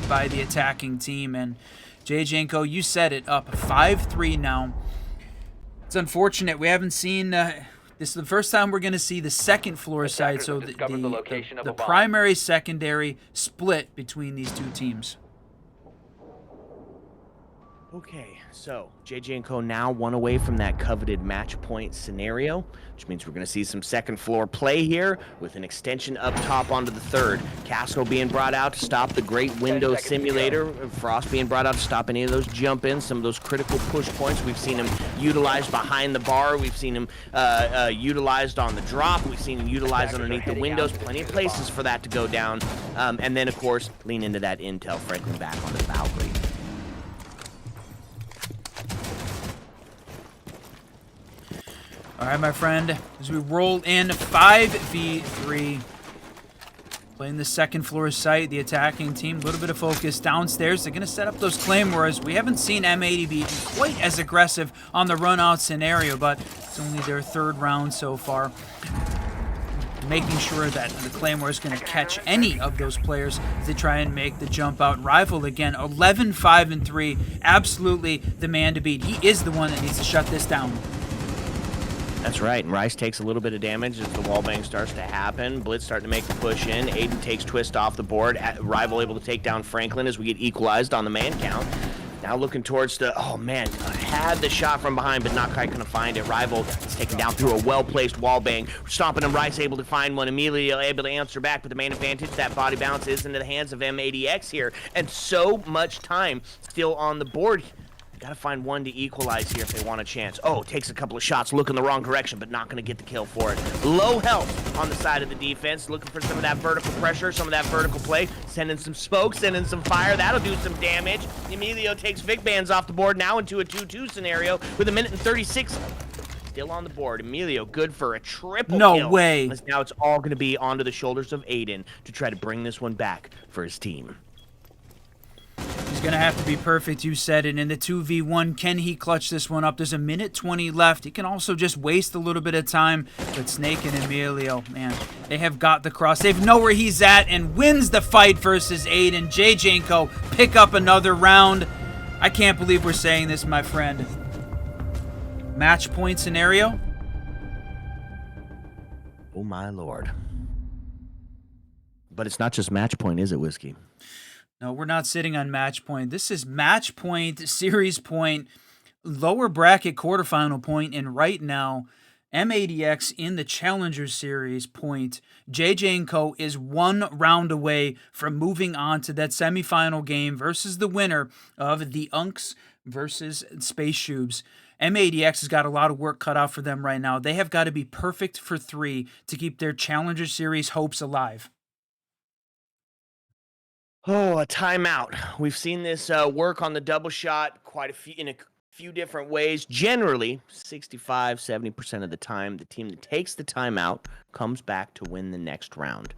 by the attacking team. And JJ & Co., you said it, up 5-3 now. It's unfortunate. We haven't seen... this is the first time we're going to see the second floor side, so the primary, secondary split between these two teams. Okay, so JJ & Co. now 1 away from that coveted match point scenario, which means we're going to see some second floor play here with an extension up top onto the third. Casco being brought out to stop the great window simulator. Frost being brought out to stop any of those jump-ins, some of those critical push points. We've seen him utilized behind the bar. We've seen him utilized on the drop. We've seen him utilized underneath the windows. Plenty of places for that to go down. And then, of course, lean into that intel. Franklin back on the Valkyrie. All right, my friend, as we roll in 5v3, playing the second floor site, the attacking team, a little bit of focus downstairs. They're going to set up those claymores. We haven't seen M80 be quite as aggressive on the run-out scenario, but it's only their 3rd round so far. Making sure that the claymore is going to catch any of those players as they try and make the jump out. Rival again, 11-5-3, absolutely the man to beat. He is the one that needs to shut this down. That's right, and Rice takes a little bit of damage as the wallbang starts to happen. Blitz starting to make the push in. Aiden takes Twist off the board. Rival able to take down Franklin as we get equalized on the man count. Now looking towards the, oh man, had the shot from behind, but not quite gonna find it. Rival is taken down through a well-placed wall bang. Stomping him, Rice able to find one. Emilio able to answer back, but the main advantage, that body bounce is into the hands of M80x here. And so much time still on the board. Gotta find one to equalize here if they want a chance. Oh, takes a couple of shots, look in the wrong direction, but not gonna get the kill for it. Low health on the side of the defense, looking for some of that vertical pressure, some of that vertical play, sending some smoke, sending some fire, that'll do some damage. Emilio takes Vic Bands off the board, now into a 2-2 scenario with 1:36 still on the board. Emilio, good for a triple No kill. way. As now it's all gonna be onto the shoulders of Aiden to try to bring this one back for his team. He's going to have to be perfect, you said it. In the 2v1, can he clutch this one up? There's 1:20 left. He can also just waste a little bit of time. But Snake and Emilio, man, they have got the cross. They know where he's at and wins the fight versus Aiden. JJenko pick up another round. I can't believe we're saying this, my friend. Match point scenario? Oh my lord. But it's not just match point, is it, Whiskey? No, we're not sitting on match point. This is match point, series point, lower bracket quarterfinal point, and right now, M80x in the Challenger Series point. JJenko is 1 round away from moving on to that semifinal game versus the winner of the Unks versus Space Shoes. M80x has got a lot of work cut out for them right now. They have got to be perfect for 3 to keep their Challenger Series hopes alive. Oh, a timeout. We've seen this work on the double shot quite in a few different ways. Generally, 65, 70% of the time, the team that takes the timeout comes back to win the next round.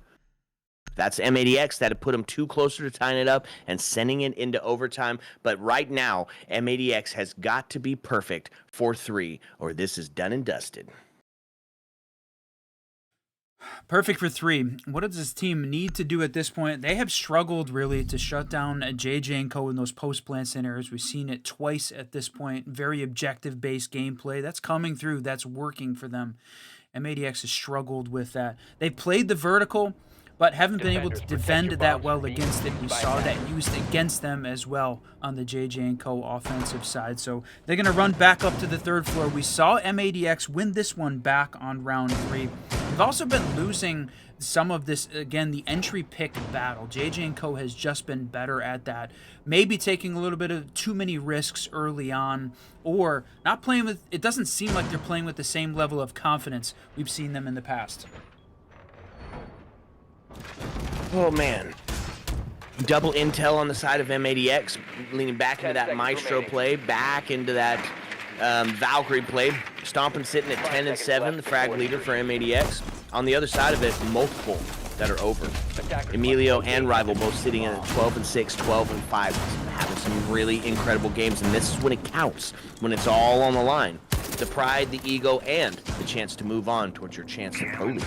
That's M80x that had put them too closer to tying it up and sending it into overtime. But right now, M80x has got to be perfect for 3, or this is done and dusted. Perfect for 3. What does this team need to do at this point? They have struggled really to shut down JJenko in those post-plant scenarios. We've seen it twice at this point. Very objective-based gameplay. That's coming through. That's working for them. M80x has struggled with that. They've played the vertical, but haven't been able to defend that well against it. We saw that used against them as well on the JJenko offensive side. So they're going to run back up to the 3rd floor. We saw M80x win this one back on round 3. We've also been losing some of this, again, the entry pick battle. JJenko has just been better at that. Maybe taking a little bit of too many risks early on, or not playing with, it doesn't seem like they're playing with the same level of confidence we've seen them in the past. Oh, man. Double intel on the side of M80x, leaning back into that Maestro play, back into that Valkyrie play. Stompin' sitting at 10 and 7, the frag leader for M80x. On the other side of it, multiple that are over. Emilio and Rival both sitting at 12 and 6, 12 and 5, having some really incredible games, and this is when it counts, when it's all on the line. The pride, the ego, and the chance to move on towards your chance at Pro League.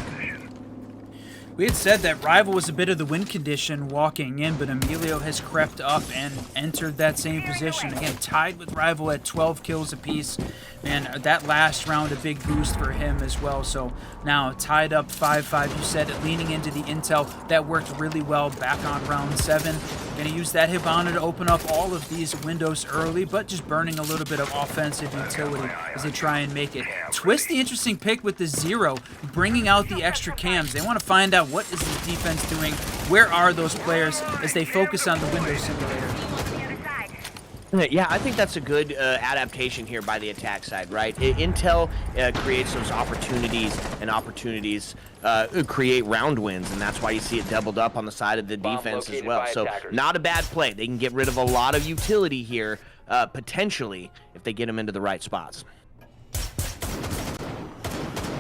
We had said that Rival was a bit of the win condition walking in, but Emilio has crept up and entered that same position. Again, tied with Rival at 12 kills apiece. Man, that last round, a big boost for him as well. So now tied up 5-5. You said it, leaning into the intel. That worked really well back on round 7. Going to use that Hibana to open up all of these windows early, but just burning a little bit of offensive utility as they try and make it. Twist, the interesting pick with the 0, bringing out the extra cams. They want to find out what is the defense doing, where are those players as they focus on the window simulator. Yeah, I think that's a good adaptation here by the attack side, right? Intel creates those opportunities, and opportunities create round wins, and that's why you see it doubled up on the side of the defense as well. So not a bad play. They can get rid of a lot of utility here, potentially, if they get them into the right spots.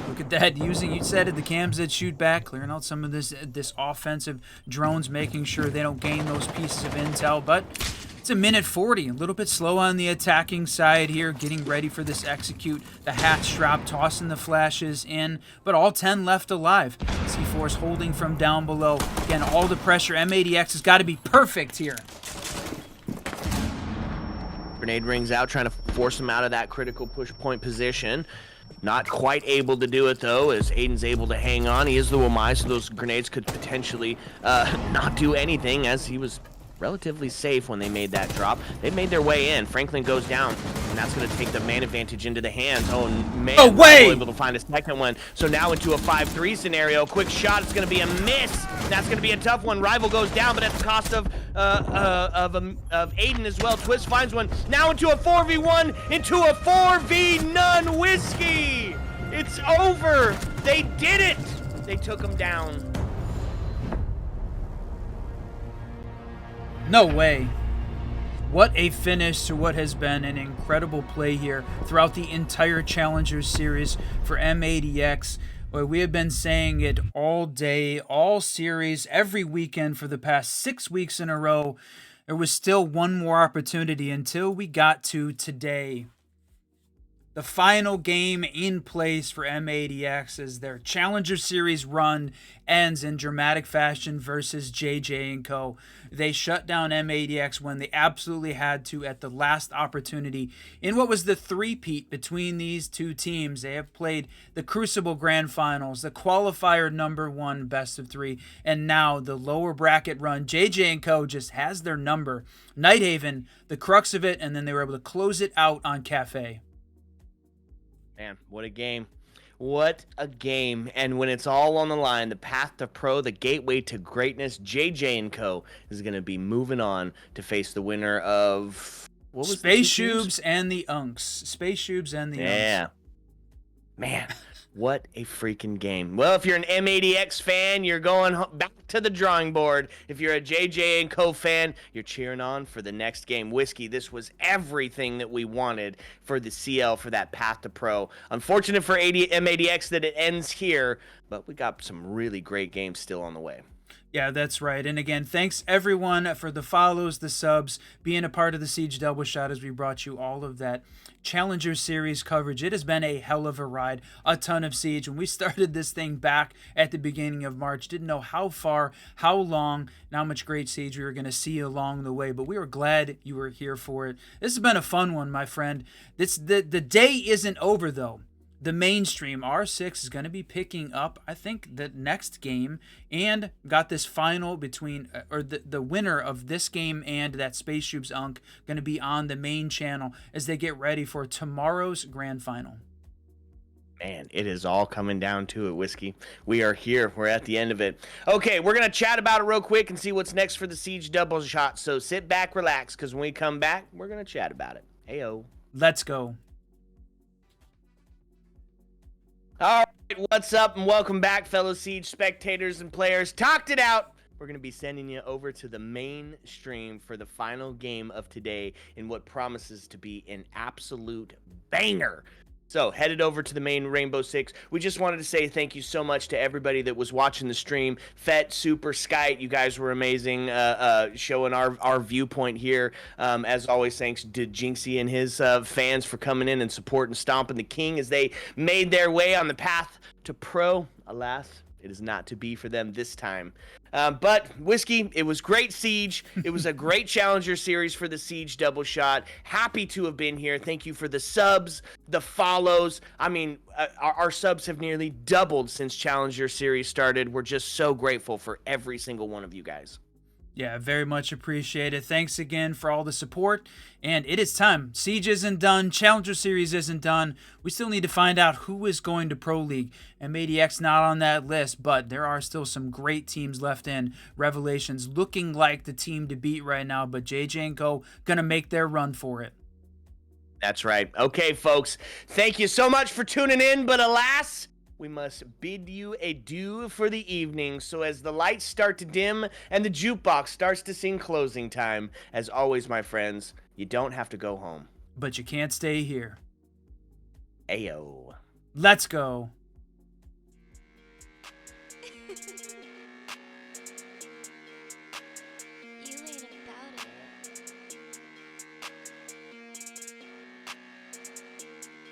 Look at that, using, you said it, the cams that shoot back, clearing out some of this offensive drones, making sure they don't gain those pieces of intel, but it's 1:40, a little bit slow on the attacking side here, getting ready for this execute. The hatch drop, tossing the flashes in, but all 10 left alive. C4's holding from down below. Again, all the pressure. M80x has got to be perfect here. Grenade rings out, trying to force him out of that critical push point position. Not quite able to do it, though, as Aiden's able to hang on. He is the Wamai, so those grenades could potentially not do anything, as he was relatively safe when they made that drop. They made their way in. Franklin goes down, and that's going to take the man advantage into the hands. Oh, man. No way! Able to find a second one. So now into a 5-3 scenario. Quick shot. It's going to be a miss. That's going to be a tough one. Rival goes down, but at the cost of Aiden as well. Twist finds one. Now into a 4v1, into a 4v none. Whiskey. It's over. They did it. They took him down. No way. What a finish to what has been an incredible play here throughout the entire Challengers series for M80x. Well, we have been saying it all day, all series, every weekend for the past 6 weeks in a row. There was still one more opportunity until we got to today. The final game in place for M80x as their Challenger Series run ends in dramatic fashion versus JJ & Co. They shut down M80x when they absolutely had to at the last opportunity. In what was the three-peat between these two teams, they have played the Crucible Grand Finals, the qualifier #1 best of 3, and now the lower bracket run. JJ & Co. just has their number. Nighthaven, the crux of it, and then they were able to close it out on Kafe. Man, what a game. What a game. And when it's all on the line, the path to pro, the gateway to greatness, JJ & Co. is going to be moving on to face the winner of... What was Space Shoes and the Unks. Space Shoes and the Unks. Yeah. Man, what a freaking game. Well, if you're an M80x fan, you're going back to the drawing board. If you're a JJ & Co. fan, you're cheering on for the next game. Whiskey, this was everything that we wanted for the CL, for that path to pro. Unfortunate for M80x that it ends here, but we got some really great games still on the way. Yeah, that's right. And again, thanks everyone for the follows, the subs, being a part of the Siege Double Shot as we brought you all of that Challenger Series coverage. It has been a hell of a ride, a ton of Siege. When we started this thing back at the beginning of March, didn't know how far, how long, and how much great Siege we were going to see along the way, but we were glad you were here for it. This has been a fun one, my friend. The day isn't over, though. The mainstream R6 is going to be picking up, I think, the next game, and got this final between, or the winner of this game and that Space Shoes Unk going to be on the main channel as they get ready for tomorrow's grand final. Man, it is all coming down to it, Whiskey. We are here. We're at the end of it. Okay, we're going to chat about it real quick and see what's next for the Siege Double Shot. So sit back, relax, because when we come back, we're going to chat about it. Heyo. Let's go. All right, what's up and welcome back, fellow Siege spectators and players. Talked it out. We're going to be sending you over to the main stream for the final game of today in what promises to be an absolute banger. So, headed over to the main Rainbow Six. We just wanted to say thank you so much to everybody that was watching the stream. Fett, Super, Skype, you guys were amazing, showing our viewpoint here. As always, thanks to Jinxie and his fans for coming in and supporting Stomping the King as they made their way on the path to pro. Alas, it is not to be for them this time. But, Whiskey, it was great Siege. It was a great Challenger Series for the Siege Double Shot. Happy to have been here. Thank you for the subs, the follows. I mean, our subs have nearly doubled since Challenger Series started. We're just so grateful for every single one of you guys. Yeah, very much appreciated. Thanks again for all the support. And it is time. Siege isn't done. Challenger Series isn't done. We still need to find out who is going to Pro League. M80x not on that list, but there are still some great teams left in. Revelations looking like the team to beat right now, but JJ & Co. going to make their run for it. That's right. Okay, folks. Thank you so much for tuning in, but alas, we must bid you adieu for the evening. So as the lights start to dim and the jukebox starts to sing closing time, as always, my friends, you don't have to go home. But you can't stay here. Ayo. Let's go.